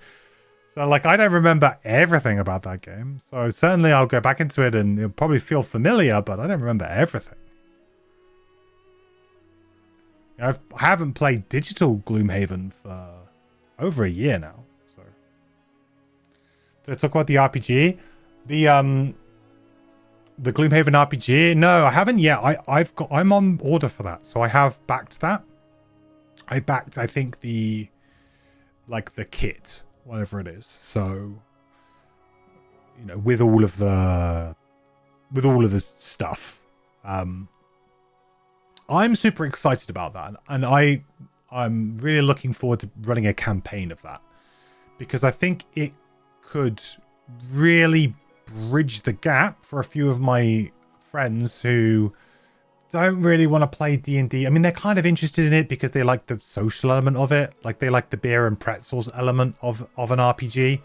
[SPEAKER 2] like, I don't remember everything about that game. So certainly I'll go back into it and it'll probably feel familiar, but I don't remember everything. I haven't played digital Gloomhaven for over a year now. So, did I talk about the RPG? The Gloomhaven RPG? No, I haven't yet. I'm on order for that, so I have backed that. I backed, I think the kit, whatever it is. So, you know, with all of the stuff. I'm super excited about that, and I'm really looking forward to running a campaign of that, because I think it could really bridge the gap for a few of my friends who don't really want to play D&D. I mean, they're kind of interested in it because they like the social element of it, like they like the beer and pretzels element of an RPG.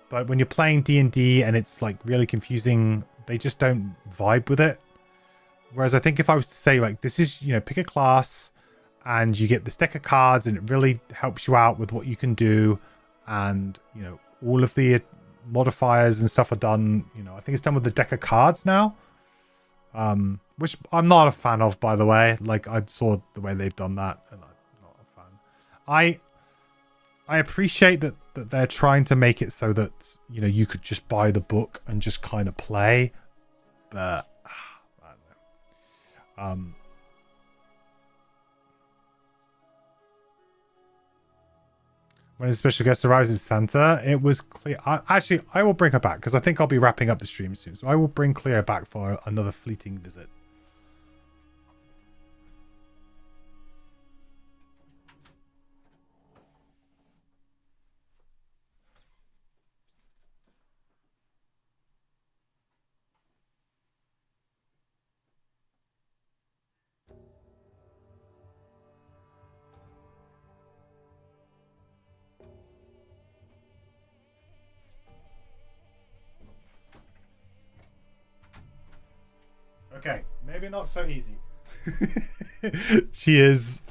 [SPEAKER 2] But when you're playing D&D and it's like really confusing, they just don't vibe with it. Whereas I think if I was to say, like, this is, you know, pick a class and you get this deck of cards and it really helps you out with what you can do, and, you know, all of the modifiers and stuff are done, you know, I think it's done with the deck of cards now, which I'm not a fan of, by the way. Like, I saw the way they've done that and I'm not a fan. I appreciate that they're trying to make it so that, you know, you could just buy the book and just kind of play, but when a special guest arrives in Santa, it was clear. I will bring her back because I think I'll be wrapping up the stream soon. So I will bring Cleo back for another fleeting visit. Okay, maybe not so easy. She is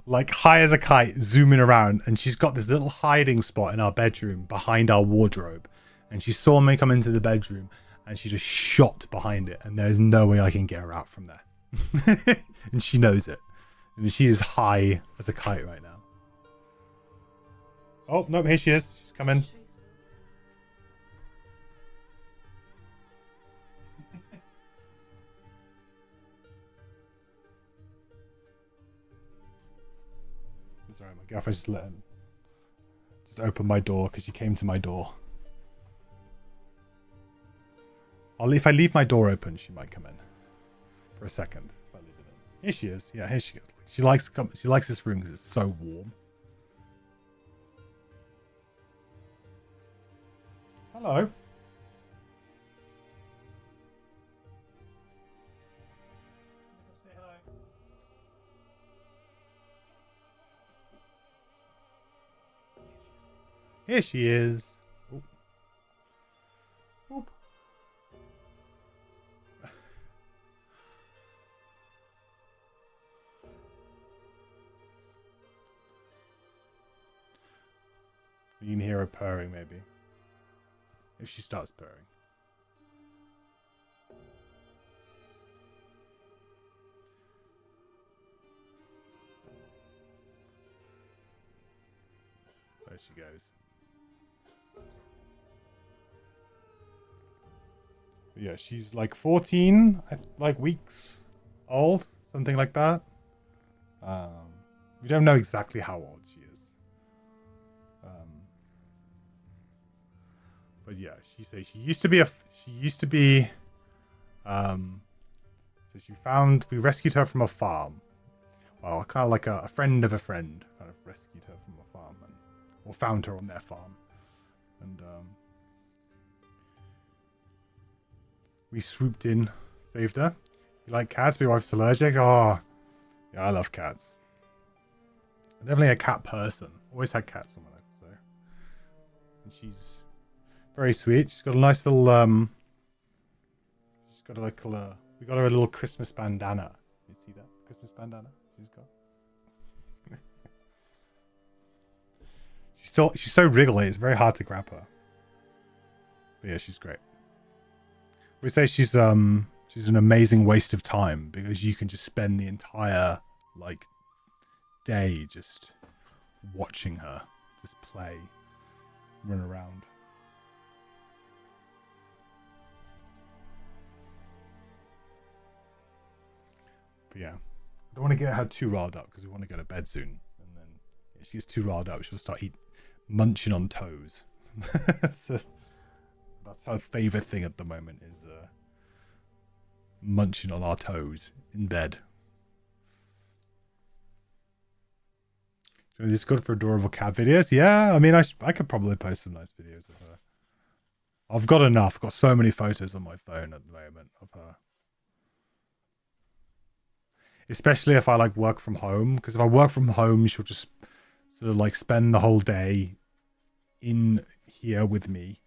[SPEAKER 2] like high as a kite, zooming around, and she's got this little hiding spot in our bedroom behind our wardrobe. And she saw me come into the bedroom, and she just shot behind it, and there's no way I can get her out from there. And she knows it. And she is high as a kite right now. Oh, no, here she is. She's coming. Sorry, my girlfriend just opened my door because she came to my door. If I leave my door open, she might come in for a second. If I leave it in. Here she is. Yeah, here she goes. She likes this room because it's so warm. Hello. Say hello. Here she is. Oop. Oop. You can hear her purring, maybe. If she starts purring. There she goes. But yeah, she's like 14, like weeks old, something like that. We don't know exactly how old she is. But yeah, she used to be so we rescued her from a farm. Well, kind of like a friend of a friend kind of rescued her from a farm or found her on their farm. And we swooped in, saved her. You like cats? My wife's allergic. Oh, yeah, I love cats. I'm definitely a cat person. Always had cats on my life, so. And she's very sweet. She's got a nice little she's got like we got her a little Christmas bandana. You see that Christmas bandana she's got? She's so wriggly. It's very hard to grab her. But yeah, she's great. We say she's an amazing waste of time because you can just spend the entire like day just watching her just play, run around. But yeah, I don't want to get her too riled up because we want to go to bed soon. And then if she gets too riled up, she'll start munching on toes. So that's her favorite thing at the moment is munching on our toes in bed. So this is good for adorable cat videos. Yeah, I mean, I could probably post some nice videos of her. I've got enough. I've got so many photos on my phone at the moment of her. Especially if I like work from home, because if I work from home, she'll just sort of like spend the whole day in here with me,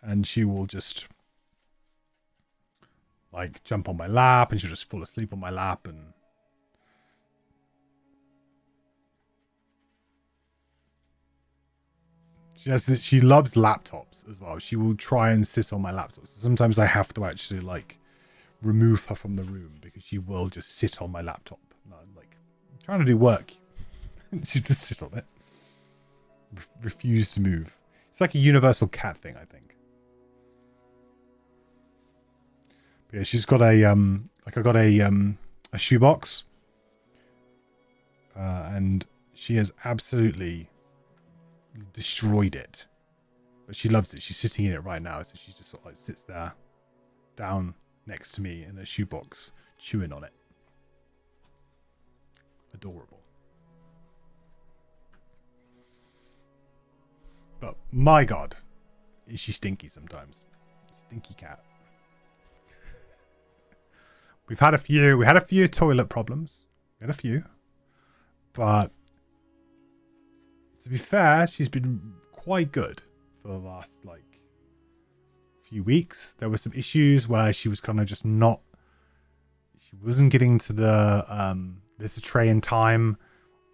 [SPEAKER 2] and she will just like jump on my lap, and she'll just fall asleep on my lap, and she loves laptops as well. She will try and sit on my laptop. So sometimes I have to actually like remove her from the room because she will just sit on my laptop. Like I'm trying to do work. She just sit on it. Refuse to move. It's like a universal cat thing, I think. But yeah, she's got a like I got a shoebox. And she has absolutely destroyed it. But she loves it. She's sitting in it right now, so she just sort of like sits there down next to me in the shoebox, chewing on it. Adorable. But my god, is she stinky sometimes. Stinky cat. We had a few toilet problems. We had a few. But to be fair, she's been quite good for the last like few weeks. There were some issues where she was kind of just not, she wasn't getting to the litter tray in time.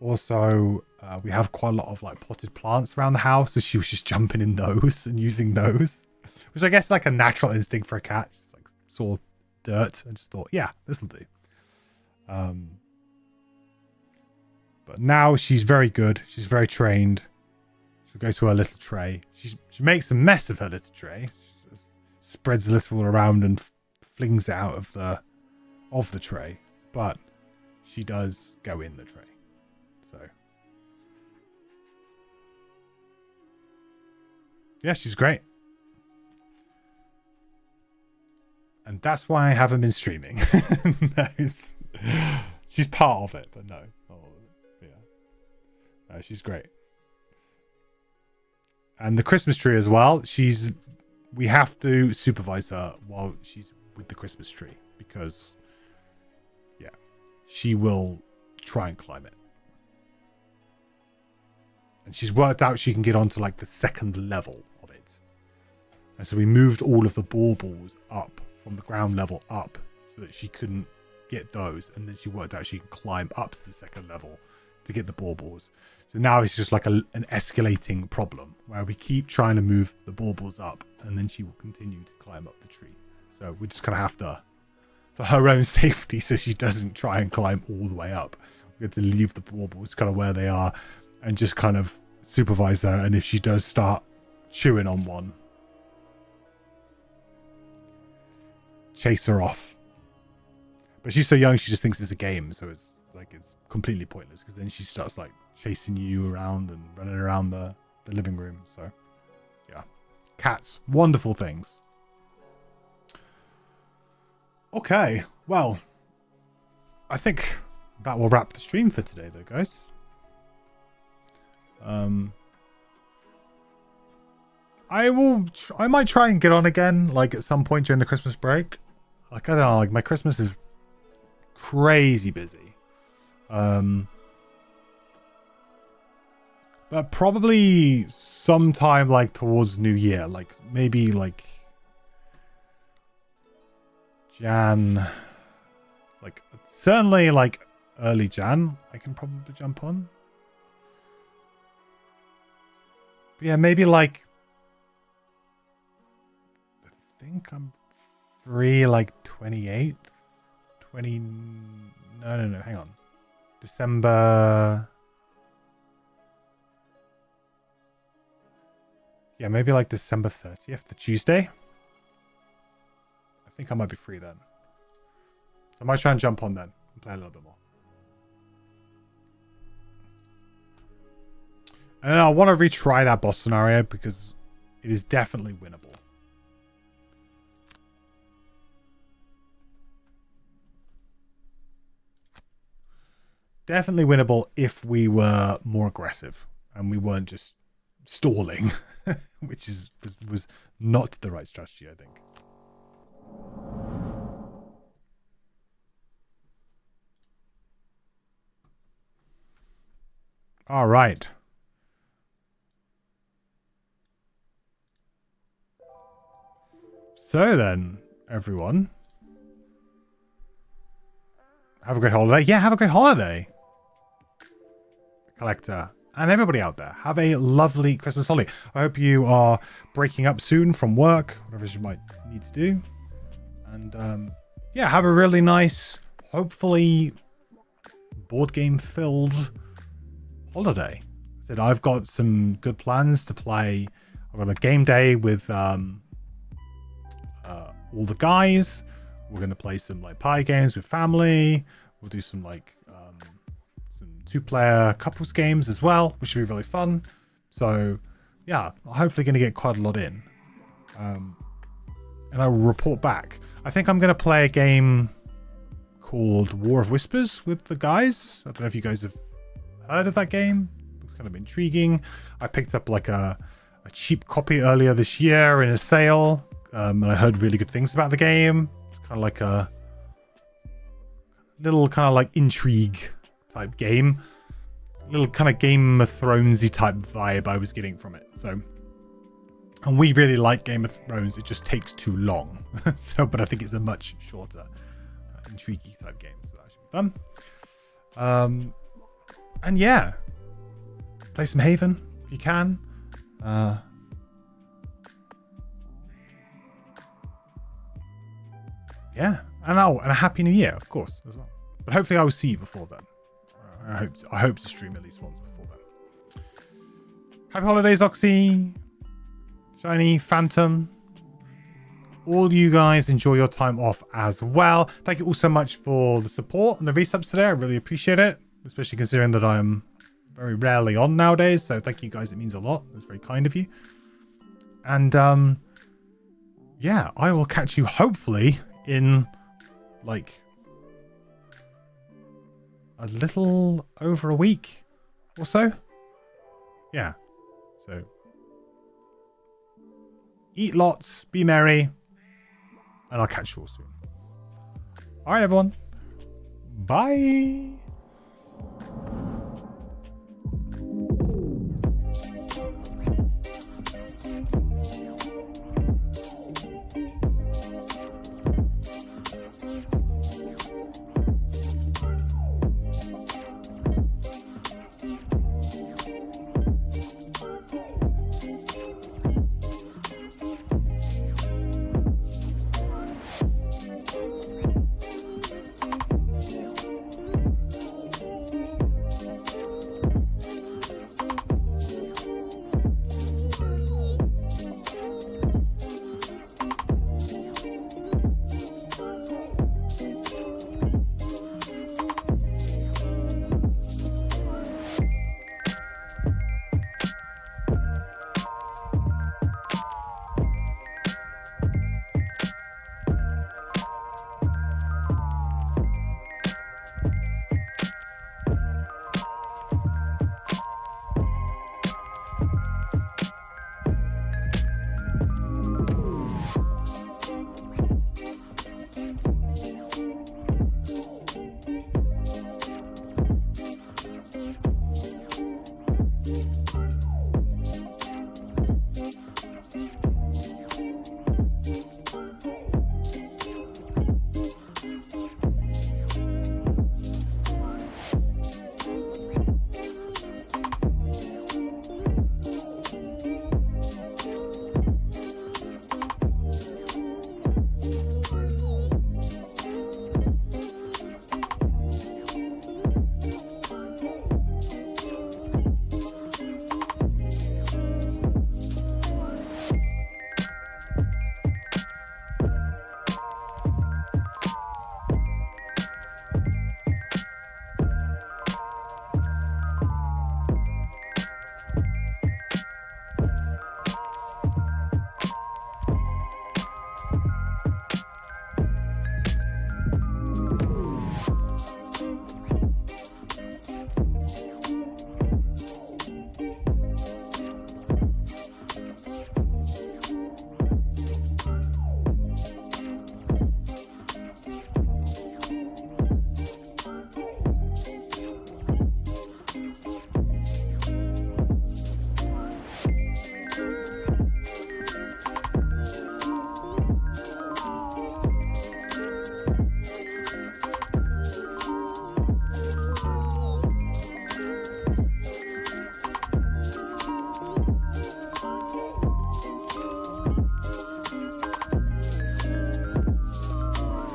[SPEAKER 2] Also, we have quite a lot of like potted plants around the house, so she was just jumping in those and using those, which I guess is like a natural instinct for a cat. She's like saw dirt and just thought, yeah, this will do. But now she's very good. She's very trained. She'll go to her little tray. She makes a mess of her little tray. She spreads the litter all around and flings it out of the tray. But she does go in the tray. So Yeah, she's great. And that's why I haven't been streaming. No, she's part of it, but no. Yeah. No, she's great. And the Christmas tree as well. We have to supervise her while she's with the Christmas tree because, yeah, she will try and climb it. And she's worked out she can get onto like the second level of it. And so we moved all of the baubles up from the ground level up so that she couldn't get those. And then she worked out she can climb up to the second level to get the baubles. So now it's just like an escalating problem where we keep trying to move the baubles up and then she will continue to climb up the tree. So we just kind of have to, for her own safety, so she doesn't try and climb all the way up, we have to leave the baubles kind of where they are and just kind of supervise her. And if she does start chewing on one, chase her off. But she's so young, she just thinks it's a game, so it's completely pointless because then she starts like chasing you around and running around the living room. So yeah, cats, wonderful things. Okay, well, I think that will wrap the stream for today though, guys. I might try and get on again like at some point during the Christmas break. Like, I don't know, like my Christmas is crazy busy. But probably sometime like towards New Year, like maybe like Jan, like certainly like early Jan, I can probably jump on. But yeah, maybe like I think I'm free like 28th, no, hang on. December. Yeah, maybe like December 30th, the Tuesday. I think I might be free then. So I might try and jump on then and play a little bit more. And I want to retry that boss scenario because it is definitely winnable. Definitely winnable if we were more aggressive and we weren't just stalling, which was not the right strategy, I think. All right. So then, everyone, have a great holiday. Yeah, have a great holiday. Collector and everybody out there, have a lovely Christmas holiday. I hope you are breaking up soon from work, whatever you might need to do. And yeah, have a really nice, hopefully board game filled holiday. I said I've got some good plans to play. I've got a game day with all the guys. We're going to play some like pie games with family. We'll do some like some 2-player couples games as well, which should be really fun. So yeah, I'm hopefully going to get quite a lot in. And I will report back. I think I'm going to play a game called War of Whispers with the guys. I don't know if you guys have heard of that game. Looks kind of intriguing. I picked up like a cheap copy earlier this year in a sale. And I heard really good things about the game. It's kind of like a little kind of like intrigue type game. Little kind of Game of Thronesy type vibe I was getting from it. So, and we really like Game of Thrones. It just takes too long. So, but I think it's a much shorter, intriguey type game. So that should be fun. And yeah, play some Haven if you can. Yeah, and a happy new year, of course, as well. But hopefully, I will see you before then. I hope to stream at least once before then. Happy holidays, Oxy, Shiny, Phantom. All you guys enjoy your time off as well. Thank you all so much for the support and the resubs today. I really appreciate it, especially considering that I'm very rarely on nowadays. So thank you guys. It means a lot. It's very kind of you. And yeah, I will catch you hopefully in like a little over a week or so. Yeah. So eat lots, be merry, and I'll catch you all soon. All right, everyone. Bye.